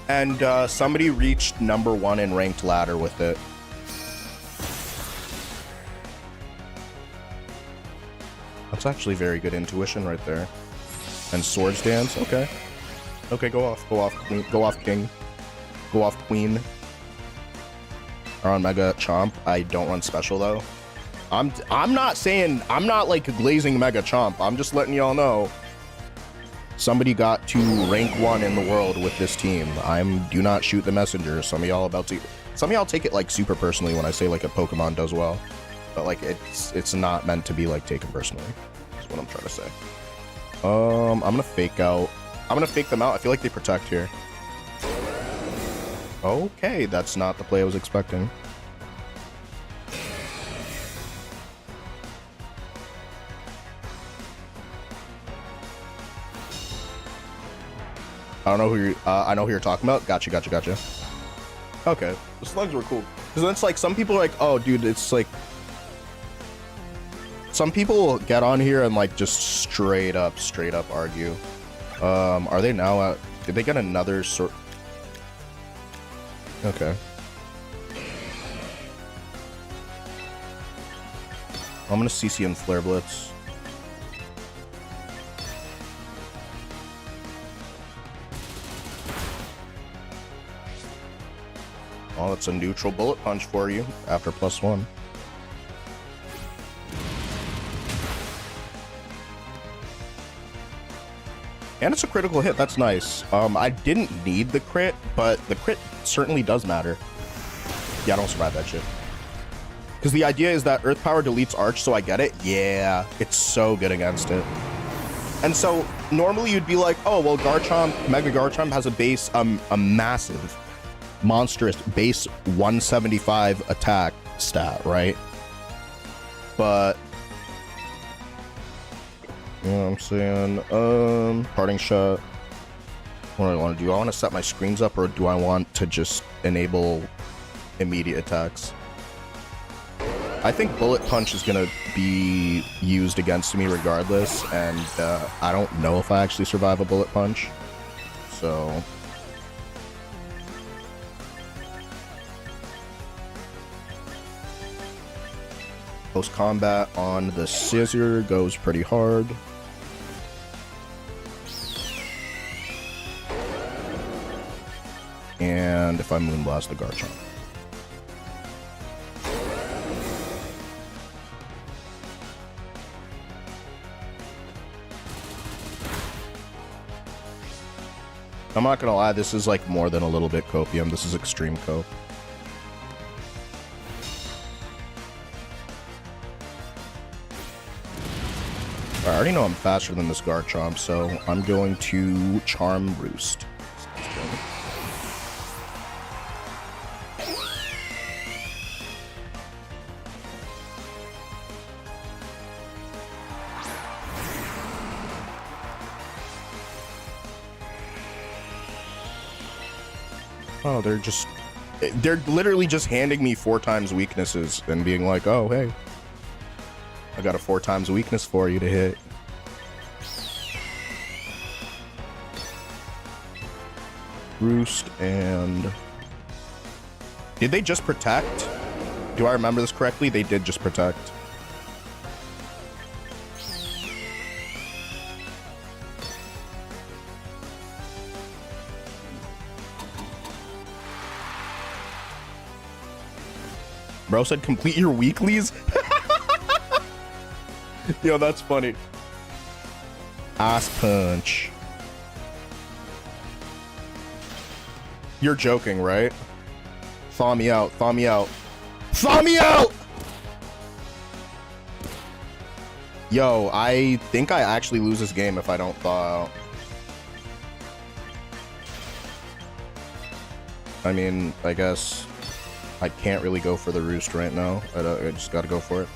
And somebody reached #1 in ranked ladder with it. That's actually very good intuition right there. And Swords Dance, okay. Okay, go off, Queen, go off, King. Go off, Queen. Or on Mega Chomp, I don't run special though. I'm not saying, I'm not like glazing Mega Chomp. I'm just letting y'all know. Somebody got to rank 1 in the world with this team. Do not shoot the messenger. Some of y'all take it like super personally when I say like a Pokemon does well. But like it's not meant to be like taken personally. That's what I'm trying to say. I'm gonna fake out. I'm gonna fake them out. I feel like they protect here. Okay, that's not the play I was expecting. I don't know who you're. I know who you're talking about. Gotcha. Okay, the slugs were cool. Because then it's like some people are like, oh, dude, it's like. Some people get on here and like just straight up argue. Are they now at? Did they get another sort? Okay. I'm gonna CC and Flare Blitz. Oh, it's a neutral Bullet Punch for you after +1. And it's a critical hit. That's nice. I didn't need the crit, but the crit certainly does matter. Yeah, I don't survive that shit. Because the idea is that Earth Power deletes Arch, so I get it. Yeah, it's so good against it. And so normally you'd be like, oh, well, Garchomp, Mega Garchomp has a base, a massive, monstrous base 175 attack stat, right? But, you know what I'm saying? Parting shot. What do I want to do? I want to set my screens up, or do I want to just enable immediate attacks? I think Bullet Punch is going to be used against me regardless, and I don't know if I actually survive a Bullet Punch. So... post-combat on the Scizor goes pretty hard. And if I Moonblast the Garchomp. I'm not gonna lie, this is like more than a little bit copium. This is extreme cope. I already know I'm faster than this Garchomp, so I'm going to Charm Roost. Oh, they're literally just handing me 4 times weaknesses and being like, oh, hey, I got a 4 times weakness for you to hit. Roost and... did they just protect? Do I remember this correctly? They did just protect. Bro said complete your weeklies? Yo, that's funny. Ass punch. You're joking, right? Thaw me out, thaw me out. Thaw me out! Yo, I think I actually lose this game if I don't thaw out. I mean, I guess I can't really go for the Roost right now. I just gotta go for it.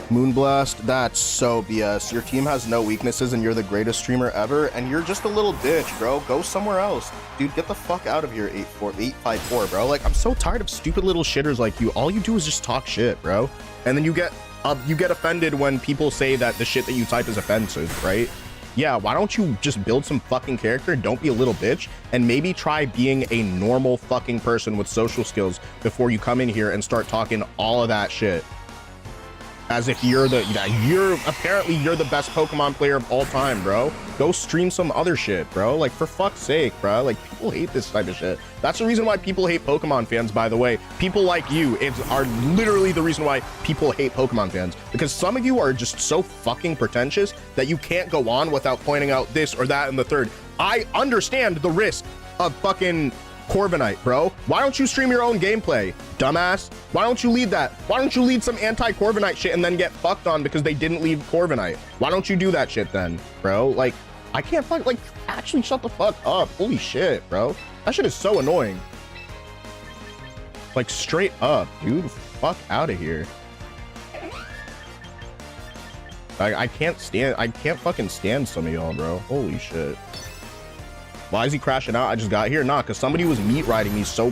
Moonblast, that's so BS. Your team has no weaknesses and you're the greatest streamer ever, and you're just a little bitch, bro. Go somewhere else. Dude, get the fuck out of here, 854, bro. Like, I'm so tired of stupid little shitters like you. All you do is just talk shit, bro. And then you get offended when people say that the shit that you type is offensive, right? Yeah, why don't you just build some fucking character, don't be a little bitch, and maybe try being a normal fucking person with social skills before you come in here and start talking all of that shit. As if you're apparently you're the best Pokemon player of all time, bro. Go stream some other shit, bro. Like, for fuck's sake, bro. Like, people hate this type of shit. That's the reason why people hate Pokemon fans, by the way. People like you are literally the reason why people hate Pokemon fans. Because some of you are just so fucking pretentious that you can't go on without pointing out this or that and the third. I understand the risk of fucking Corviknight, bro. Why don't you stream your own gameplay, dumbass? Why don't you lead that? Why don't you lead some anti-Corviknight shit and then get fucked on because they didn't lead Corviknight? Why don't you do that shit then, bro? Like, I can't fuck, like, actually shut the fuck up. Holy shit, bro. That shit is so annoying. Like, straight up, dude. Fuck out of here. I can't fucking stand some of y'all, bro. Holy shit. Why is he crashing out? I just got here. Nah, because somebody was meat riding me so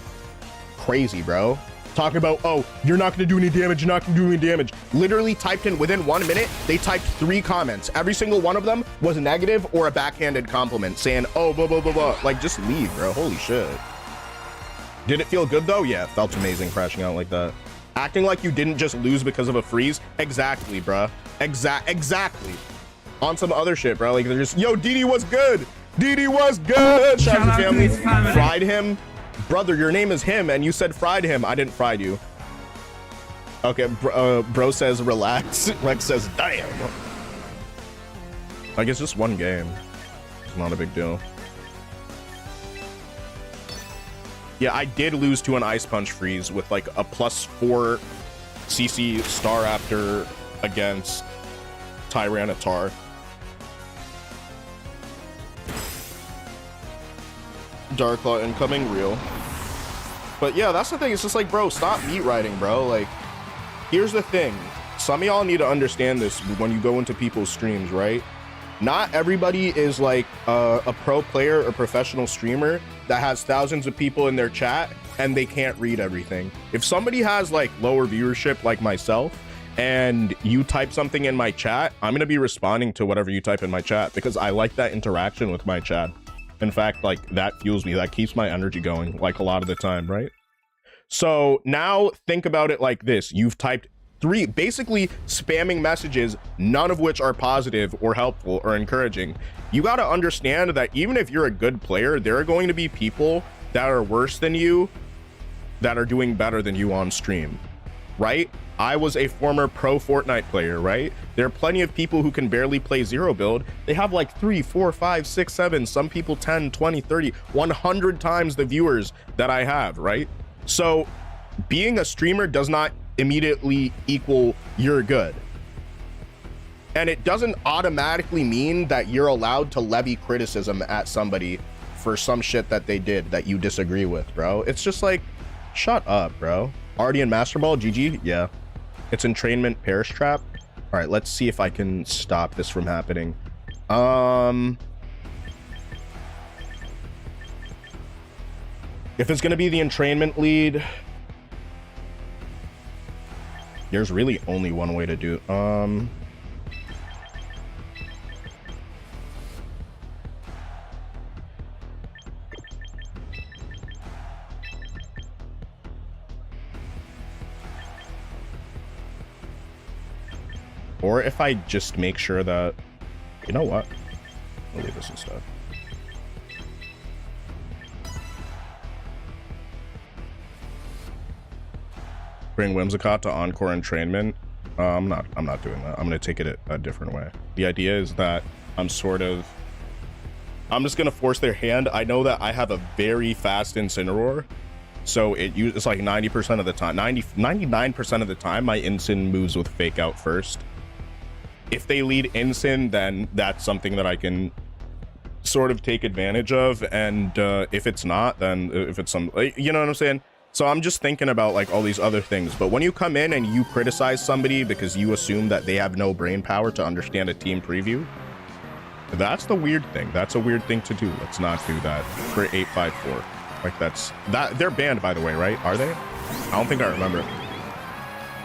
crazy, bro. Talking about, oh, you're not going to do any damage. You're not going to do any damage. Literally typed in within 1 minute. They typed 3 comments. Every single one of them was a negative or a backhanded compliment saying, oh, blah, blah, blah, blah. Like, just leave, bro. Holy shit. Did it feel good, though? Yeah, it felt amazing crashing out like that. Acting like you didn't just lose because of a freeze. Exactly, bro. Exactly. On some other shit, bro. Like, they're just, yo, DD was good. DD was good. Shout out to family. Fried him. Brother, your name is him, and you said fried him. I didn't fried you. Okay, bro says relax. Rex says, damn. Like, it's just one game. It's not a big deal. Yeah, I did lose to an Ice Punch freeze with like a +4 CC Star Raptor against Tyranitar. Darklaw incoming, real. But yeah, that's the thing. It's just like, bro, stop meat riding, bro. Like, here's the thing. Some of y'all need to understand this when you go into people's streams, right? Not everybody is like a pro player or professional streamer that has thousands of people in their chat and they can't read everything. If somebody has like lower viewership like myself and you type something in my chat, I'm gonna be responding to whatever you type in my chat because I like that interaction with my chat. In fact, like, that fuels me. That keeps my energy going like a lot of the time, right? So now think about it like this. You've typed 3 basically spamming messages, none of which are positive or helpful or encouraging. You got to understand that even if you're a good player, there are going to be people that are worse than you that are doing better than you on stream, right? I was a former pro Fortnite player, right? There are plenty of people who can barely play zero build. They have like 3, 4, 5, 6, 7, some people 10, 20, 30, 100 times the viewers that I have, right? So being a streamer does not immediately equal you're good. And it doesn't automatically mean that you're allowed to levy criticism at somebody for some shit that they did that you disagree with, bro. It's just like, shut up, bro. Already in Master Ball, GG? Yeah. It's entrainment Perish Trap. All right, let's see if I can stop this from happening. If it's gonna be the entrainment lead, there's really only one way to do it. Or if I just make sure that, you know what? I'll leave this instead. Bring Whimsicott to Encore entrainment. I'm not doing that. I'm gonna take it a different way. The idea is that I'm just gonna force their hand. I know that I have a very fast Incineroar, so it's like 90% of the time, 99% of the time, my Incin moves with Fake Out first. If they lead Incin, then that's something that I can sort of take advantage of, and if it's not, then if it's some, you know what I'm saying? So I'm just thinking about like all these other things. But when you come in and you criticize somebody because you assume that they have no brain power to understand a team preview, that's the weird thing. That's a weird thing to do. Let's not do that for 854. Like that they're banned, by the way, right? Are they? I don't think I remember.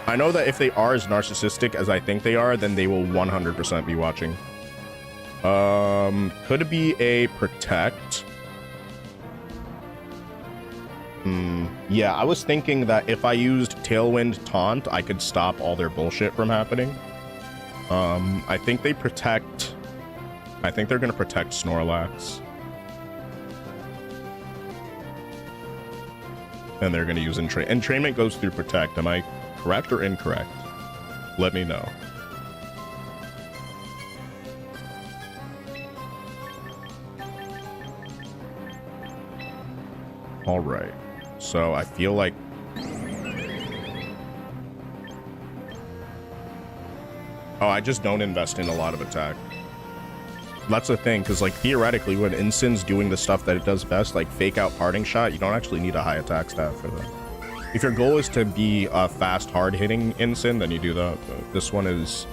I know that if they are as narcissistic as I think they are, then they will 100% be watching. Could it be a protect? Yeah, I was thinking that if I used Tailwind Taunt, I could stop all their bullshit from happening. I think they protect... I think they're gonna protect Snorlax. And they're gonna use Entrainment. Entrainment goes through Protect. Am I correct or incorrect? Let me know. All right. So I feel like... Oh, I just don't invest in a lot of attack. That's the thing, because like theoretically when Incin's doing the stuff that it does best, like Fake Out Parting Shot, you don't actually need a high attack stat for that. If your goal is to be a fast, hard-hitting Incin, then you do that. But this one is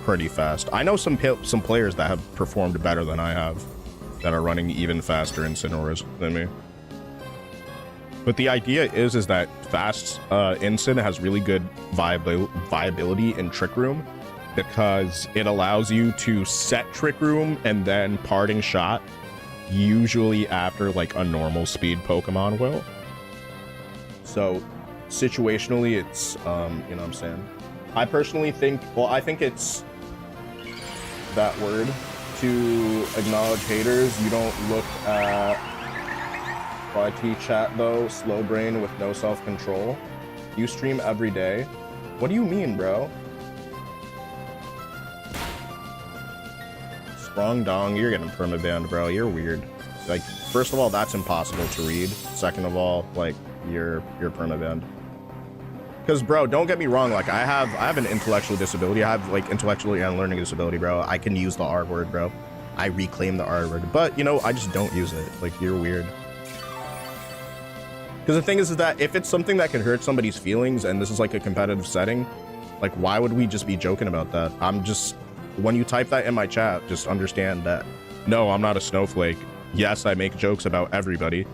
pretty fast. I know some players that have performed better than I have, that are running even faster Incineroars than me. But the idea is that fast Incin has really good viability in Trick Room, because it allows you to set Trick Room and then Parting Shot, usually after like a normal speed Pokemon will. So situationally, it's, you know what I'm saying? I personally think, well, I think it's that word to acknowledge haters. You don't look at YT chat though, slow brain with no self-control. You stream every day. What do you mean, bro? Sprung Dong, you're getting permabanned, bro. You're weird. Like, First of all, that's impossible to read. Second of all, like, you're permabanned. Because, bro, don't get me wrong. Like, I have an intellectual disability. I have, like, intellectual and learning disability, bro. I can use the R word, bro. I reclaim the R word. But, you know, I just don't use it. Like, you're weird. Because the thing is that if it's something that can hurt somebody's feelings and this is, like, a competitive setting, like, why would we just be joking about that? When you type that in my chat, just understand that, no, I'm not a snowflake. Yes, I make jokes about everybody.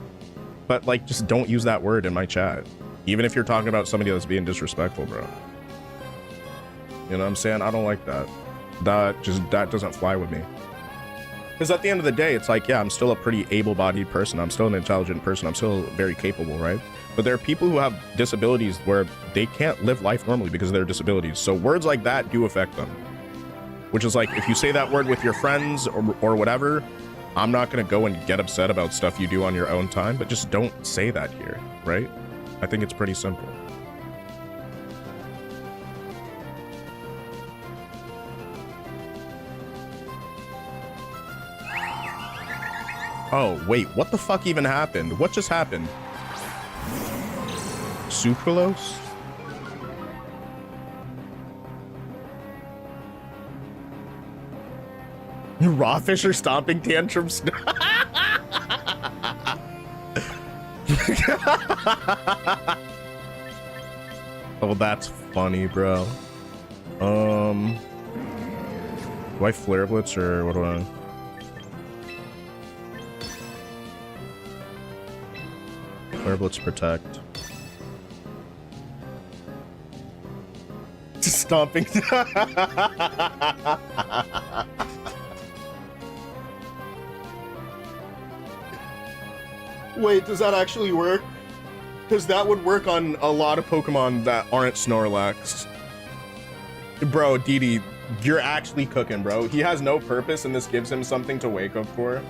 But, like, just don't use that word in my chat. Even if you're talking about somebody that's being disrespectful, bro. You know what I'm saying? I don't like that. That doesn't fly with me. Because at the end of the day, it's like, yeah, I'm still a pretty able-bodied person. I'm still an intelligent person. I'm still very capable, right? But there are people who have disabilities where they can't live life normally because of their disabilities. So words like that do affect them. Which is like, if you say that word with your friends or whatever, I'm not going to go and get upset about stuff you do on your own time, but just don't say that here, right? I think it's pretty simple. Oh, wait, what the fuck even happened? What just happened? Sucralose? Raw fish are stomping tantrums? Oh, that's funny, bro. Do I flare blitz or what do I? Flare blitz protect. Stomping. Wait, does that actually work? Because that would work on a lot of Pokemon that aren't Snorlax. Bro, Didi, you're actually cooking, bro. He has no purpose, and this gives him something to wake up for.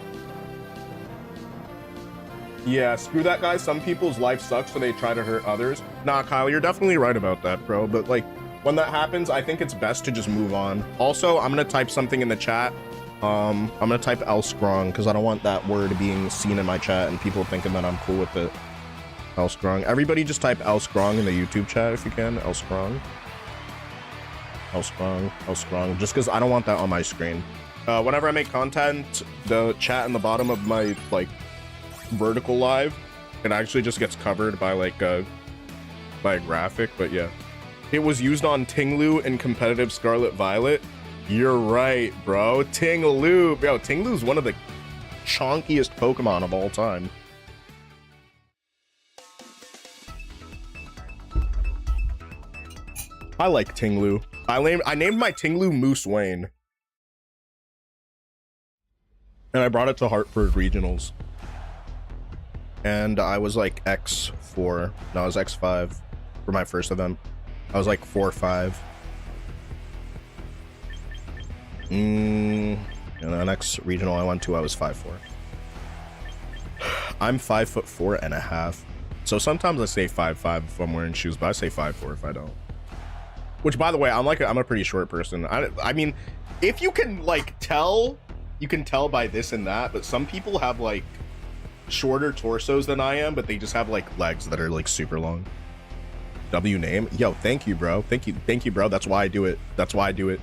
Yeah, screw that guy. Some people's life sucks, so they try to hurt others. Nah, Kyle, you're definitely right about that, bro. But, like, when that happens, I think it's best to just move on. Also, I'm going to type something in the chat. I'm going to type Elskrong, because I don't want that word being seen in my chat and people thinking that I'm cool with it. Elskrong. Everybody just type Elskrong in the YouTube chat if you can. Elskrong. Elskrong. Elskrong. Just because I don't want that on my screen. Whenever I make content, the chat in the bottom of my, like, vertical live, it actually just gets covered by, like, by a graphic, but yeah. It was used on Tinglu in competitive Scarlet Violet. You're right, bro. Tinglu. Bro, Tinglu's one of the chonkiest Pokemon of all time. I like Tinglu. I named my Tinglu Moose Wayne. And I brought it to Hartford Regionals. And I was like X4. No, I was X5 for my first event. I was like 4 or 5. And the next regional I went to, I was 5'4". I'm 5'4.5". So sometimes I say 5'5" if I'm wearing shoes, but I say 5'4" if I don't. Which, by the way, I'm a pretty short person. I mean, if you can like tell, you can tell by this and that. But some people have like shorter torsos than I am, but they just have like legs that are like super long. W name, yo, thank you, bro. Thank you, bro. That's why I do it. That's why I do it.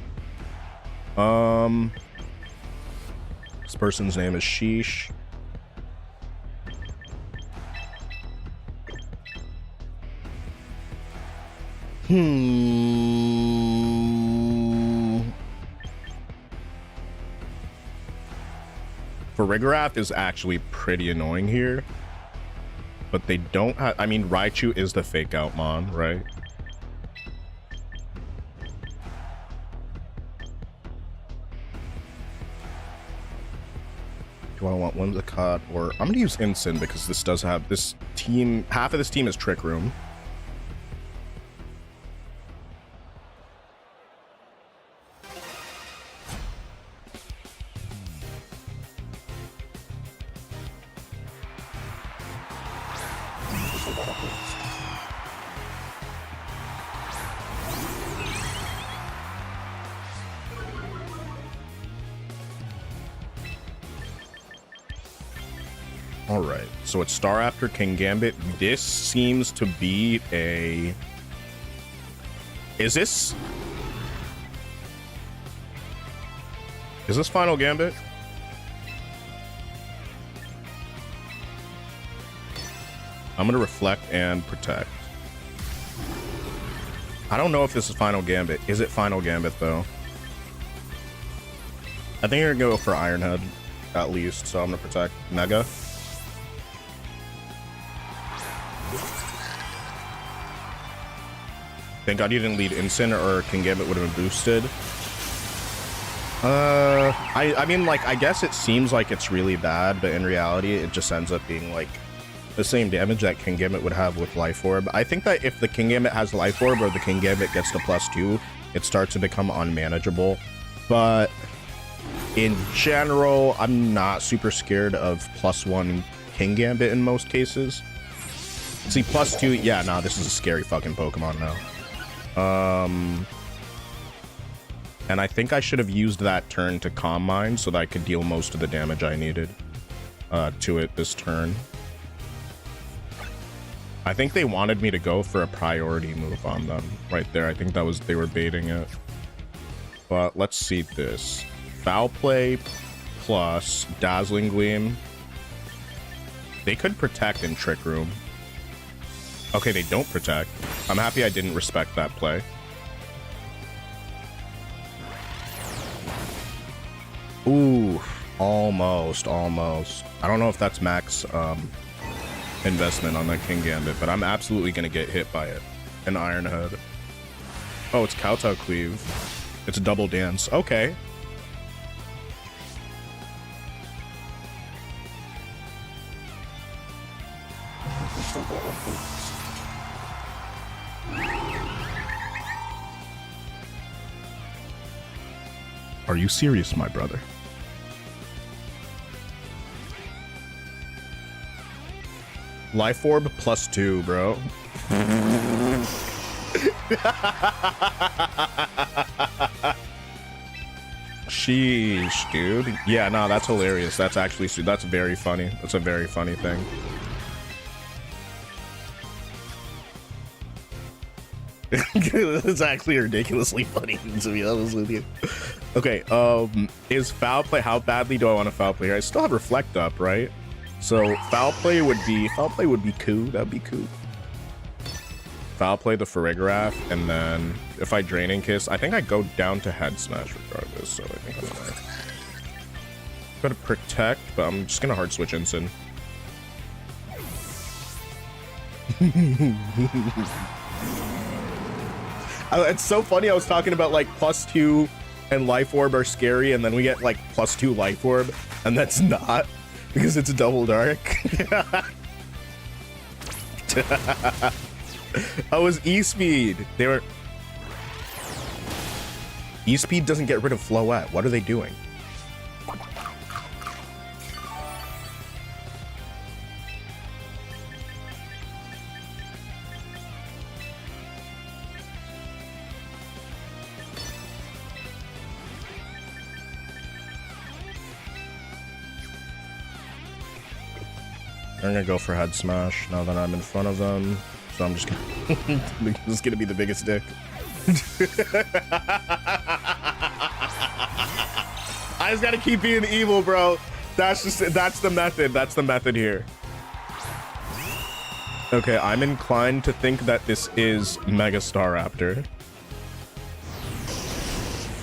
This person's name is Sheesh. Farigarath is actually pretty annoying here. But they don't have, I mean, Raichu is the fake out Mon, right? Do I want Whimsicott or I'm gonna use Incin because this does have this team, half of this team is Trick Room. right. So it's Star after King Gambit. This seems to be a... Is this Final Gambit? I'm gonna reflect and protect. I don't know if this is Final Gambit. Is it Final Gambit though? I think you're gonna go for Ironhead at least, so I'm gonna protect Mega. Thank God you didn't lead Instant or King Gambit would have been boosted. I mean, like, I guess it seems like it's really bad, but in reality, it just ends up being, like, the same damage that King Gambit would have with Life Orb. I think that if the King Gambit has Life Orb or the King Gambit gets to +2, it starts to become unmanageable. But in general, I'm not super scared of +1 King Gambit in most cases. See, +2, yeah, nah, this is a scary fucking Pokemon now. And I think I should have used that turn to Calm Mind so that I could deal most of the damage I needed to it this turn. I think they wanted me to go for a priority move on them right there. I think that was, they were baiting it. But let's see this. Foul Play plus Dazzling Gleam. They could protect in Trick Room. Okay, they don't protect. I'm happy I didn't respect that play. Ooh, almost. I don't know if that's max investment on that King Gambit, but I'm absolutely gonna get hit by it. An Ironhead. Oh, it's Kowtow Cleave. It's a double dance. Okay. Are you serious, my brother? Life Orb +2, bro. Sheesh, dude. Yeah, no, that's hilarious. That's actually, that's very funny. That's a very funny thing. It's actually ridiculously funny to be honest with you. Okay, is Foul Play, how badly do I want to Foul Play here? I still have Reflect up, right? So Foul Play would be cool. That'd be cool. Foul Play the Farigiraf, and then if I Draining Kiss, I think I go down to Head Smash regardless, so I think I'm alright. Gotta Protect, but I'm just gonna Hard Switch Instant. It's so funny, I was talking about like +2 and Life Orb are scary, and then we get like +2 Life Orb, and that's not, because it's a double dark. Oh, it was E-Speed. They were... E-Speed doesn't get rid of Floette. What are they doing? I'm gonna go for Head Smash now that I'm in front of them. So I'm just gonna, this is gonna be the biggest dick. I just gotta keep being evil, bro. That's the method. That's the method here. Okay, I'm inclined to think that this is Mega Staraptor.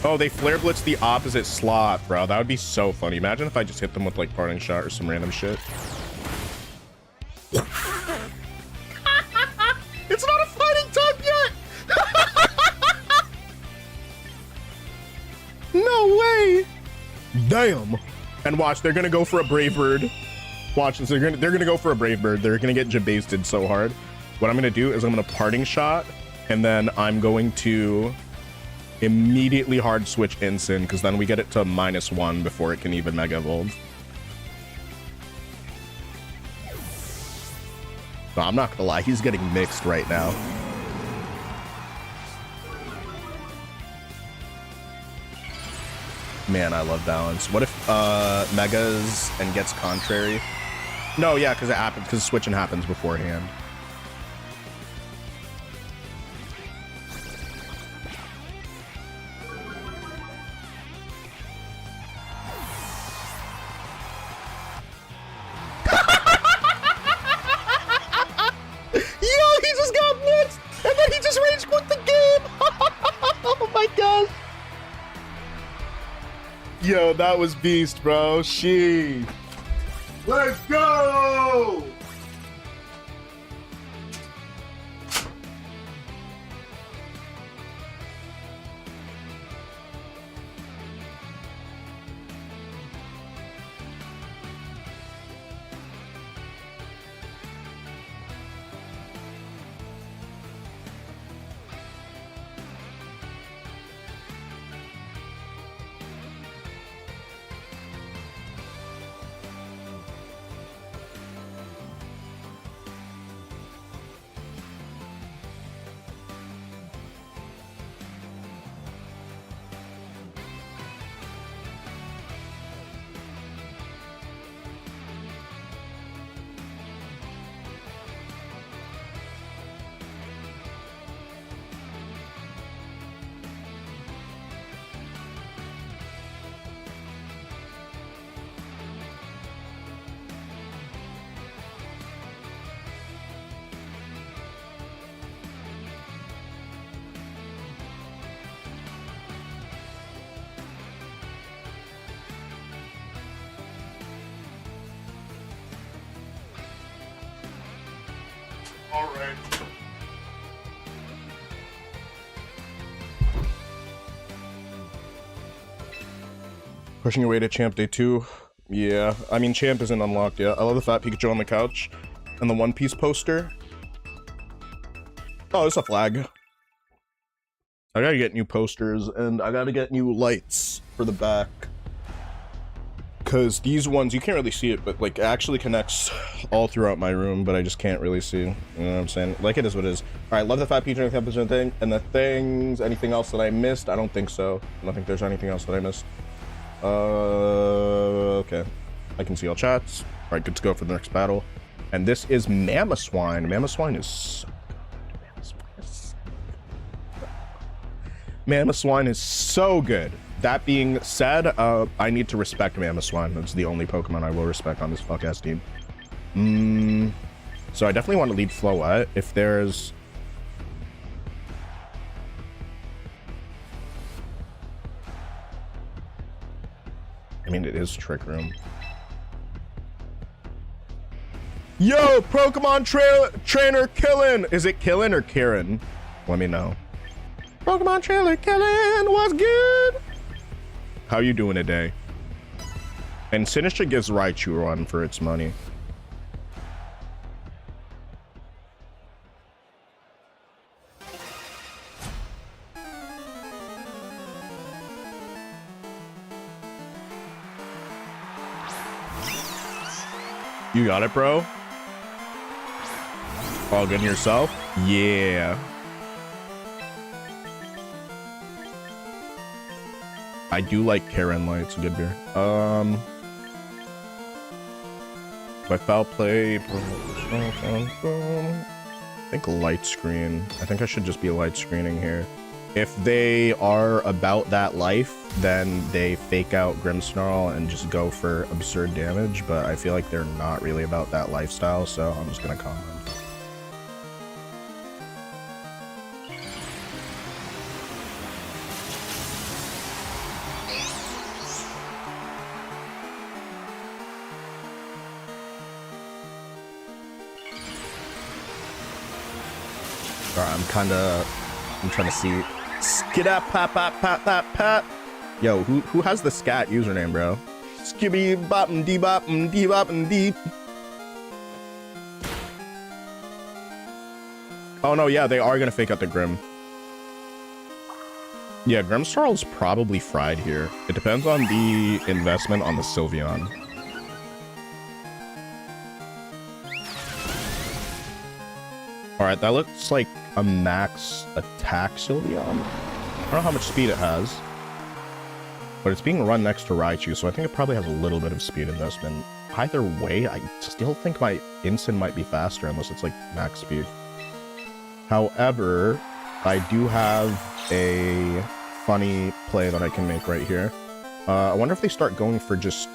Oh, they Flare Blitz the opposite slot, bro. That would be so funny. Imagine if I just hit them with like Parting Shot or some random shit. It's not a fighting type yet! No way! Damn! And watch, they're gonna go for a Brave Bird. Watch this, they're gonna go for a Brave Bird. They're gonna get Jabasted so hard. What I'm gonna do is I'm gonna Parting Shot, and then I'm going to immediately Hard Switch Instant, because then we get it to -1 before it can even Mega Evolve. No, I'm not gonna lie, he's getting mixed right now. Man, I love balance. What if Megas and gets Contrary? No, yeah, because it happens, because switching happens beforehand. Yo, he just got blitzed, and then he just rage quit the game. Oh my gosh. Yo, that was beast, bro. She. Let's go! All right. Pushing your way to Champ Day 2. Yeah, I mean, Champ isn't unlocked yet. I love the fat Pikachu on the couch and the One Piece poster. Oh, it's a flag. I gotta get new posters and I gotta get new lights for the back. Because these ones, you can't really see it, but like it actually connects all throughout my room, but I just can't really see. You know what I'm saying? Like it is what it is. All right, love the fat Pikachu and the thing. And the things, anything else that I missed? I don't think so. I don't think there's anything else that I missed. Okay. I can see all chats. All right, good to go for the next battle. And this is Mamoswine. Mamoswine is so good. Mamoswine is so good. That being said, I need to respect Mamoswine. That's the only Pokemon I will respect on this fuck-ass team. So I definitely want to lead Floette. If there's... I mean, it is Trick Room. Yo, Pokemon trainer Killin! Is it Killin or Kieran? Let me know. Pokemon trainer Killin, what's good? How you doing today? And Sinistra gives Raichu a run for its money. You got it, bro? All good in yourself? Yeah. I do like Karen Light. It's a good beer. By foul play, I think light screen. I think I should just be light screening here. If they are about that life, then they fake out Grimmsnarl and just go for absurd damage, but I feel like they're not really about that lifestyle, so I'm just gonna comment. Alright, I'm trying to see. Skid up, pop, pop, pop, pop, pop. Yo, who has the scat username, bro? Skibby bop and dee bop and dee bop and dee. Oh no, yeah, they are gonna fake out the Grim. Yeah, Grimmsnarl's probably fried here. It depends on the investment on the Sylveon. Alright, that looks like a max attack Sylveon. I don't know how much speed it has, but it's being run next to Raichu, so I think it probably has a little bit of speed investment. either way, I still think my Ensign might be faster unless it's like max speed. However, I do have a funny play that I can make right here. I wonder if they start going for just...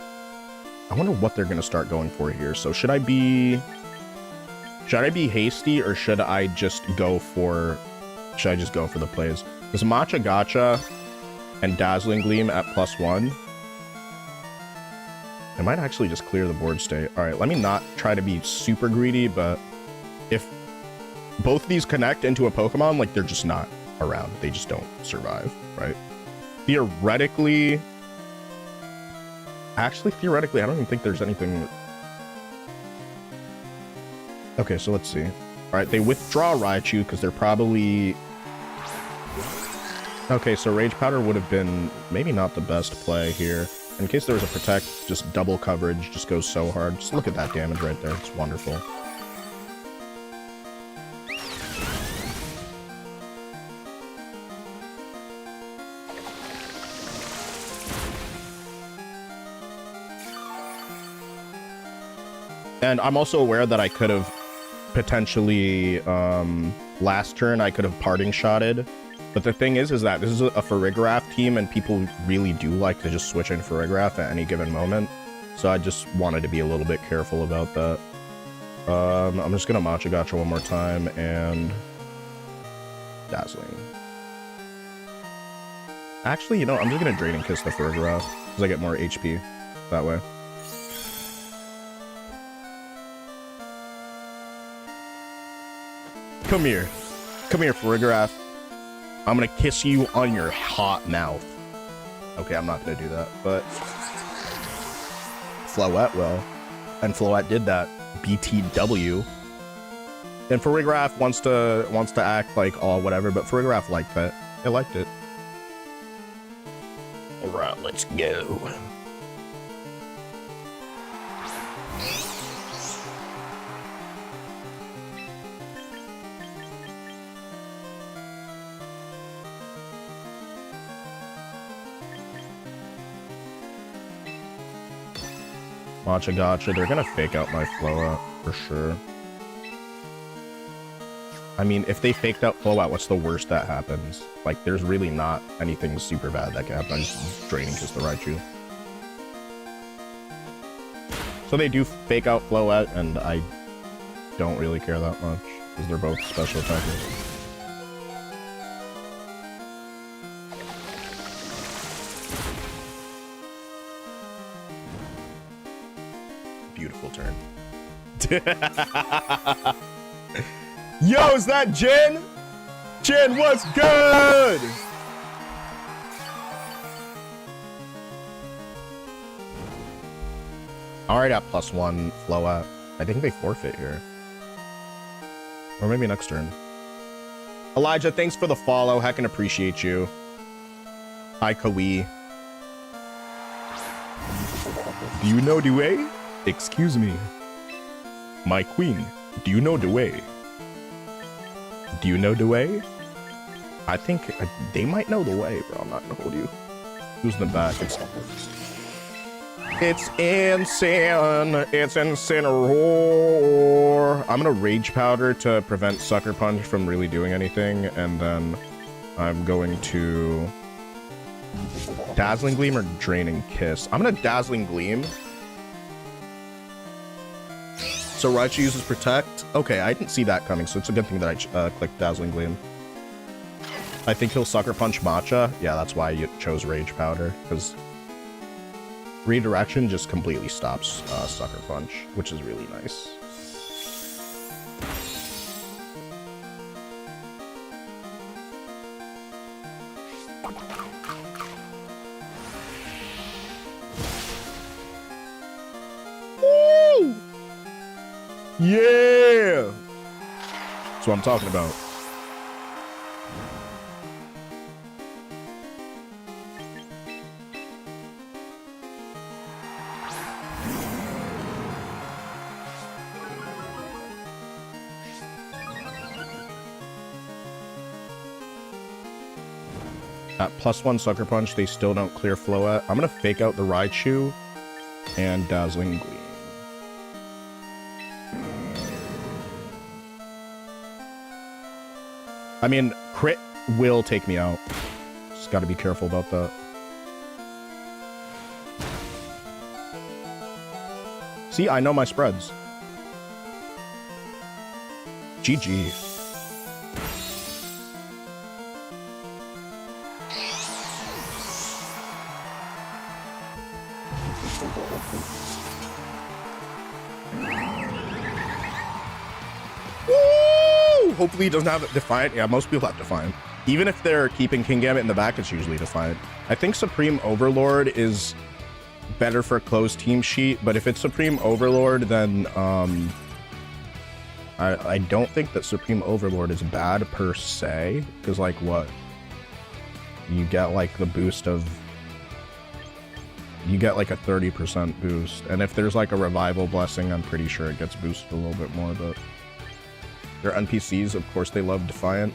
I wonder what they're going to start going for here. So should I be hasty or should I just go for... Should I just go for the plays? There's Matcha Gotcha and Dazzling Gleam at +1. I might actually just clear the board state. All right, let me not try to be super greedy, but if both of these connect into a Pokemon, like, they're just not around. They just don't survive, right? Theoretically... Actually, theoretically, I don't even think there's anything... Okay, so let's see. All right, they withdraw Raichu because they're probably... Okay, so Rage Powder would have been maybe not the best play here. In case there was a Protect, just double coverage, just goes so hard. Just look at that damage right there. It's wonderful. And I'm also aware that I could have potentially, last turn, I could have Parting Shotted. But the thing is that this is a Farigiraf team, and people really do like to just switch in Farigiraf at any given moment. So I just wanted to be a little bit careful about that. I'm just going to Matcha Gotcha one more time, and... Dazzling. Actually, you know, I'm just going to Draining Kiss the Farigiraf, because I get more HP that way. Come here. Come here, Farigiraf. I'm gonna kiss you on your hot mouth. Okay, I'm not gonna do that, but... Floette will. And Floette did that. BTW. And Farigiraf wants to act like, oh, whatever, but Farigiraf liked that. It liked it. Alright, let's go. Matcha Gotcha. They're gonna fake out my Floette for sure. I mean, if they faked out Floette, what's the worst that happens? Like, there's really not anything super bad that can happen. I'm just Draining Kiss the Raichu. So they do fake out Floette, and I don't really care that much, because they're both special attackers. Beautiful turn. Yo, is that Jen? Jen, what's good? Alright, at +1, Floette. I think they forfeit here. Or maybe next turn. Elijah, thanks for the follow. Heckin' appreciate you. Hi, Kawi. Do you know the way? Excuse me. My queen, do you know the way? Do you know the way? I think they might know the way, bro. I'm not gonna hold you. Who's in the back? It's insane. It's insane. Roar. I'm gonna Rage Powder to prevent Sucker Punch from really doing anything, and then I'm going to Dazzling Gleam or Draining Kiss. I'm gonna Dazzling Gleam. So Raichu uses Protect. Okay, I didn't see that coming, so it's a good thing that I clicked Dazzling Gleam. I think he'll Sucker Punch Matcha. Yeah, that's why you chose Rage Powder, because Redirection just completely stops Sucker Punch, which is really nice. Woo! Yeah! That's what I'm talking about. At +1 Sucker Punch, they still don't clear Floette. I'm gonna fake out the Raichu and Dazzling Gleam. I mean, crit will take me out. Just got to be careful about that. See, I know my spreads. GG. Woo! Hopefully he doesn't have Defiant. Yeah, most people have Defiant. Even if they're keeping King Gambit in the back, it's usually Defiant. I think Supreme Overlord is better for a closed team sheet, but if it's Supreme Overlord, then I don't think that Supreme Overlord is bad per se, because like what? You get like the boost of... You get like a 30% boost, and if there's like a Revival Blessing, I'm pretty sure it gets boosted a little bit more, but... Their NPCs, of course, they love Defiant.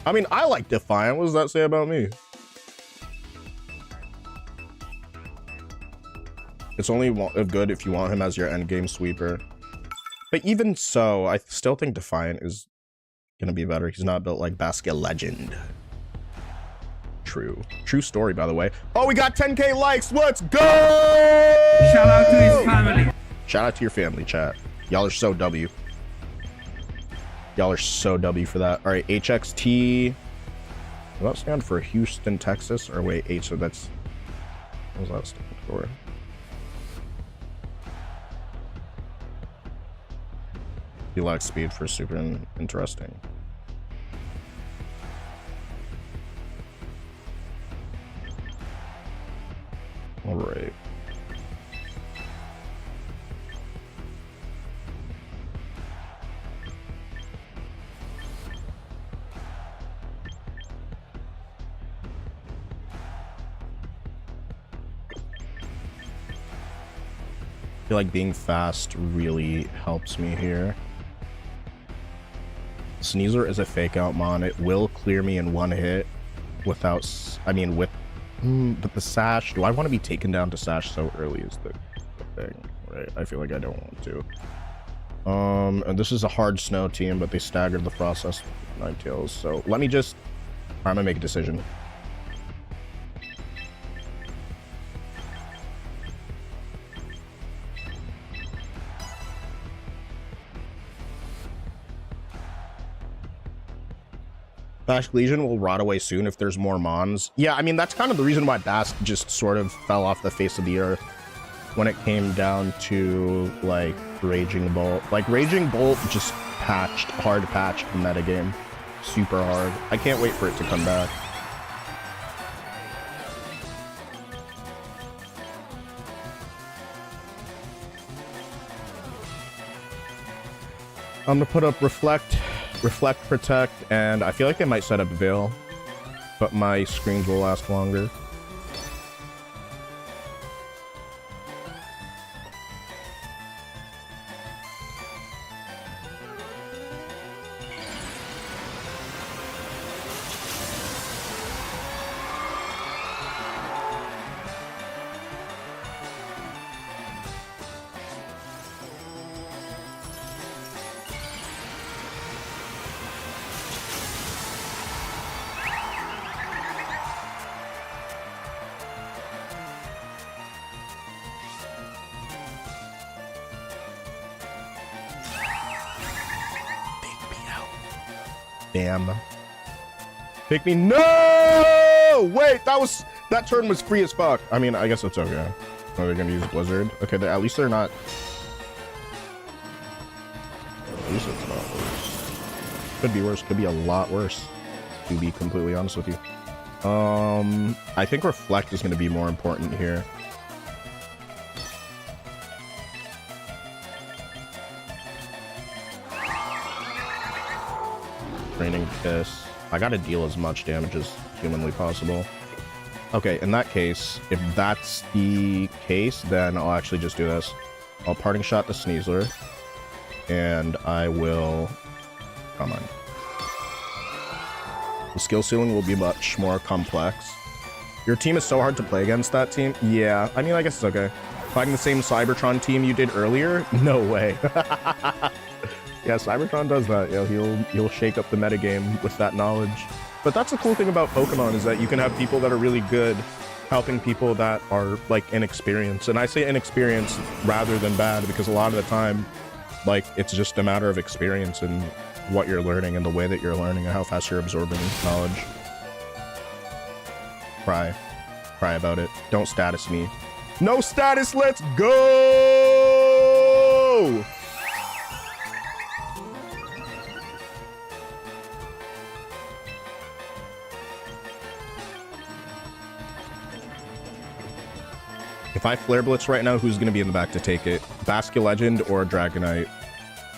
I mean, I like Defiant. What does that say about me? It's only good if you want him as your endgame sweeper. But even so, I still think Defiant is going to be better. He's not built like Basket Legend. True. True story, by the way. Oh, we got 10K likes. Let's go!
Shout out to his family.
Shout out to your family, chat. Y'all are so W. Y'all are so W for that. All right, HXT. Does that stand for Houston, Texas? Or wait, H, so that's... What does that stand for? He lacks speed for super interesting. All right. I feel like being fast really helps me here. Sneasler is a fake out mon. It will clear me in one hit without, I mean, with, but the Sash, do I want to be taken down to Sash so early is the thing, right? I feel like I don't want to. And this is a hard snow team, but they staggered the process with Ninetales. So let me just, I'm gonna make a decision. Bask Legion will rot away soon if there's more mons. Yeah, I mean, that's kind of the reason why Bask just sort of fell off the face of the earth when it came down to, like, Raging Bolt. Like, Raging Bolt just patched, hard patched the metagame. Super hard. I can't wait for it to come back. I'm gonna put up Reflect, Protect, and I feel like they might set up Veil, but my screens will last longer. Damn. Pick me. No! Wait, that turn was free as fuck. I mean, I guess it's okay. Oh, they're gonna use Blizzard. Okay, at least they're not. At least it's not worse. Could be worse. Could be a lot worse, to be completely honest with you. I think Reflect is gonna be more important here. Raining Kiss. I gotta deal as much damage as humanly possible. Okay, in that case, if that's the case, then I'll actually just do this. I'll Parting Shot the Sneasler, and I will... Come on. The skill ceiling will be much more complex. Your team is so hard to play against that team. Yeah, I mean, I guess it's okay. Fighting the same Cybertron team you did earlier? No way. Yeah, Cybertron does that. You know, he'll shake up the metagame with that knowledge. But that's the cool thing about Pokemon is that you can have people that are really good helping people that are like inexperienced. And I say inexperienced rather than bad because a lot of the time, like, it's just a matter of experience and what you're learning and the way that you're learning and how fast you're absorbing knowledge. Cry about it. Don't status me. No status, let's go! If I Flare Blitz right now, who's going to be in the back to take it? Basculegend or Dragonite?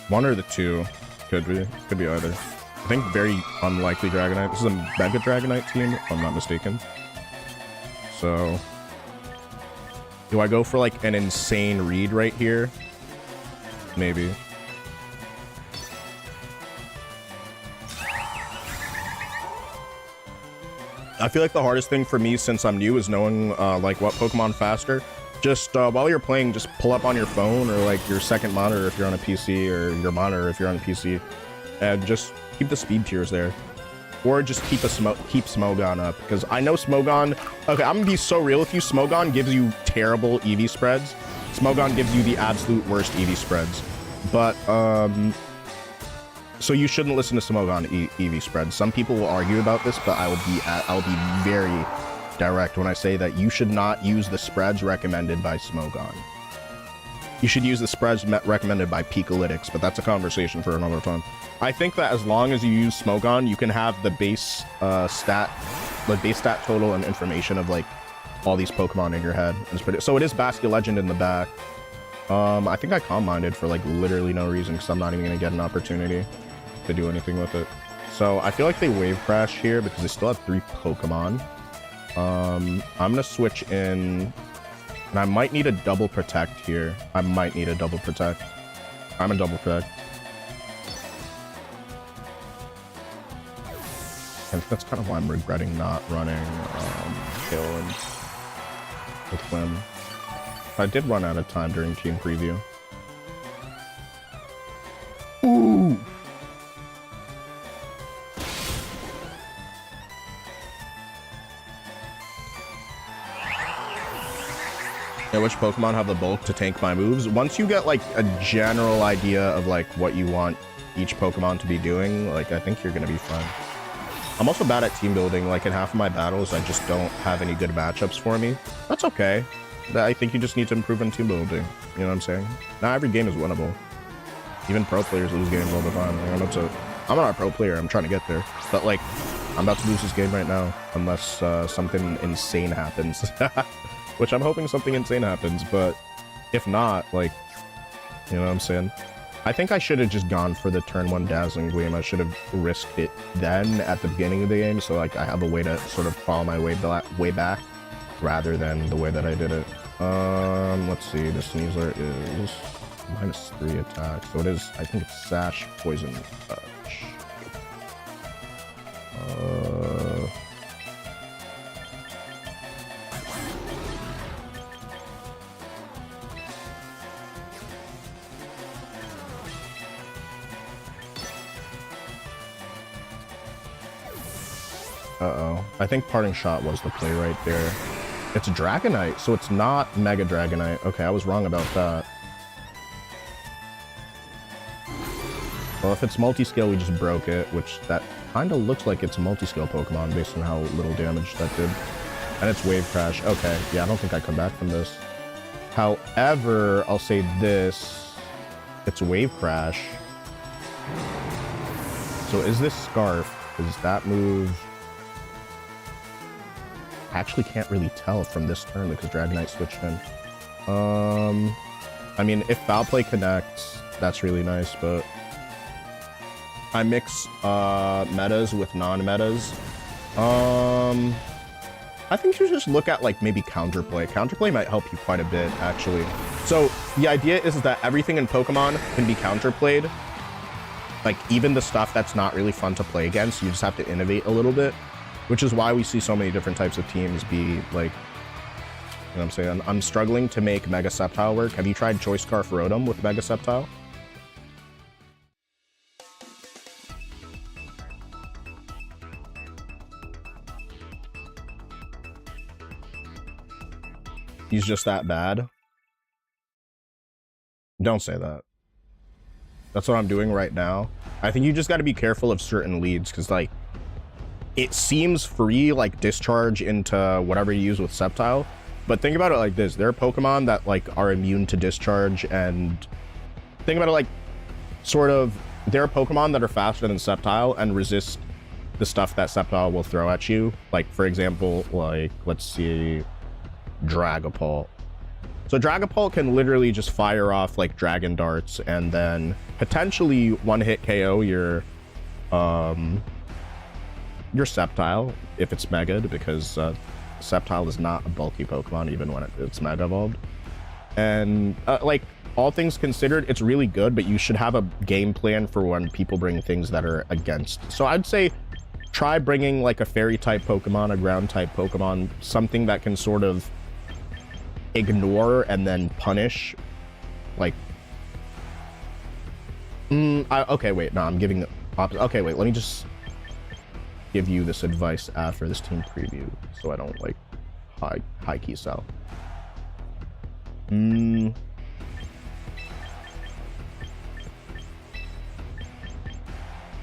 One or the two. Could be either. I think very unlikely Dragonite. This is a Mega Dragonite team, if I'm not mistaken. So, do I go for like an insane read right here? Maybe. I feel like the hardest thing for me since I'm new is knowing like what Pokemon faster. Just while you're playing, just pull up on your phone or like your second monitor if you're on a PC or your monitor if you're on a PC, and just keep the speed tiers there. Or just keep Smogon up, because I know Smogon... Okay, I'm gonna be so real with you. Smogon gives you terrible EV spreads. Smogon gives you the absolute worst EV spreads. But, so you shouldn't listen to Smogon EV spreads. Some people will argue about this, but I'll be very direct when I say that you should not use the spreads recommended by Smogon. You should use the spreads recommended by Peakalytics, but that's a conversation for another time. I think that as long as you use Smogon, you can have the base stat total and information of like all these Pokemon in your head. So it is Basculegend in the back. I think I Calm Minded for like literally no reason because I'm not even gonna get an opportunity to do anything with it. So I feel like they Wave Crash here because they still have 3 Pokemon. I'm gonna switch in. And I might need a double protect here. I'm a double protect. And that's kind of why I'm regretting not running Kill and with Clem. I did run out of time during team preview. Ooh! Which Pokemon have the bulk to tank my moves? Once you get like a general idea of like what you want each Pokemon to be doing, like I think you're gonna be fine. I'm also bad at team building. Like in half of my battles, I just don't have any good matchups for me. That's okay. I think you just need to improve in team building. You know what I'm saying? Not every game is winnable. Even pro players lose games all the time. Like, I'm not a pro player. I'm trying to get there. But like, I'm about to lose this game right now unless something insane happens. Which I'm hoping something insane happens, but if not, like, you know what I'm saying? I think I should have just gone for the turn 1 Dazzling Gleam. I should have risked it then at the beginning of the game, so like I have a way to sort of follow my way back rather than the way that I did it. Let's see, this Sneasler is -3 attack, so it is, I think it's Sash, Poison, Touch. Uh-oh. I think Parting Shot was the play right there. It's Dragonite, so it's not Mega Dragonite. Okay, I was wrong about that. Well, if it's multi-scale, we just broke it, which that kind of looks like it's a multi-scale Pokemon based on how little damage that did. And it's Wave Crash. Okay, yeah, I don't think I come back from this. However, I'll say this. It's Wave Crash. So is this Scarf? Is that move... I actually can't really tell from this turn because Dragonite switched in. I mean, if Foul Play connects, that's really nice, but I mix metas with non-metas. I think you should just look at like maybe Counterplay. Counterplay might help you quite a bit, actually. So the idea is that everything in Pokemon can be counterplayed. Like even the stuff that's not really fun to play against, you just have to innovate a little bit. Which is why we see so many different types of teams be like, you know what I'm saying? I'm struggling to make Mega Sceptile work. Have you tried Choice Scarf Rotom with Mega Sceptile? He's just that bad. Don't say that. That's what I'm doing right now. I think you just got to be careful of certain leads because, like, it seems free, like, discharge into whatever you use with Sceptile. But think about it like this. There are Pokemon that, like, are immune to discharge, and think about it like, sort of, there are Pokemon that are faster than Sceptile and resist the stuff that Sceptile will throw at you. Like, for example, like, let's see, Dragapult. So Dragapult can literally just fire off, like, Dragon Darts and then potentially one-hit KO your Sceptile if it's Mega'd, because Sceptile is not a bulky Pokemon even when it's Mega Evolved. And, like, all things considered, it's really good, but you should have a game plan for when people bring things that are against. So I'd say try bringing, like, a Fairy-type Pokemon, a Ground-type Pokemon, something that can sort of ignore and then punish, like, okay, wait, no, I'm giving the opposite. Okay, wait, let me just give you this advice after this team preview so I don't, like, high key sell.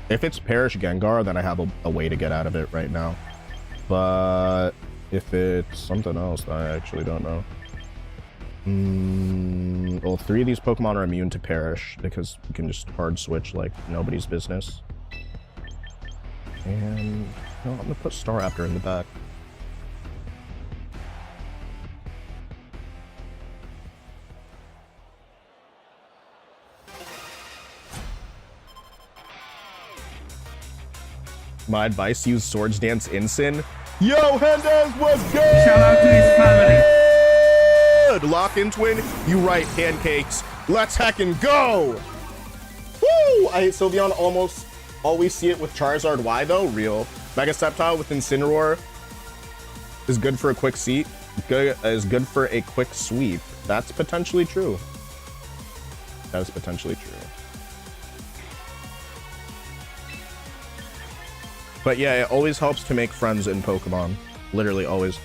If it's Perish Gengar, then I have a way to get out of it right now, but if it's something else, I actually don't know. Well, 3 of these Pokemon are immune to Perish because you can just hard switch like nobody's business. And no, I'm gonna put Staraptor in the back. My advice: use Swords Dance Incin. Yo, Hendes, what's good?
Shout out to his family.
Lock in, twin. You right, pancakes. Let's heckin' go. Woo! I hate Sylveon. Almost always see it with Charizard. Why though? Real. Mega Sceptile with Incineroar is good for a quick seat. Is good for a quick sweep. That's potentially true. That is potentially true. But yeah, it always helps to make friends in Pokemon. Literally always.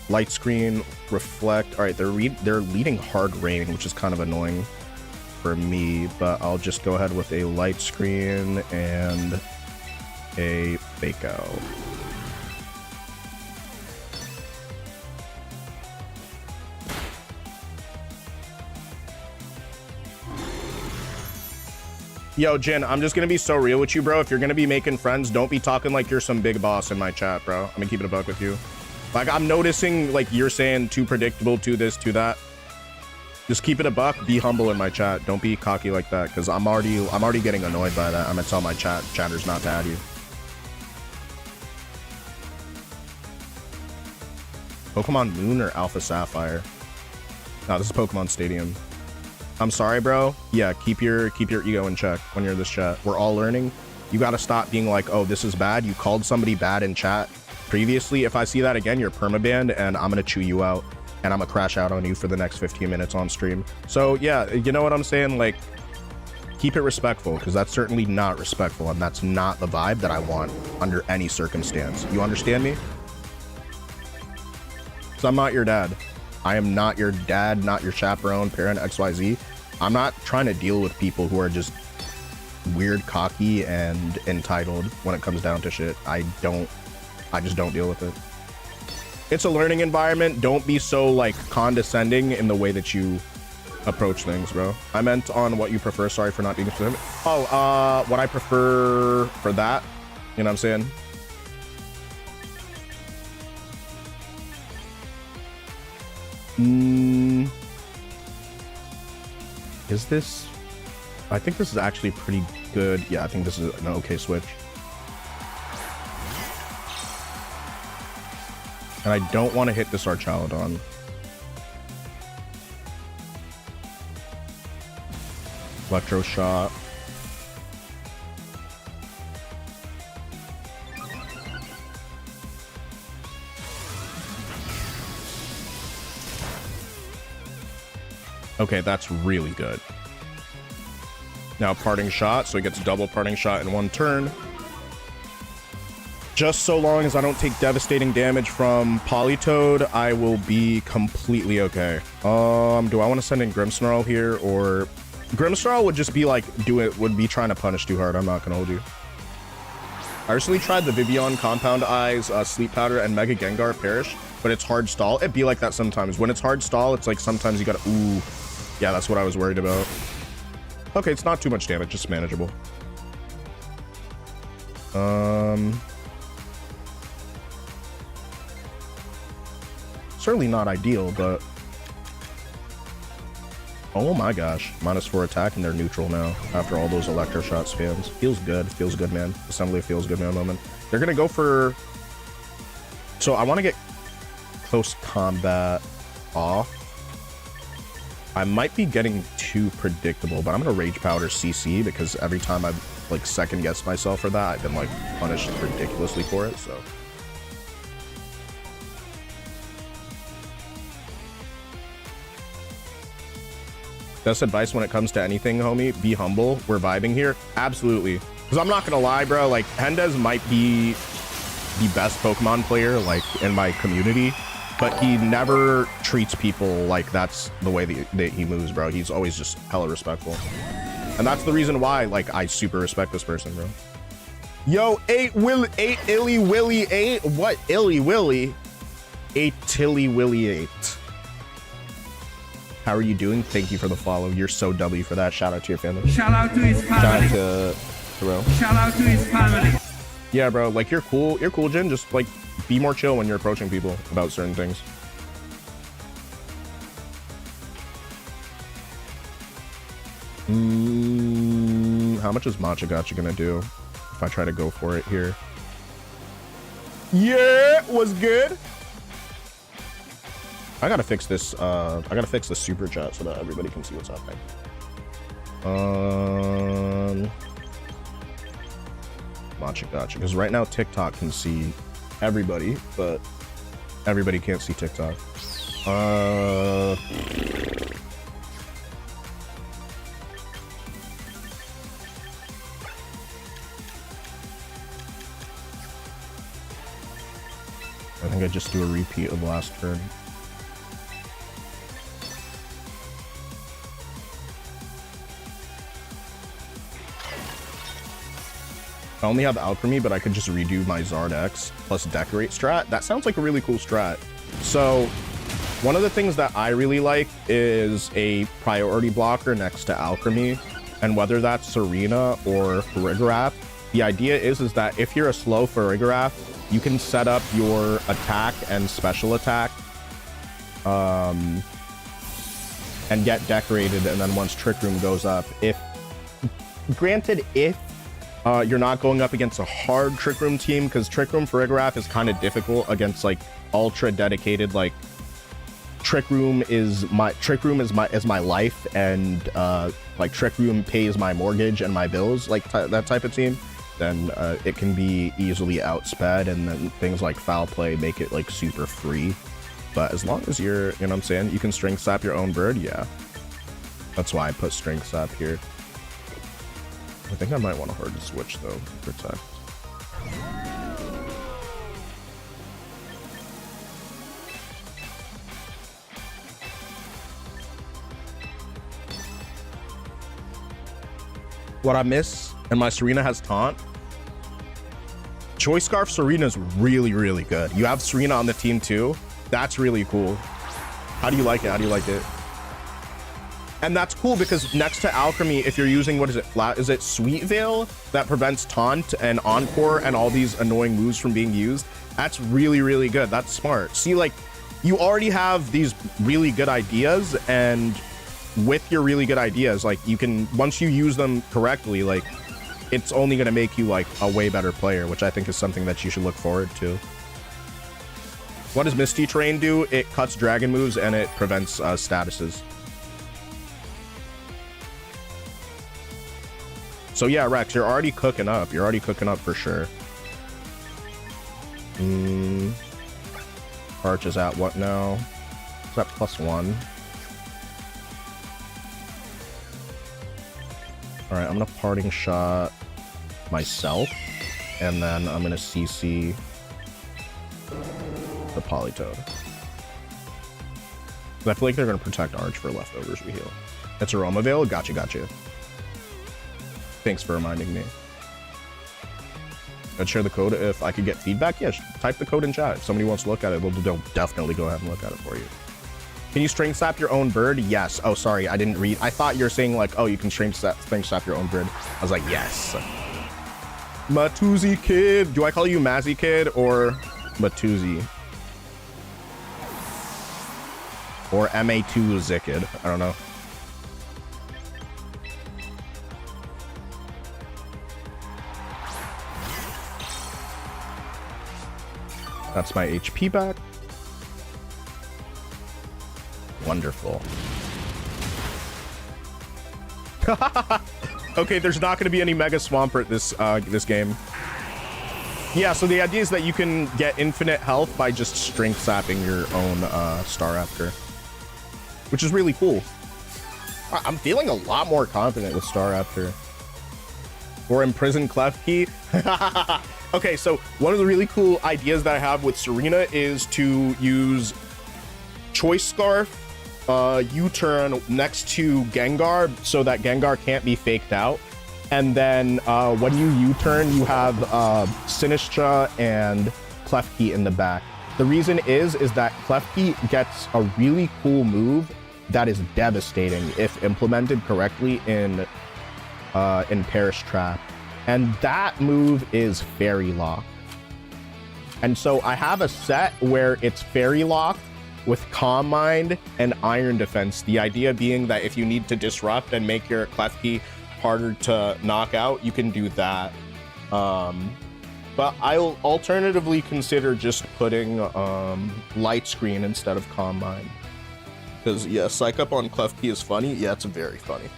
Light Screen, Reflect. All right, they're leading Hard Rain, which is kind of annoying for me, but I'll just go ahead with a Light Screen and a Fake Out. Yo, Jin, I'm just gonna be so real with you, bro. If you're gonna be making friends, don't be talking like you're some big boss in my chat, bro. I'm gonna keep it a buck with you. Like, I'm noticing, like, you're saying too predictable, too this, too that. Just keep it a buck. Be humble in my chat. Don't be cocky like that, because I'm already getting annoyed by that. I'm gonna tell my chatters not to add you. Pokemon Moon or Alpha Sapphire? No, this is Pokemon Stadium. I'm sorry, bro. Yeah, keep your ego in check when you're in this chat. We're all learning. You gotta stop being like, oh, this is bad. You called somebody bad in chat previously. If I see that again, you're permabanned, and I'm gonna chew you out, and I'm gonna crash out on you for the next 15 minutes on stream. So yeah, you know what I'm saying? Like, keep it respectful, because that's certainly not respectful, and that's not the vibe that I want under any circumstance. You understand me? So I'm not your dad. I am not your dad, not your chaperone, parent, XYZ. I'm not trying to deal with people who are just weird, cocky, and entitled when it comes down to shit. I just don't deal with it. It's a learning environment. Don't be so, like, condescending in the way that you approach things, bro. I meant on what you prefer. Sorry for not being specific. Oh, what I prefer for that. You know what I'm saying? Is this? I think this is actually pretty good. Yeah, I think this is an okay switch. And I don't want to hit this Archaludon. Electro Shot. Okay, that's really good. Now Parting Shot, so he gets double Parting Shot in one turn. Just so long as I don't take devastating damage from Polytoad, I will be completely okay. Do I want to send in Grimmsnarl here, or Grimmsnarl would just be like would be trying to punish too hard. I'm not gonna hold you. I recently tried the Vivian Compound Eyes, Sleep Powder, and Mega Gengar Perish, but it's hard stall. It'd be like that sometimes. When it's hard stall, it's like sometimes you gotta, ooh. Yeah, that's what I was worried about. Okay, it's not too much damage, just manageable. Certainly not ideal, but oh my gosh, -4 attack and they're neutral now after all those electroshock spams. Feels good, man. Assembly feels good, man. Moment. They're gonna go for, so I want to get close combat off. I might be getting too predictable, but I'm gonna Rage Powder CC because every time I've like second guessed myself for that, I've been like punished ridiculously for it. So best advice when it comes to anything, homie, be humble. We're vibing here. Absolutely. Because I'm not going to lie, bro. Like, PANDAS might be the best Pokemon player, like, in my community. But he never treats people like that's the way that he moves, bro. He's always just hella respectful. And that's the reason why, like, I super respect this person, bro. Yo, 8 Illy Willy 8? What? Illy Willy? 8 Tilly Willy 8. How are you doing? Thank you for the follow. You're so W for that. Shout out to your family.
Shout out to his family.
Shout out to Throw.
Shout out to his family.
Yeah, bro. Like, you're cool. You're cool, Jin. Just, like, be more chill when you're approaching people about certain things. How much is Matcha Gotcha gonna do if I try to go for it here? Yeah, was good. I gotta fix this. I gotta fix the super chat so that everybody can see what's happening. Matcha Gotcha, because right now TikTok can see everybody, but everybody can't see TikTok. I think I just do a repeat of last turn. I only have Alchemy, but I could just redo my Zard X plus Decorate strat. That sounds like a really cool strat. So one of the things that I really like is a priority blocker next to Alchemy, and whether that's Serena or Farigiraf, the idea is that if you're a slow Farigiraf, you can set up your attack and special attack and get decorated, and then once Trick Room goes up, if you're not going up against a hard Trick Room team, because Trick Room Farigiraf is kind of difficult against like ultra dedicated, like Trick Room is my life, and like Trick Room pays my mortgage and my bills, like that type of team, then it can be easily outsped, and then things like foul play make it like super free. But as long as you're, you know what I'm saying, you can Strength Sap your own bird, yeah. That's why I put Strength Sap here. I think I might want to hard to switch though, protect. What I miss, and my Serena has taunt. Choice Scarf Serena is really, really good. You have Serena on the team too. That's really cool. How do you like it? How do you like it? And that's cool because next to Alchemy, if you're using, what is it, is it Sweet Veil that prevents Taunt and Encore and all these annoying moves from being used? That's really, really good. That's smart. See, like, you already have these really good ideas, and with your really good ideas, like, you can, once you use them correctly, like, it's only going to make you, like, a way better player, which I think is something that you should look forward to. What does Misty Terrain do? It cuts dragon moves and it prevents statuses. So yeah, Rex, you're already cooking up. You're already cooking up for sure. Arch is at what now? It's at +1. All right, I'm gonna parting shot myself. And then I'm gonna CC the Politoed. I feel like they're gonna protect Arch for leftovers we heal. It's Aroma Veil? Gotcha, gotcha. Thanks for reminding me. I'd share the code if I could get feedback. Yeah, type the code in chat. If somebody wants to look at it, they'll definitely go ahead and look at it for you. Can you string slap your own bird? Yes. Oh, sorry, I didn't read. I thought you were saying like, oh, you can string slap your own bird. I was like, yes. Matuzi Kid. Do I call you Mazzy Kid or Matuzi? Or MA2 Zikid? I don't know. That's my HP back. Wonderful. Okay, there's not going to be any Mega Swampert this game. Yeah, so the idea is that you can get infinite health by just strength sapping your own Staraptor, which is really cool. I'm feeling a lot more confident with Staraptor. Or Imprison Klefki. Okay, so one of the really cool ideas that I have with Serena is to use Choice Scarf, U-turn next to Gengar so that Gengar can't be faked out. And then when you U-turn, you have Sinistcha and Klefki in the back. The reason is that Klefki gets a really cool move that is devastating if implemented correctly in Perish Trap. And that move is Fairy Lock. And so I have a set where it's Fairy Lock with Calm Mind and Iron Defense. The idea being that if you need to disrupt and make your Klefki harder to knock out, you can do that. But I'll alternatively consider just putting Light Screen instead of Calm Mind. Because, yeah, Psych Up on Klefki is funny. Yeah, it's very funny.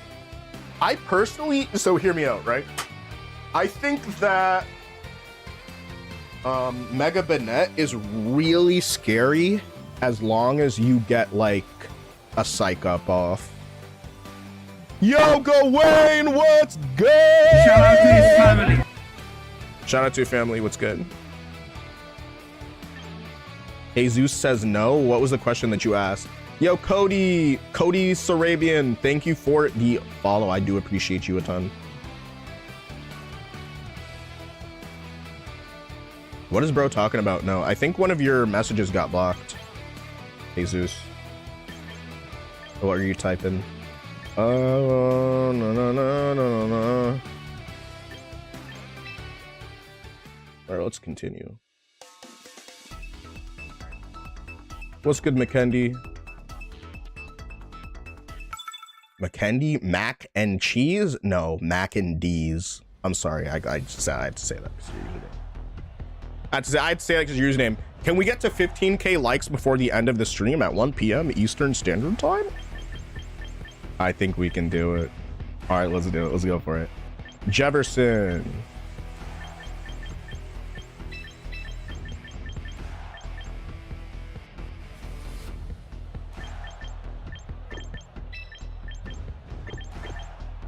I personally, so hear me out, right? I think that Mega Banette is really scary as long as you get, like, a Psych Up off. Yo, Gawain, what's good?
Shout out to his family.
Shout out to your family, what's good? Jesus says no. What was the question that you asked? Yo, Cody Sarabian, thank you for the follow. I do appreciate you a ton. What is bro talking about? No, I think one of your messages got blocked. Jesus. What are you typing? Oh, no. All right, let's continue. What's good, McKendy? McKendy? Mac and cheese? No, Mac and D's. I'm sorry, I had to say that because your username. I had to say that because your username. Can we get to 15K likes before the end of the stream at 1 p.m. Eastern Standard Time? I think we can do it. All right, let's do it. Let's go for it. Jefferson.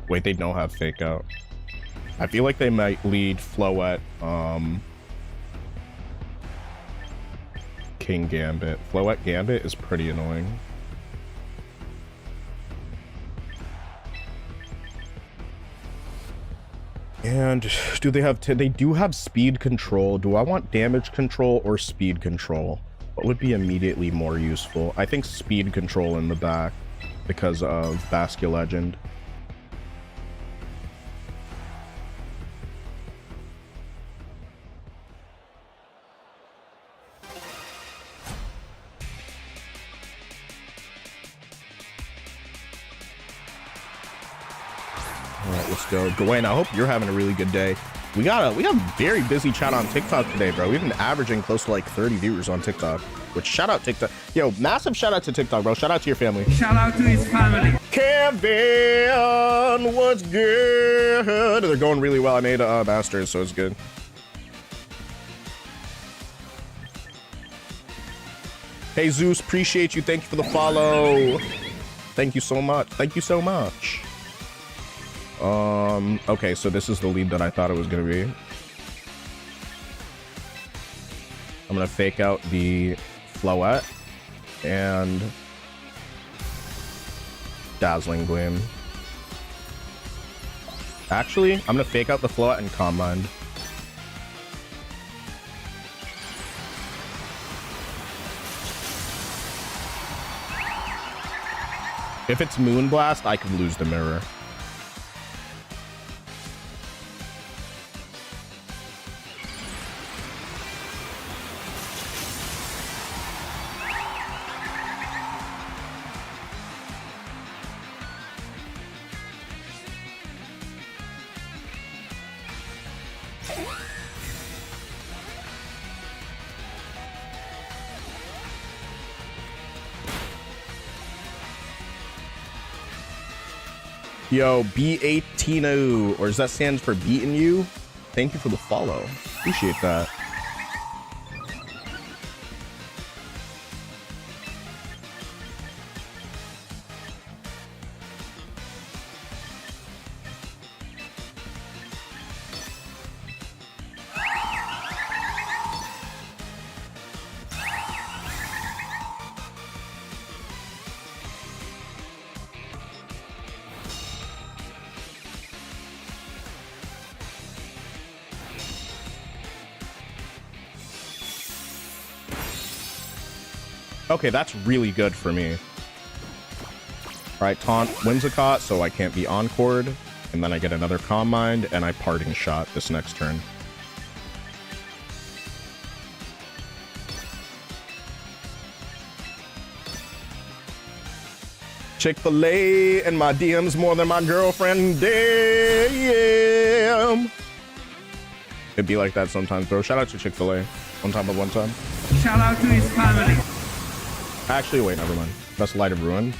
Wait, they don't have Fake Out. I feel like they might lead Floette, King Gambit. Floette Gambit is pretty annoying. And do they have they do have speed control. Do I want damage control or speed control? What would be immediately more useful? I think speed control in the back because of Basque Legend. All right, let's go. Gawain, I hope you're having a really good day. We got very busy chat on TikTok today, bro. We've been averaging close to like 30 viewers on TikTok, which shout out TikTok. Yo, massive shout out to TikTok, bro. Shout out to your family.
Shout out to his family.
Kevin, what's good? They're going really well. I made masters, so it's good. Hey, Zeus, appreciate you. Thank you for the follow. Thank you so much. Thank you so much. Okay, so this is the lead that I thought it was gonna be. I'm gonna fake out the Floette and Dazzling Gleam. Actually, I'm gonna fake out the Floette and Calm Mind. If it's Moonblast, I could lose the mirror. Yo, B18O, or does that stand for beating you? Thank you for the follow. Appreciate that. Okay, that's really good for me. All right, taunt Whimsicott, so I can't be encored. And then I get another Calm Mind, and I Parting Shot this next turn. Chick-fil-A and my DMs more than my girlfriend. Damn. It'd be like that sometimes, bro. Shout out to Chick-fil-A. One time.
Shout out to his family.
Actually, wait, never mind. That's Light of Ruin.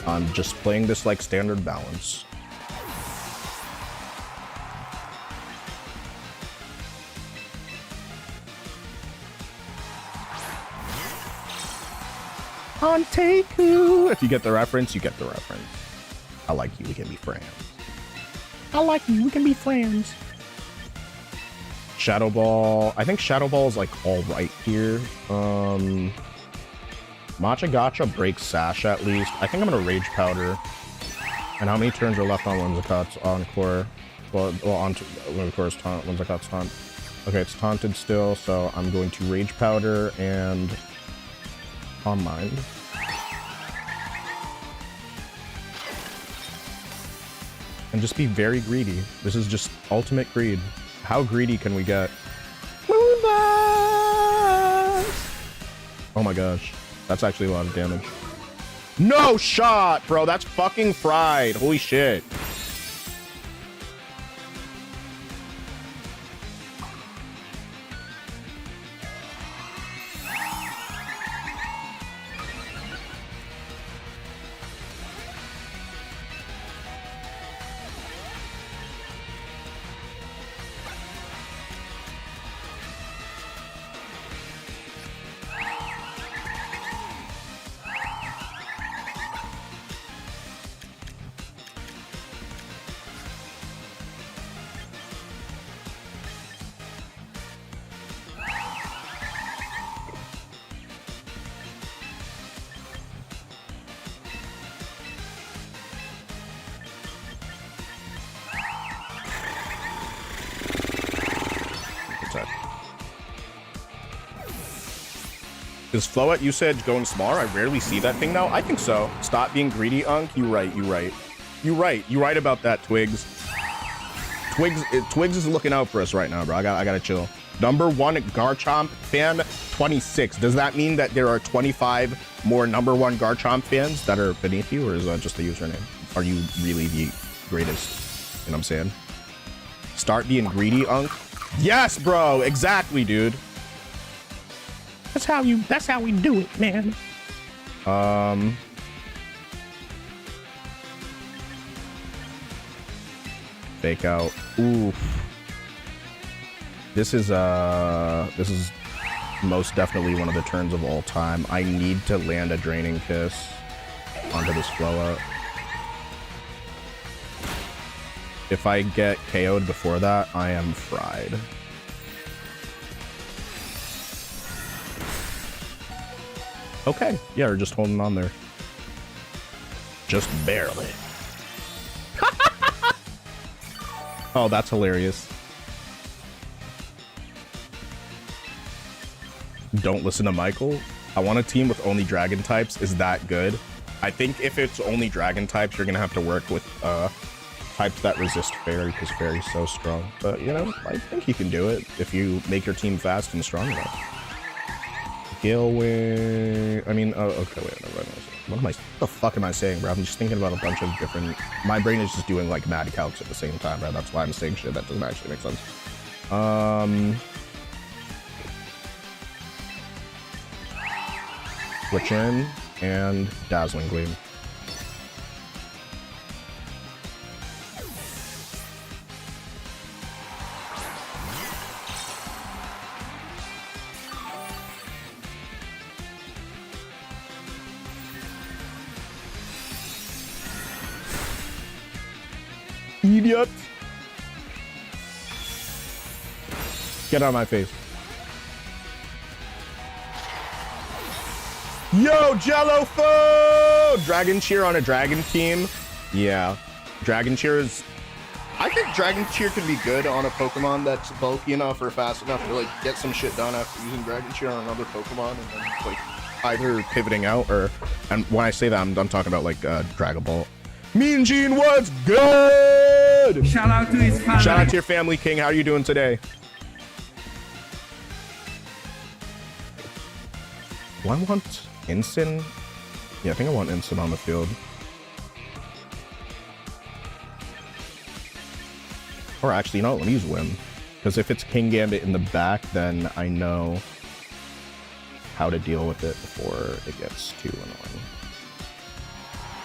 I'm just playing this like standard balance. On Taku. If you get the reference, you get the reference. I like you, we can be friends. I like you, we can be friends. Shadow Ball. I think Shadow Ball is like all right here. Matcha Gotcha breaks Sash at least. I think I'm gonna Rage Powder. And how many turns are left on Whimsicott's Encore? Well, on Whimsicott's Taunt. Okay, it's taunted still, so I'm going to Rage Powder and Calm Mind. And just be very greedy. This is just ultimate greed. How greedy can we get? Oh my gosh. That's actually a lot of damage. No shot, bro. That's fucking fried. Holy shit. Is Floette usage going smaller? I rarely see that thing now. I think so. Stop being greedy, Unk. You right. You right about that, Twigs. Twigs is looking out for us right now, bro. I gotta chill. Number 1 Garchomp fan, 26. Does that mean that there are 25 more number 1 Garchomp fans that are beneath you, or is that just the username? Are you really the greatest? You know what I'm saying? Start being greedy, Unk. Yes, bro. Exactly, dude. That's how we do it, man. Fake out. Oof. This is most definitely one of the turns of all time. I need to land a Draining Kiss onto this flow up. If I get KO'd before that, I am fried. Okay, yeah, we're just holding on there. Just barely. Oh, that's hilarious. Don't listen to Michael. I want a team with only dragon types. Is that good? I think if it's only dragon types, you're gonna have to work with types that resist fairy, because fairy's so strong. But you know, I think you can do it if you make your team fast and strong enough. Gale Wing. I mean, oh, okay, wait, no, what the fuck am I saying, bro? I'm just thinking about a bunch of different. My brain is just doing like mad calcs at the same time, right? That's why I'm saying shit that doesn't actually make sense. Switch in and Dazzling Gleam. Idiot! Get out of my face. Yo, Jello food! Dragon Cheer on a dragon team. Yeah. Dragon Cheer is... I think Dragon Cheer could be good on a Pokemon that's bulky enough or fast enough to like get some shit done after using Dragon Cheer on another Pokemon and then like either pivoting out or... And when I say that, I'm talking about like Dragon Ball. Mean Gene, what's good?
Shout out to his family.
Shout out to your family, King. How are you doing today? Do I want Ensign? Yeah, I think I want Ensign on the field. Or actually, no, let me use Whim. Because if it's King Gambit in the back, then I know how to deal with it before it gets too annoying.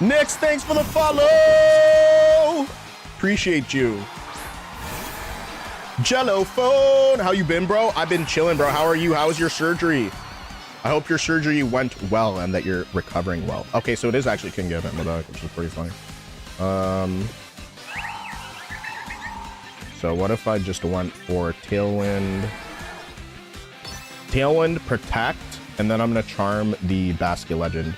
Nix, thanks for the follow! Appreciate you. Jello phone, how you been, bro? I've been chilling, bro. How are you? How was your surgery? I hope your surgery went well and that you're recovering well. Okay, so it is actually King Gambit in the back, which is pretty funny. So what if I just went for Tailwind, Protect, and then I'm gonna charm the Basket Legend.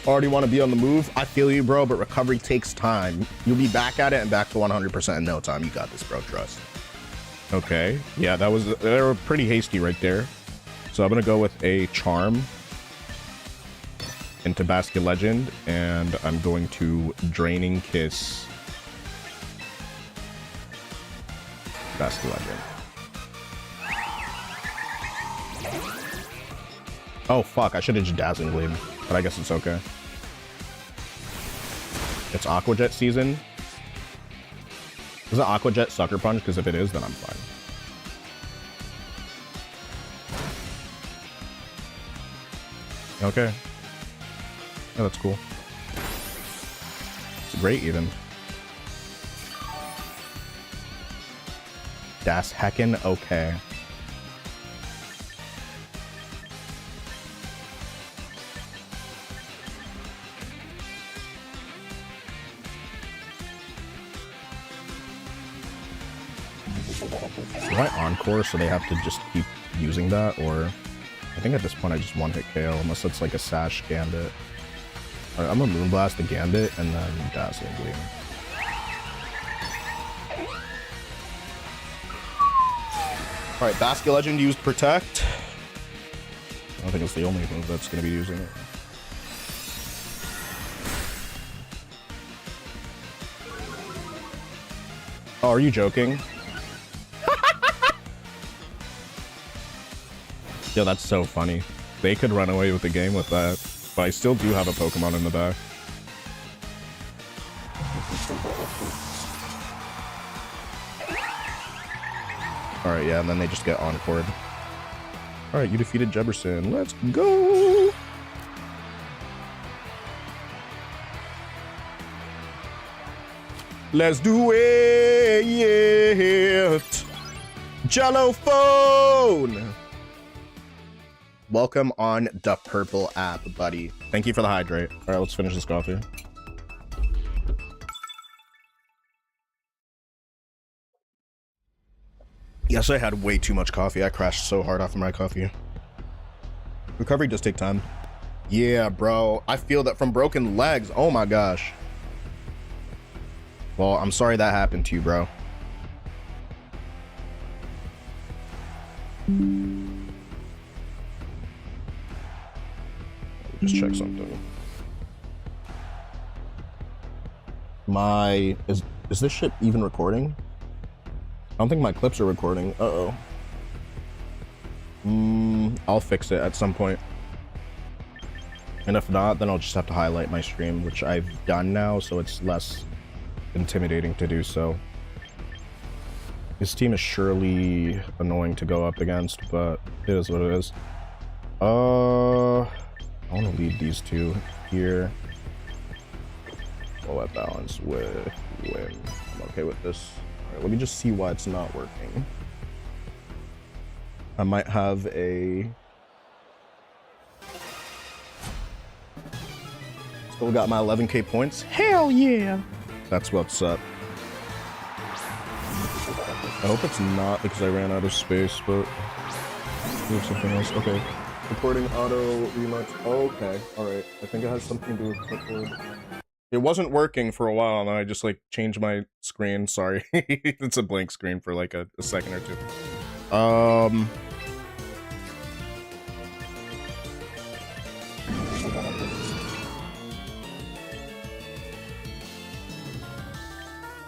Already want to be on the move. I feel you, bro, but recovery takes time. You'll be back at it and back to 100% in no time. You got this, bro. Trust. Okay. Yeah, they were pretty hasty right there. So I'm going to go with a charm into Basket Legend, and I'm going to Draining Kiss Basket Legend. Oh, fuck. I should have just Dazzling Gleam, but I guess it's okay. It's Aqua Jet season. Is it Aqua Jet Sucker Punch? Because if it is, then I'm fine. Okay. Oh, that's cool. It's great, even. Das Heckin', okay. Do I Encore so they have to just keep using that? Or I think at this point I just one-hit KO, unless it's like a Sash Gambit. Alright, I'm gonna Moonblast the Gambit and then Dazzling Gleam. Alright, Basket Legend used Protect. I don't think it's the only move that's gonna be using it. Oh, are you joking? Yo, that's so funny. They could run away with the game with that. But I still do have a Pokemon in the back. All right, yeah, and then they just get encored. All right, you defeated Jefferson. Let's go. Let's do it. Jello phone. Welcome on the purple app, buddy. Thank you for the hydrate. All right, let's finish this coffee. Yes, I had way too much coffee. I crashed so hard after my coffee. Recovery does take time. Yeah, bro. I feel that from broken legs. Oh my gosh. Well, I'm sorry that happened to you, bro. Just check something. Is this shit even recording? I don't think my clips are recording. Uh-oh. I'll fix it at some point. And if not, then I'll just have to highlight my stream, which I've done now, so it's less intimidating to do so. This team is surely annoying to go up against, but it is what it is. I want to lead these two here. Low at balance with win. I'm okay with this. All right, let me just see why it's not working. I might have a... Still got my 11k points. Hell yeah! That's what's up. I hope it's not because I ran out of space, but there's something else. Okay. Recording auto remarks. Oh, okay. Alright. I think it has something to do with clipboard. It wasn't working for a while, and I just like changed my screen. Sorry. It's a blank screen for like a second or two.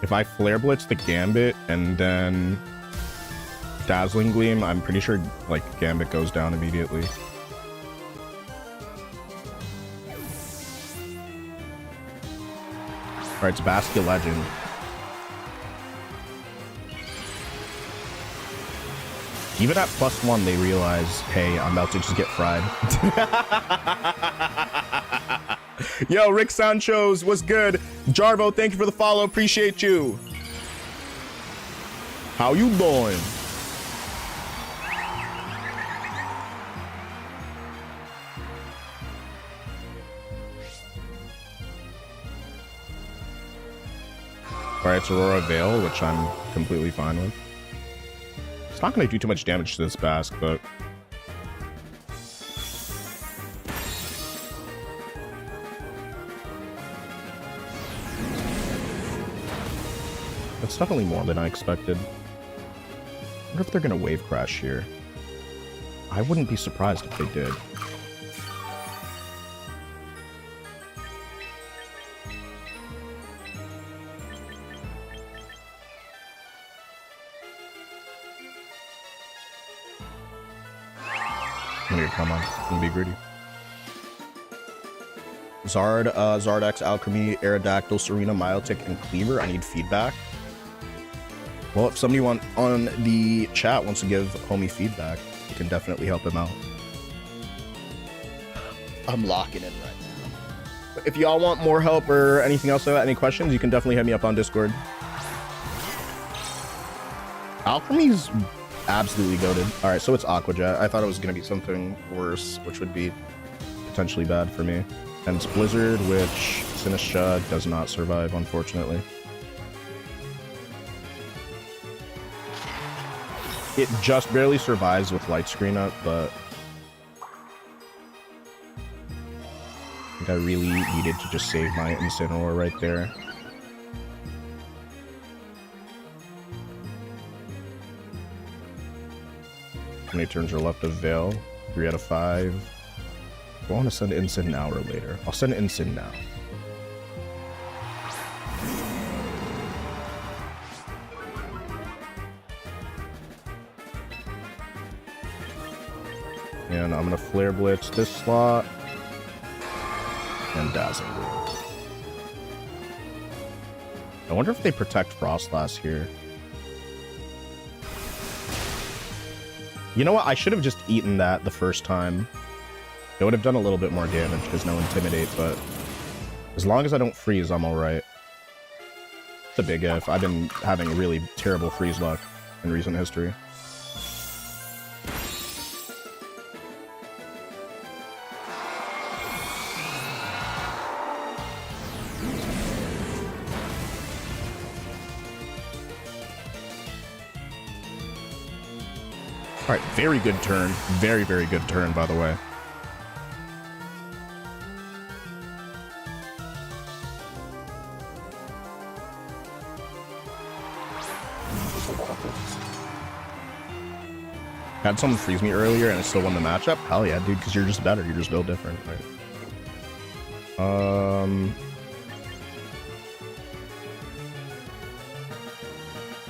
If I Flare Blitz the Gambit and then Dazzling Gleam, I'm pretty sure like Gambit goes down immediately. Alright, it's Bastia Legend. Even at +1, they realize, hey, I'm about to just get fried. Yo, Rick Sancho's, what's good? Jarvo, thank you for the follow. Appreciate you. How you doing? Alright, it's Aurora Veil, which I'm completely fine with. It's not going to do too much damage to this Basque, but... That's definitely more than I expected. I wonder if they're going to Wave Crash here. I wouldn't be surprised if they did. Come on, I'm gonna be greedy. Zard, Zardax, Alchemy, Aerodactyl, Serena, Miletic, and Cleaver. I need feedback. Well, if somebody on the chat wants to give homie feedback, you can definitely help him out. I'm locking in right now. But if y'all want more help or anything else like that, any questions, you can definitely hit me up on Discord. Alchemy's absolutely goated. All right, so it's Aquajet. I thought it was going to be something worse, which would be potentially bad for me. And it's Blizzard, which Sinistra does not survive, unfortunately. It just barely survives with Light Screen up, but I think I really needed to just save my Incineroar right there. How many turns are left of Veil? 3 out of 5. I want to send Incin now or later. I'll send Incin now. And I'm going to Flare Blitz this slot. And Dazzling. I wonder if they protect Frostlass here. You know what? I should have just eaten that the first time. It would have done a little bit more damage because no Intimidate, but as long as I don't freeze, I'm alright. It's a big if. I've been having really terrible freeze luck in recent history. Alright, very good turn. Very, very good turn, by the way. Had someone freeze me earlier and I still won the matchup? Hell yeah, dude, because you're just better. You're just built different, right?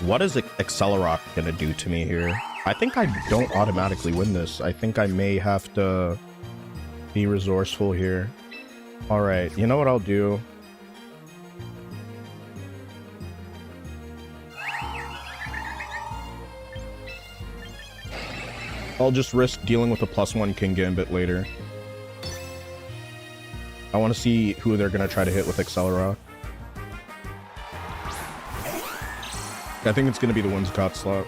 What is Accelerock gonna do to me here? I think I don't automatically win this. I think I may have to be resourceful here. Alright, you know what I'll do? I'll just risk dealing with a +1 King Gambit later. I want to see who they're going to try to hit with Accelerock. I think it's going to be the Whimsicott slot.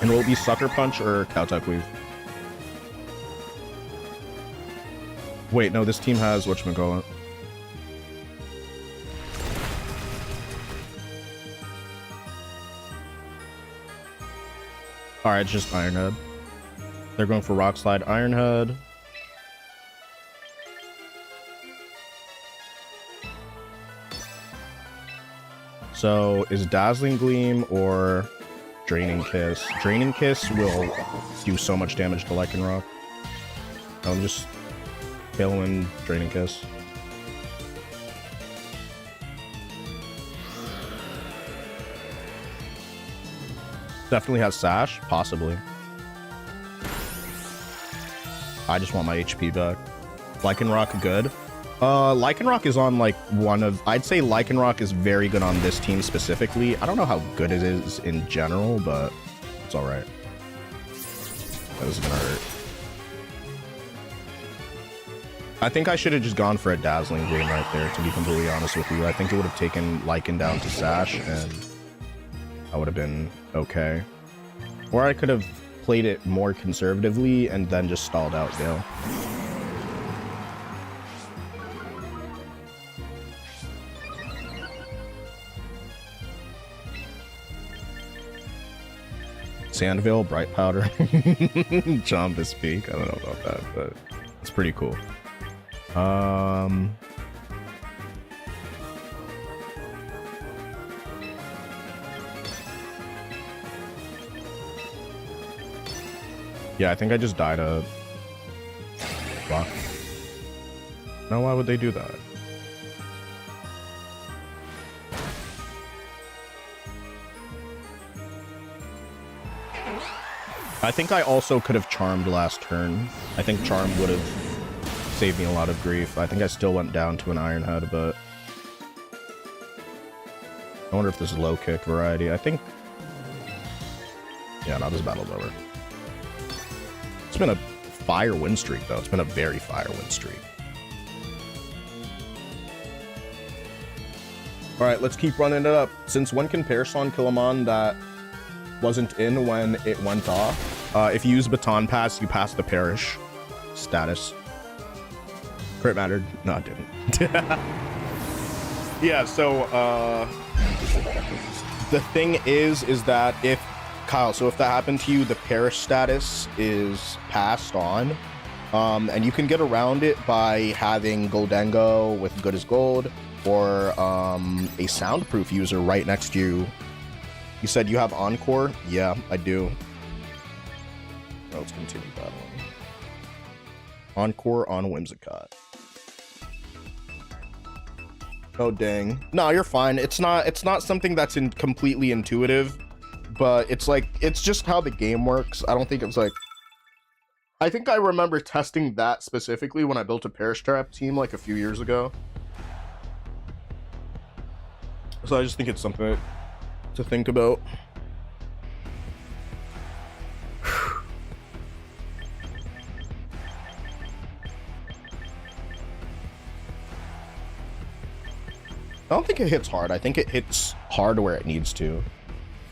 And will it be Sucker Punch or Cowtype Weave? Wait, no, this team has whatchamacallit. Alright, it's just Iron Head. They're going for Rock Slide, Iron Head. So, is Dazzling Gleam or Draining Kiss? Draining Kiss will do so much damage to Lycanroc. I'll just Tailwind, Draining Kiss. Definitely has Sash, possibly. I just want my HP back. Lycanroc good. Lycanroc is on like I'd say Lycanroc is very good on this team specifically. I don't know how good it is in general, but it's alright. That was gonna hurt. I think I should have just gone for a Dazzling Gleam right there, to be completely honest with you. I think it would have taken Lycan down to Sash, and I would have been okay. Or I could have played it more conservatively and then just stalled out Gale. Sandville, Bright Powder, Jombus Peak. I don't know about that, but it's pretty cool. Yeah, I think I just died a rock. No, why would they do that? I think I also could have Charmed last turn. I think Charm would have saved me a lot of grief. I think I still went down to an Iron Head, but I wonder if this is low kick variety. I think, yeah, no, this battle's over. It's been a fire win streak, though. It's been a very fire win streak. All right, let's keep running it up. Since when can Parasan kill a mon that wasn't in when it went off? If you use Baton Pass, you pass the Perish status. Crit mattered. No, it didn't. Yeah, so the thing is that if Kyle, so if that happened to you, the Perish status is passed on, and you can get around it by having Goldengo with Good as Gold, or a Soundproof user right next to you. You said you have Encore? Yeah, I do. Oh, let's continue battling. Encore on Whimsicott. Oh dang. No, you're fine. It's not something that's completely intuitive, but it's like, it's just how the game works. I don't think it's like, I think I remember testing that specifically when I built a Perish Trap team like a few years ago. So I just think it's something to think about. I don't think it hits hard. I think it hits hard where it needs to.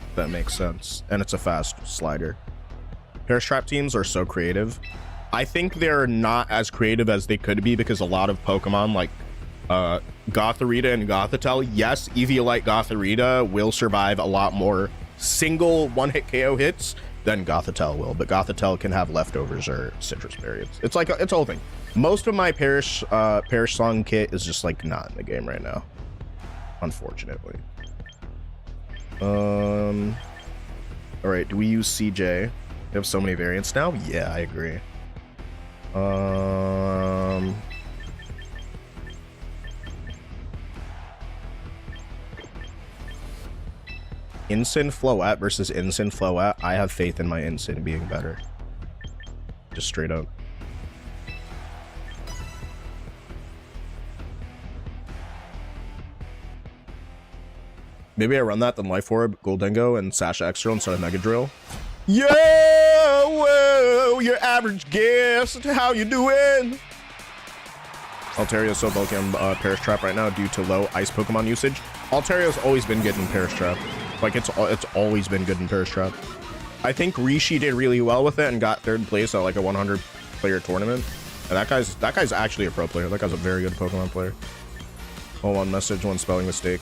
If that makes sense. And it's a fast slider. Parachute teams are so creative. I think they're not as creative as they could be because a lot of Pokemon like Gothorita and Gothitelle, yes, Eviolite Gothorita will survive a lot more single one-hit KO hits than Gothitelle will, but Gothitelle can have leftovers or citrus berries. It's like it's a whole thing. Most of my Perish Song kit is just like not in the game right now, unfortunately. All right, do we use CJ? We have so many variants now. Yeah, I agree. Ensign Floette versus Ensign Floette. I have faith in my Ensign being better. Just straight up. Maybe I run that, then Life Orb, Goldengo, and Sasha Extra instead of Mega Drill. Yeah, whoa, your average guest. How you doing? Altario's so bulky on Perish Trap right now due to low ice Pokemon usage. Altario's always been good in Perish Trap. Like, it's always been good in Perish Trap. I think Rishi did really well with it and got 3rd place at like a 100-player tournament. And that guy's actually a pro player. That guy's a very good Pokemon player. Oh, one message, one spelling mistake.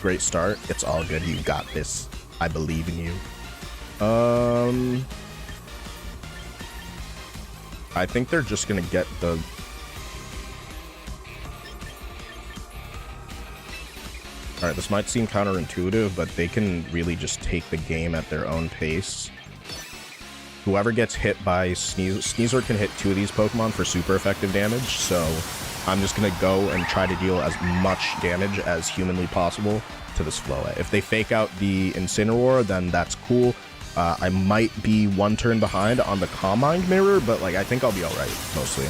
Great start. It's all good. You got this. I believe in you. I think they're just gonna get the... Alright, this might seem counterintuitive, but they can really just take the game at their own pace. Whoever gets hit by Sneasler can hit 2 of these Pokemon for super effective damage, so I'm just gonna go and try to deal as much damage as humanly possible to this Floette. If they fake out the Incineroar, then that's cool. I might be 1 turn behind on the Calm Mind Mirror, but like I think I'll be alright, mostly.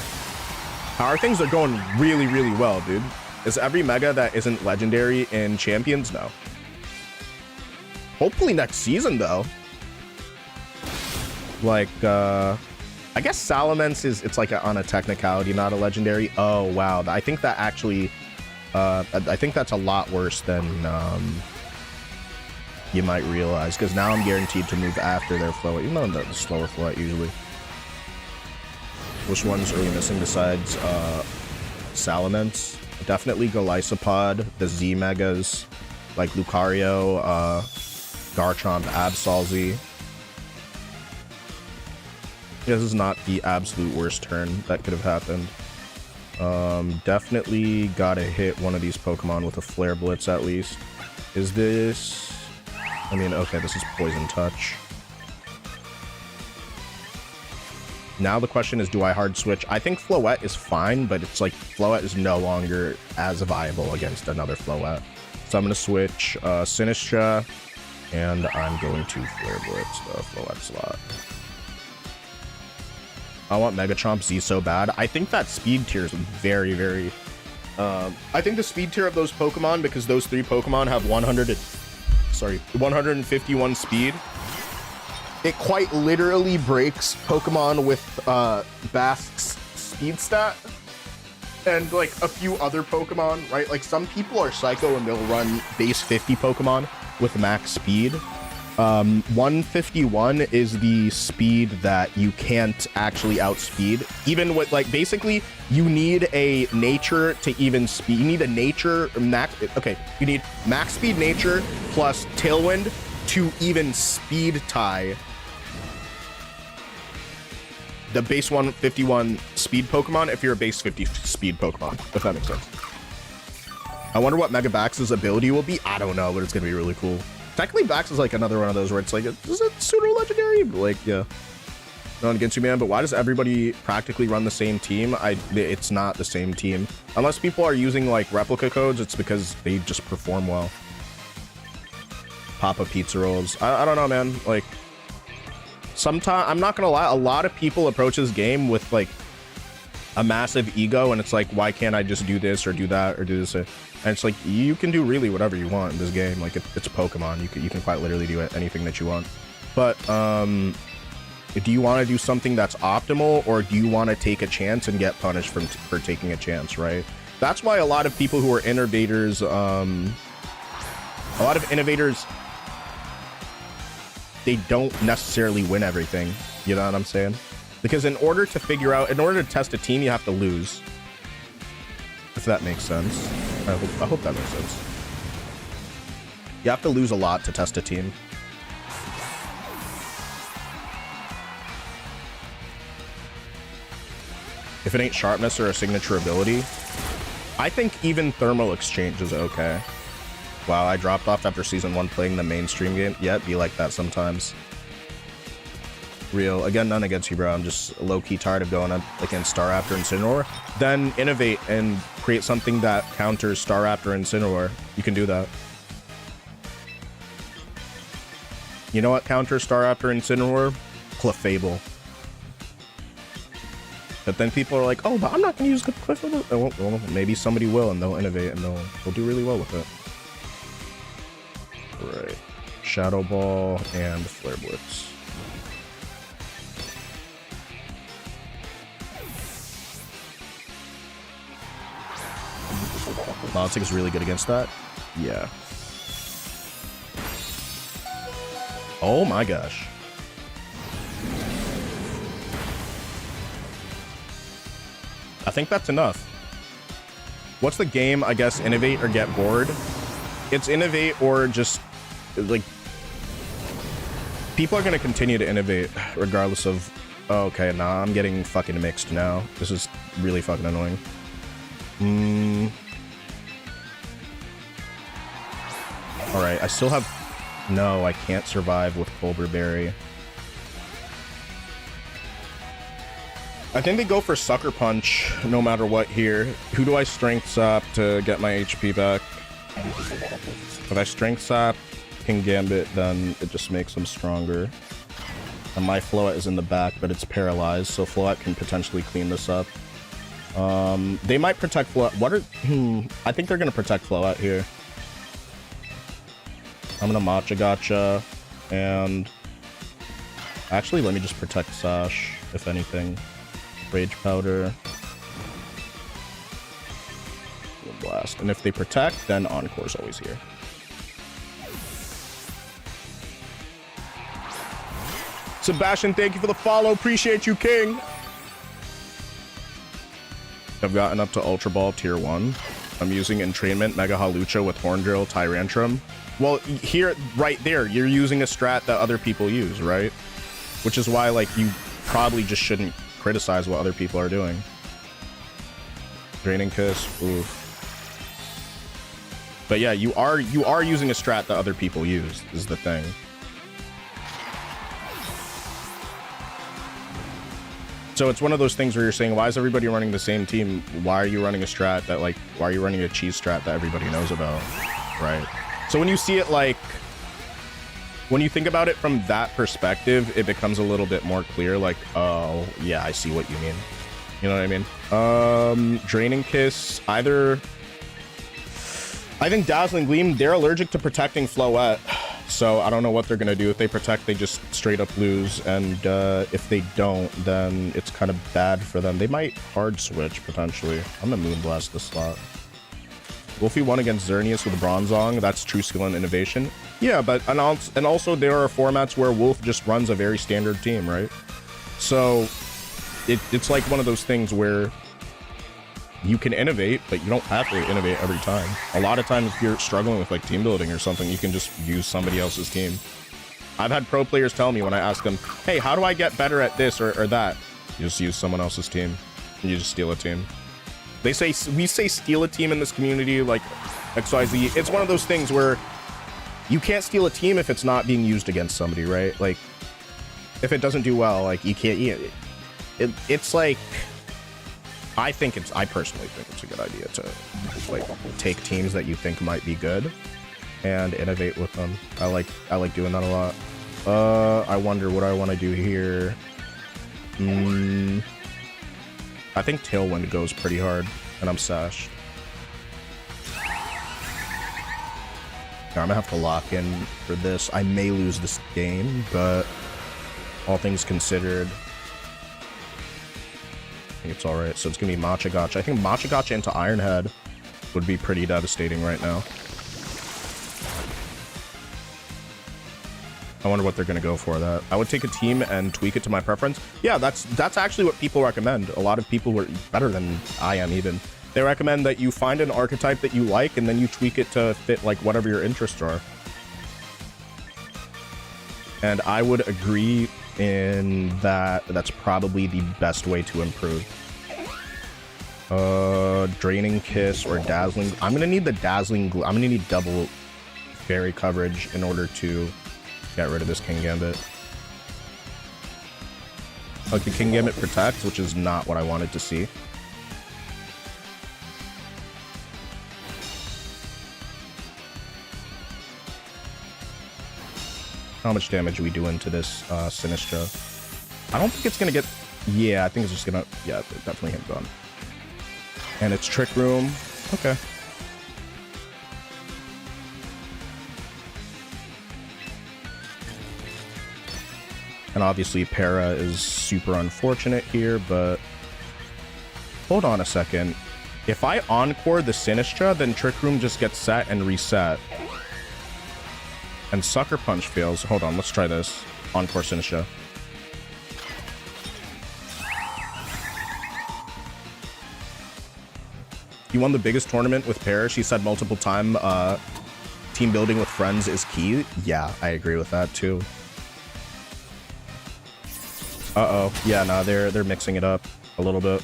Our things are going really, really well, dude. Is every Mega that isn't legendary in Champions? No. Hopefully next season, though. Like, I guess Salamence it's like on a technicality, not a legendary. Oh, wow. I think that actually, I think that's a lot worse than you might realize, because now I'm guaranteed to move after their Floette, even though the slower Floette usually. Which ones are we missing besides Salamence? Definitely Golisopod, the Z Megas, like Lucario, Garchomp, Absolzy. This is not the absolute worst turn that could have happened. Definitely gotta hit one of these Pokemon with a Flare Blitz at least. Is this... I mean, okay, this is Poison Touch. Now the question is, do I hard switch? I think Floette is fine, but it's like Floette is no longer as viable against another Floette. So I'm going to switch Sinistra, and I'm going to Flare Blitz the Floette slot. I want Megachomp Z so bad. I think that speed tier is very, very... I think the speed tier of those Pokemon, because those 3 Pokemon have 151 speed, it quite literally breaks Pokemon with Basque's speed stat and like a few other Pokemon, right? Like some people are psycho and they'll run base 50 Pokemon with max speed. 151 is the speed that you can't actually outspeed. Even with like basically you need a nature to even speed. You need a nature max. Okay, you need max speed nature plus Tailwind to even speed tie the base 151 speed Pokemon if you're a base 50 speed Pokemon, if that makes sense. I wonder what Mega Bax's ability will be. I don't know, but it's gonna be really cool. Technically, Bax is like another one of those where it's like, is it pseudo legendary? Like, yeah. Not against you, man, but why does everybody practically run the same team? It's not the same team. Unless people are using like replica codes, it's because they just perform well. Papa Pizza Rolls. I don't know, man. Like, sometimes, I'm not gonna lie, a lot of people approach this game with like a massive ego, and it's like, why can't I just do this or do that or do this? And it's like, you can do really whatever you want in this game. Like, it's Pokemon. You can quite literally do anything that you want. But do you want to do something that's optimal, or do you want to take a chance and get punished for taking a chance, right? That's why a lot of people who are innovators, they don't necessarily win everything. You know what I'm saying? Because in order to test a team, you have to lose. If that makes sense. I hope that makes sense. You have to lose a lot to test a team. If it ain't sharpness or a signature ability, I think even thermal exchange is okay. Wow, I dropped off after season 1 playing the mainstream game. Yeah, it'd be like that sometimes. Real. Again, none against you, bro. I'm just low-key tired of going up against Staraptor and Incineroar. Then innovate and create something that counters Staraptor and Incineroar. You can do that. You know what counters Staraptor and Incineroar? Clefable. But then people are like, oh, but I'm not going to use Clefable. Well, maybe somebody will, and they'll innovate, and they'll do really well with it. Right. Shadow Ball and Flare Blitz. Montic is really good against that. Yeah. Oh my gosh. I think that's enough. What's the game? I guess innovate or get bored. It's innovate or just like people are going to continue to innovate regardless of, oh, okay, nah, I'm getting fucking mixed now. This is really fucking annoying. All right, I still have, no, I can't survive with Colbur Berry. I think they go for Sucker Punch no matter what here. Who do I Strength Sap to get my HP back? If I Strength Sap King Gambit, then it just makes them stronger. And my Floette is in the back, but it's paralyzed, so Floette can potentially clean this up. They might protect Floette. What are... I think they're going to protect Floette here. I'm going to Matcha Gotcha, and... Actually, let me just protect Sash, if anything. Rage Powder. Blast. And if they protect, then Encore's always here. Sebastian, thank you for the follow. Appreciate you, King. I've gotten up to Ultra Ball Tier 1. I'm using Entrainment, Mega Halucha with Horn Drill, Tyrantrum. Well, here, right there, you're using a strat that other people use, right? Which is why, like, you probably just shouldn't criticize what other people are doing. Draining Kiss, oof. But yeah, you are using a strat that other people use, is the thing. So it's one of those things where you're saying, why is everybody running the same team? Why are you running a strat that, like, why are you running a cheese strat that everybody knows about, right? So when you see it, like, when you think about it from that perspective, it becomes a little bit more clear, like, oh, yeah, I see what you mean. You know what I mean? Draining Kiss, either... I think Dazzling Gleam, they're allergic to protecting Floette, so I don't know what they're going to do. If they protect, they just straight up lose, and if they don't, then it's kind of bad for them. They might hard switch, potentially. I'm going to Moonblast this slot. Wolfie won against Xerneas with Bronzong. That's true skill and innovation. Yeah, but and also there are formats where Wolf just runs a very standard team, right? So it's like one of those things where you can innovate, but you don't have to innovate every time. A lot of times if you're struggling with like team building or something, you can just use somebody else's team. I've had pro players tell me when I ask them, hey, how do I get better at this or that? You just use someone else's team. You just steal a team. We say steal a team in this community, like XYZ. It's one of those things where you can't steal a team if it's not being used against somebody, right? Like, if it doesn't do well, like, you can't... It's like... I personally think it's a good idea to, like, take teams that you think might be good and innovate with them. I like doing that a lot. I wonder what I want to do here. I think Tailwind goes pretty hard, and I'm sashed. Now, I'm gonna have to lock in for this. I may lose this game, but all things considered, think it's alright. So it's gonna be Matcha Gotcha. I think Matcha Gotcha into Iron Head would be pretty devastating right now. I wonder what they're gonna go for that. I would take a team and tweak it to my preference. Yeah, that's actually what people recommend. A lot of people were better than I am even. They recommend that you find an archetype that you like and then you tweak it to fit like whatever your interests are. And I would agree in that that's probably the best way to improve. Draining Kiss or Dazzling. I'm gonna need the Dazzling Glue. I'm gonna need double fairy coverage in order to get rid of this King Gambit. Like the King Gambit protects, which is not what I wanted to see. How much damage are we doing to this Sinistra? I don't think it's gonna get... Yeah, I think it's just gonna... Yeah, it definitely hit on. And it's Trick Room. Okay. And obviously Para is super unfortunate here, but... Hold on a second. If I Encore the Sinistra, then Trick Room just gets set and reset. And Sucker Punch fails. Hold on, let's try this. Encore Sinistra. You won the biggest tournament with Para. She said multiple time, team building with friends is key. Yeah, I agree with that too. Uh-oh. Yeah, no, they're mixing it up a little bit.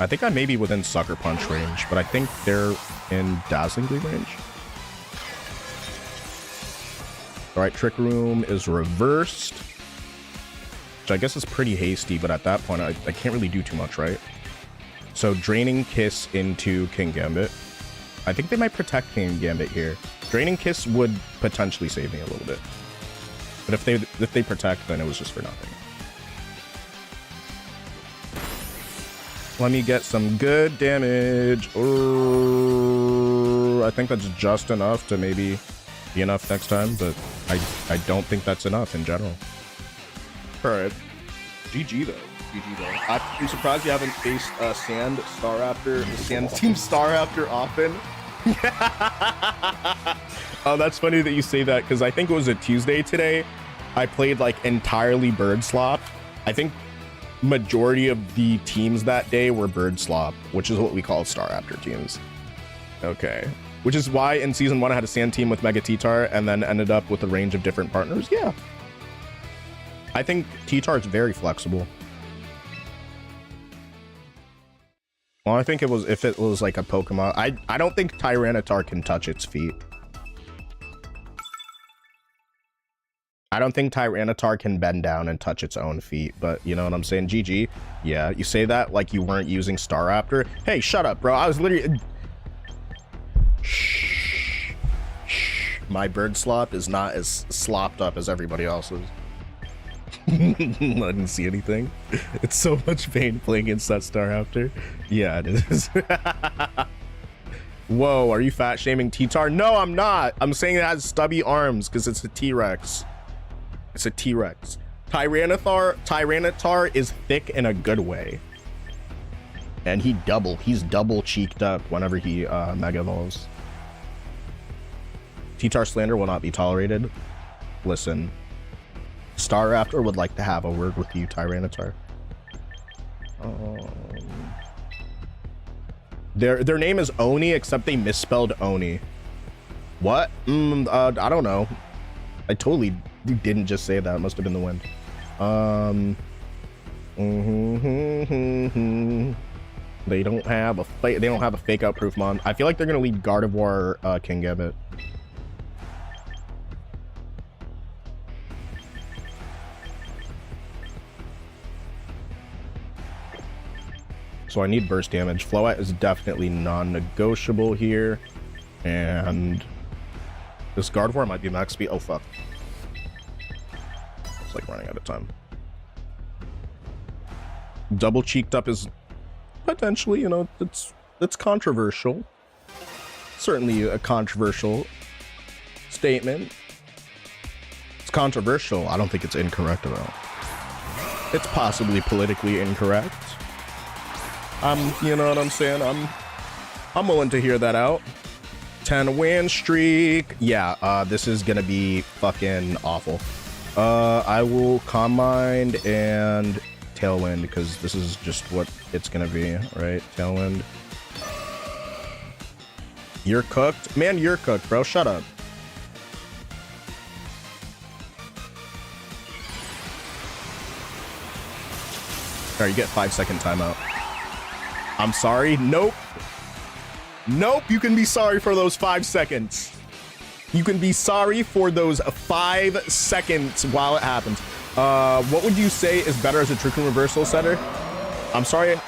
I think I may be within Sucker Punch range, but I think they're in Dazzling Glee range. Alright, Trick Room is reversed. Which I guess is pretty hasty, but at that point, I can't really do too much, right? So, Draining Kiss into King Gambit. I think they might protect King Gambit here. Draining Kiss would potentially save me a little bit. But if they protect, then it was just for nothing. Let me get some good damage. I think that's just enough to maybe be enough next time, but I don't think that's enough in general. Alright. GG though. GG though. I'm surprised you haven't faced Sand Team Star After often. Oh, that's funny that you say that, because I think it was a Tuesday today. I played like entirely Bird Slop. I think majority of the teams that day were Bird Slop, which is what we call Star After teams. Okay. Which is why in season 1 I had a Sand team with Mega T-Tar and then ended up with a range of different partners. Yeah. I think T-Tar is very flexible. Well, I think it was, if it was like a Pokemon, I don't think Tyranitar can touch its feet. I don't think Tyranitar can bend down and touch its own feet, but you know what I'm saying? GG. Yeah, you say that like you weren't using Staraptor. Hey, shut up, bro. I was literally... Shh. Shh. My Bird Slop is not as slopped up as everybody else's. I didn't see anything. It's so much pain playing against that Staraptor. Yeah, it is. Whoa, are you fat shaming T-Tar? No, I'm not. I'm saying it has stubby arms because it's a T-Rex. It's a T-Rex. Tyranitar is thick in a good way. And he's double cheeked up whenever he Mega Evolves. T-Tar slander will not be tolerated. Listen. Staraptor would like to have a word with you, Tyranitar. Their name is Oni, except they misspelled Oni. What? I don't know. I totally didn't just say that. It must have been the wind. They don't have a fake out proof mon. I feel like they're gonna lead Gardevoir King Gambit. So I need burst damage. Floette is definitely non-negotiable here. And this Gardevoir might be max speed. Oh, fuck. It's like running out of time. Double cheeked up is potentially, you know, it's controversial. Certainly a controversial statement. It's controversial. I don't think it's incorrect though. It's possibly politically incorrect. You know what I'm saying? I'm willing to hear that out. 10 win streak. Yeah, this is gonna be fucking awful. I will Calm Mind and Tailwind because this is just what it's gonna be, right? Tailwind. You're cooked? Man, you're cooked, bro. Shut up. Alright, you get 5-second timeout. I'm sorry. Nope. Nope, you can be sorry for those 5 seconds. You can be sorry for those 5 seconds while it happens. What would you say is better as a trick and reversal setter? I'm sorry.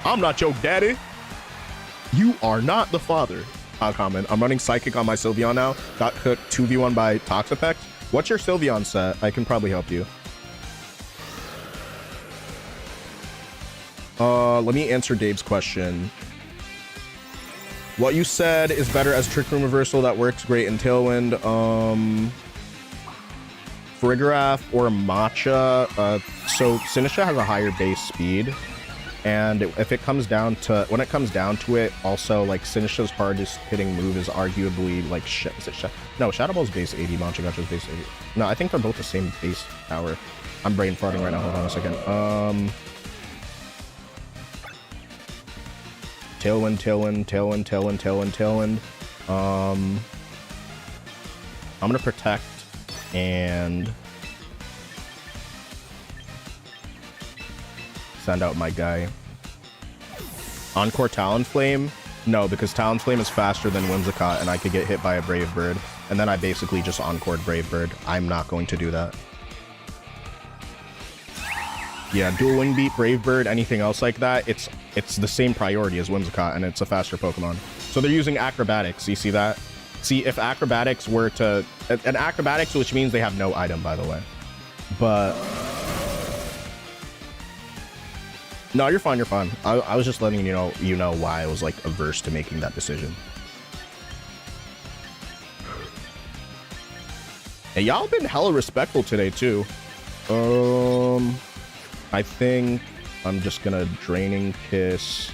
I'm not your daddy. You are not the father. Comment. I'm running Psychic on my Sylveon now. Got cooked 2v1 by Toxapex. What's your Sylveon set? I can probably help you. Let me answer Dave's question. What you said is better as Trick Room Reversal. That works great in Tailwind. Farigiraf or Matcha. So Sinistra has a higher base speed. And if it comes down to, when it comes down to it, also like Sinistra's hardest hitting move is arguably like, no, Shadow Ball's base 80, Matcha Gotcha's base 80. No, I think they're both the same base power. I'm brain farting right now, hold on a second. Tailwind, Tailwind, Tailwind, Tailwind, Tailwind, Tailwind. I'm gonna Protect and send out my guy. Encore Talonflame? No, because Talonflame is faster than Whimsicott and I could get hit by a Brave Bird. And then I basically just Encored Brave Bird. I'm not going to do that. Yeah, Dual Wing Beat, Brave Bird, anything else like that, it's the same priority as Whimsicott, and it's a faster Pokemon. So they're using Acrobatics, you see that? See, if Acrobatics were to... And Acrobatics, which means they have no item, by the way. But... No, you're fine, you're fine. I was just letting you know why I was, like, averse to making that decision. Hey, y'all been hella respectful today, too. I think I'm just gonna Draining Kiss.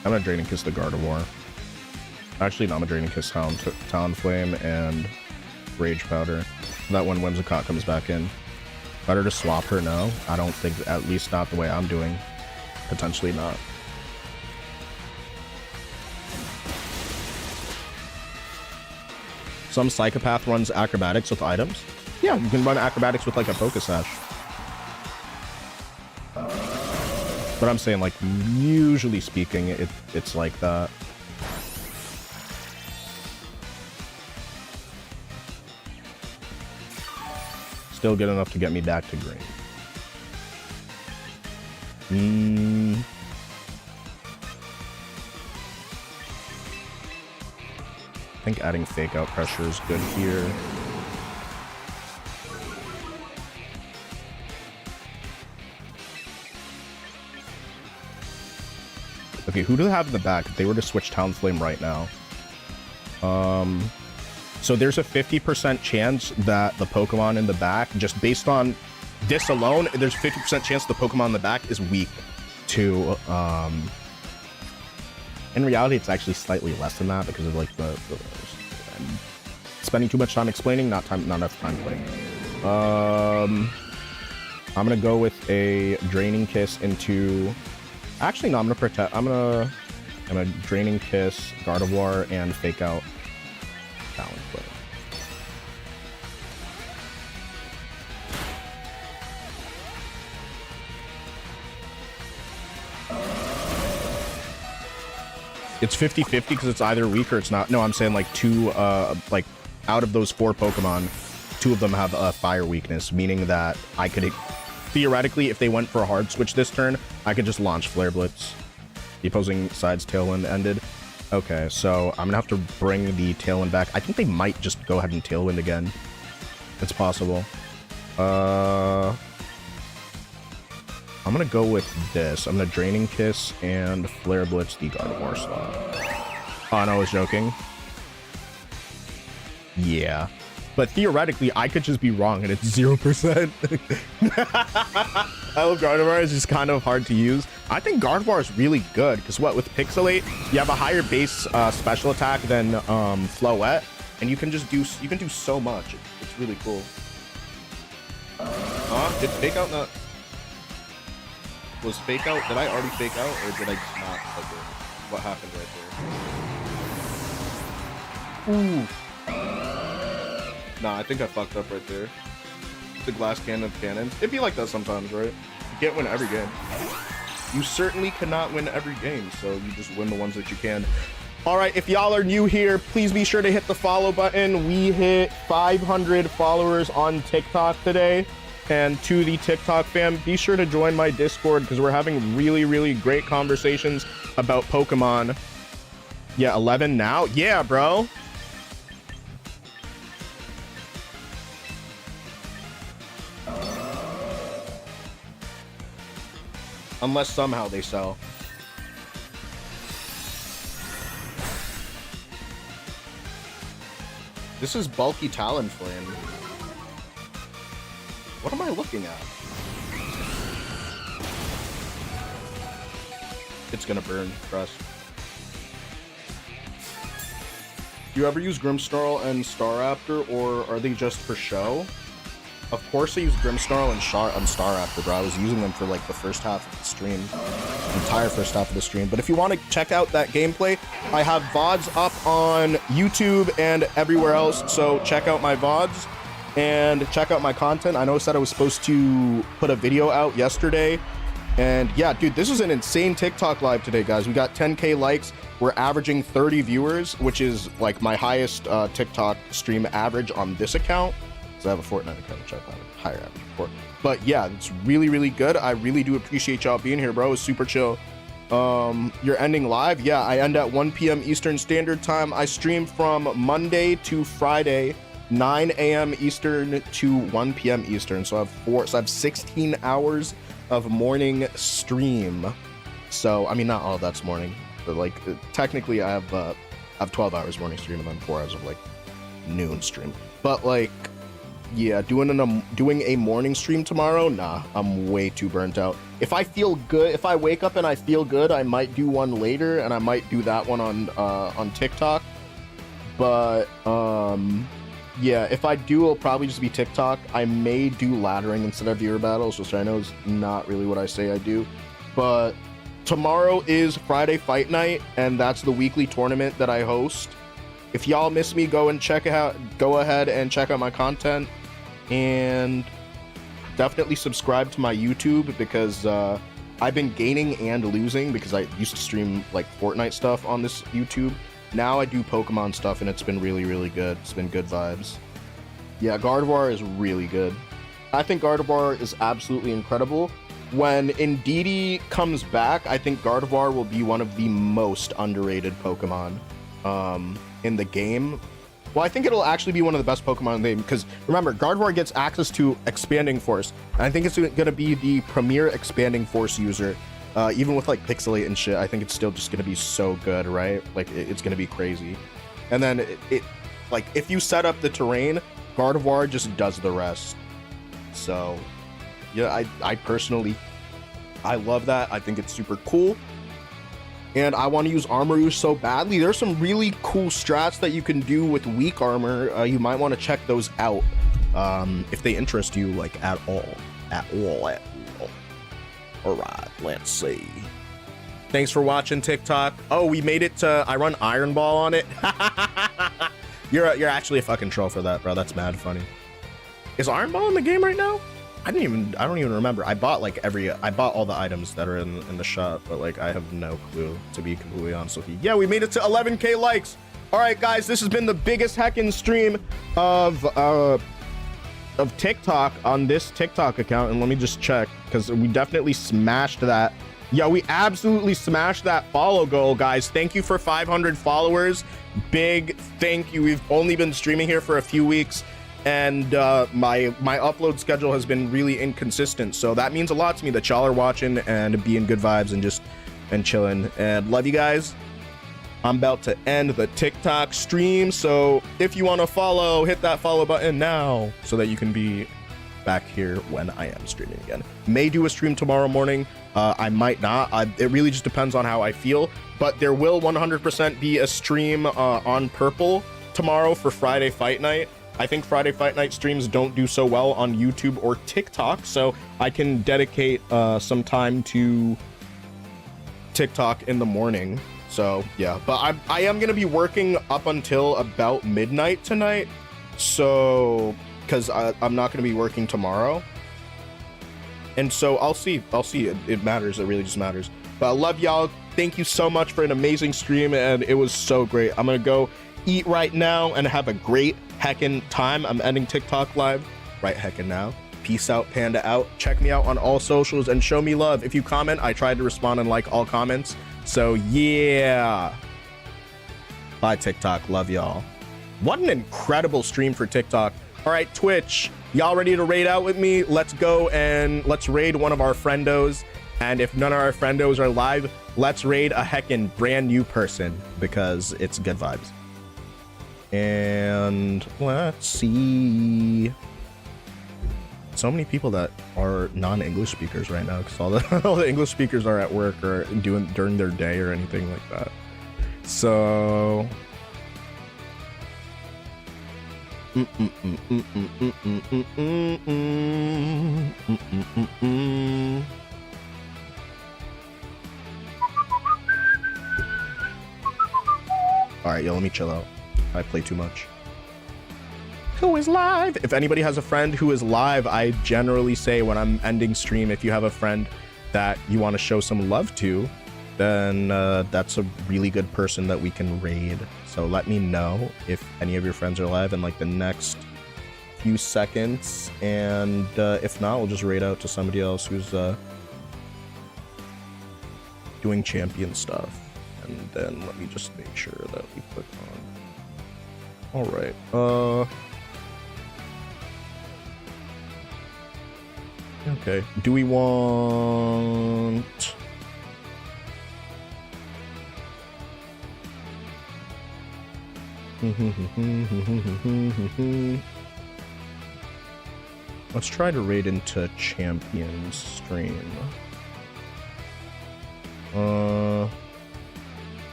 I'm gonna Draining Kiss the Gardevoir. Actually, no, I'm gonna Draining Kiss Talonflame and Rage Powder. That when Whimsicott comes back in. Better to swap her now? I don't think, at least not the way I'm doing. Potentially not. Some psychopath runs Acrobatics with items. Yeah, you can run Acrobatics with like a Focus Sash. But I'm saying, like, usually speaking, it's like that. Still good enough to get me back to green. I think adding Fake Out Pressure is good here. Okay, who do they have in the back if they were to switch Talonflame right now? So there's a 50% chance that the Pokemon in the back, just based on this alone, there's a 50% chance the Pokemon in the back is weak to, in reality, it's actually slightly less than that because of like I'm spending too much time explaining, not enough time playing. I'm gonna go with a Draining Kiss into, actually no, I'm gonna Draining Kiss Gardevoir and Fake Out Talonflame. It's 50-50 because it's either weak or it's not. No, I'm saying like two, like out of those 4 Pokemon, 2 of them have a fire weakness, meaning that I could, theoretically, if they went for a hard switch this turn, I could just launch Flare Blitz. The opposing side's Tailwind ended. Okay, so I'm gonna have to bring the Tailwind back. I think they might just go ahead and Tailwind again. It's possible. I'm gonna go with this. I'm gonna Draining Kiss and Flare Blitz the Gardevoir slot. Oh, no, I was joking. Yeah. but theoretically I could just be wrong and it's 0%. I love Gardevoir. It's just kind of hard to use. I think Gardevoir is really good because what, with Pixelate, you have a higher base special attack than Floette, and you can just do so much. It's really cool. Did fake out not? Was fake out? Did I already fake out, or did I just not? Okay. What happened right there? Ooh. Nah, I think I fucked up right there. The glass cannon of cannons. It'd be like that sometimes, right? You can't win every game. You certainly cannot win every game, so you just win the ones that you can. All right, if y'all are new here, please be sure to hit the follow button. We hit 500 followers on TikTok today. And to the TikTok fam, be sure to join my Discord because we're having really, really great conversations about Pokemon. Yeah, 11 now? Yeah, bro. Unless somehow they sell. This is bulky Talonflame. What am I looking at? It's gonna burn, trust. Do you ever use Grimmsnarl and Staraptor, or are they just for show? Of course I use Grimmsnarl and Staraptor, bro. I was using them for like the first half of the stream. The entire first half of the stream. But if you want to check out that gameplay, I have VODs up on YouTube and everywhere else. So check out my VODs and check out my content. I know I said I was supposed to put a video out yesterday. And yeah, dude, this is an insane TikTok live today, guys. We got 10K likes. We're averaging 30 viewers, which is like my highest TikTok stream average on this account. So I have a Fortnite account, which I've had a higher average for. But yeah, it's really, really good. I really do appreciate y'all being here, bro. It's super chill. You're ending live? Yeah, I end at 1 p.m. Eastern Standard Time. I stream from Monday to Friday, 9 a.m. Eastern to 1 p.m. Eastern. So I have 16 hours of morning stream. So I mean, not all of that's morning, but like technically I have 12 hours morning stream and then 4 hours of like noon stream. But like, yeah, doing a morning stream tomorrow, nah, I'm way too burnt out. If I feel good, if I wake up and I feel good, I might do one later, and I might do that one on TikTok. But yeah, if I do, it'll probably just be TikTok. I may do laddering instead of viewer battles, which I know is not really what I say I do. But tomorrow is Friday Fight Night, and that's the weekly tournament that I host. If y'all miss me, go ahead and check out my content, and definitely subscribe to my YouTube because I've been gaining and losing because I used to stream like Fortnite stuff on this YouTube. Now I do Pokemon stuff and it's been really, really good. It's been good vibes. Yeah, Gardevoir is really good. I think Gardevoir is absolutely incredible. When Indeedee comes back, I think Gardevoir will be one of the most underrated Pokemon in the game. Well, I think it'll actually be one of the best Pokemon in the game because remember, Gardevoir gets access to Expanding Force. And I think it's going to be the premier Expanding Force user. Even with like Pixelate and shit, I think it's still just going to be so good, right? Like it's going to be crazy. And then it like if you set up the terrain, Gardevoir just does the rest. So yeah, I personally, I love that. I think it's super cool. And I want to use Armarouge so badly. There's some really cool strats that you can do with weak armor. You might want to check those out if they interest you, like at all. All right, let's see. Thanks for watching TikTok. Oh, we made it to. I run Iron Ball on it. You're actually a fucking troll for that, bro. That's mad funny. Is Iron Ball in the game right now? I don't even remember. I bought all the items that are in the shop, but like I have no clue, to be completely honest with you. Yeah, we made it to 11K likes. All right, guys, this has been the biggest heckin' stream of TikTok on this TikTok account, and let me just check because we definitely smashed that. Yeah, we absolutely smashed that follow goal, guys. Thank you for 500 followers. Big thank you. We've only been streaming here for a few weeks. And my upload schedule has been really inconsistent, so that means a lot to me that y'all are watching and being good vibes and chilling. And love you guys. I'm about to end the TikTok stream. So if you want to follow, hit that follow button now so that you can be back here when I am streaming again. May do a stream tomorrow morning. I might not. It really just depends on how I feel. But there will 100% be a stream on Purple tomorrow for Friday Fight Night. I think Friday Fight Night streams don't do so well on YouTube or TikTok, so I can dedicate some time to TikTok in the morning. So yeah, but I am gonna be working up until about midnight tonight, so because I'm not gonna be working tomorrow, and so I'll see. It matters. It really just matters. But I love y'all. Thank you so much for an amazing stream, and it was so great. I'm gonna go eat right now and have a great heckin' time. I'm ending TikTok live right heckin' now. Peace out, Panda out. Check me out on all socials and show me love. If you comment, I try to respond and like all comments. So yeah. Bye, TikTok. Love y'all. What an incredible stream for TikTok. All right, Twitch, y'all ready to raid out with me? Let's go and let's raid one of our friendos. And if none of our friendos are live, let's raid a heckin' brand new person because it's good vibes. And let's see. So many people that are non-English speakers right now because all the English speakers are at work or doing during their day or anything like that. So all right, yo, let me chill out. I play too much. Who is live? If anybody has a friend who is live, I generally say when I'm ending stream, if you have a friend that you want to show some love to, then that's a really good person that we can raid. So let me know if any of your friends are live in like the next few seconds. And if not, we'll just raid out to somebody else who's doing champion stuff. And then let me just make sure that we click on. All right. Okay. Do we want? Let's try to raid into champion stream.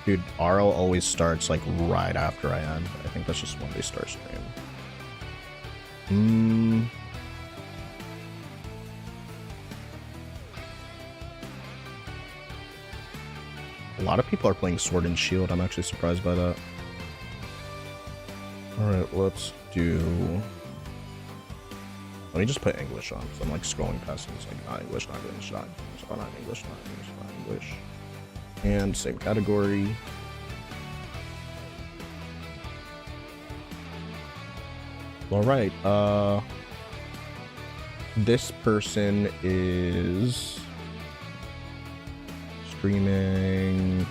Dude, RL always starts like right after I end. I think that's just when they start stream. A lot of people are playing Sword and Shield. I'm actually surprised by that. Alright, let's do... Let me just put English on, because I'm like scrolling past and it's like not English, not English, not English, not English, not English, not English. And same category. Alright, this person is streaming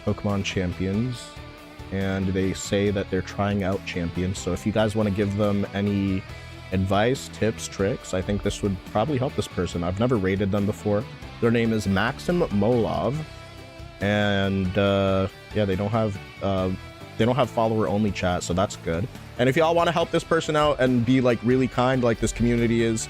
Pokemon Champions, and they say that they're trying out Champions. So if you guys want to give them any advice, tips, tricks, I think this would probably help this person. I've never rated them before. Their name is Maxim Molov, and yeah, they don't have follower only chat, so that's good. And if y'all want to help this person out and be like really kind, like this community is,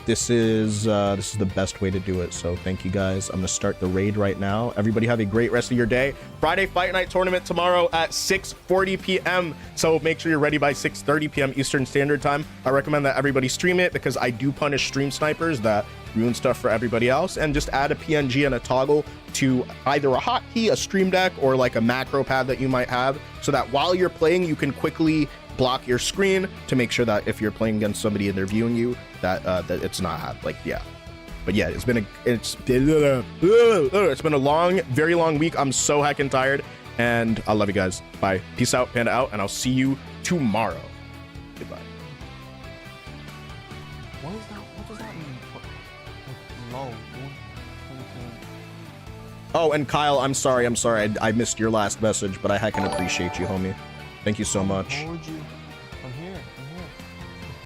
this is the best way to do it. So thank you guys. I'm gonna start the raid right now. Everybody have a great rest of your day. Friday Fight Night tournament tomorrow at 6:40 p.m. So make sure you're ready by 6:30 p.m. Eastern Standard Time. I recommend that everybody stream it because I do punish stream snipers that ruin stuff for everybody else, and just add a PNG and a toggle to either a hotkey, a stream deck, or like a macro pad that you might have, so that while you're playing, you can quickly block your screen to make sure that if you're playing against somebody and they're viewing you, that that it's not like, yeah. But yeah, it's been a long, very long week. I'm so heckin' tired, and I love you guys. Bye. Peace out, Panda out, and I'll see you tomorrow. Goodbye.
What is that? What does that mean? Low.
Oh, and Kyle, I'm sorry. I missed your last message, but I heckin' appreciate you, homie. Thank you so much.
What would you?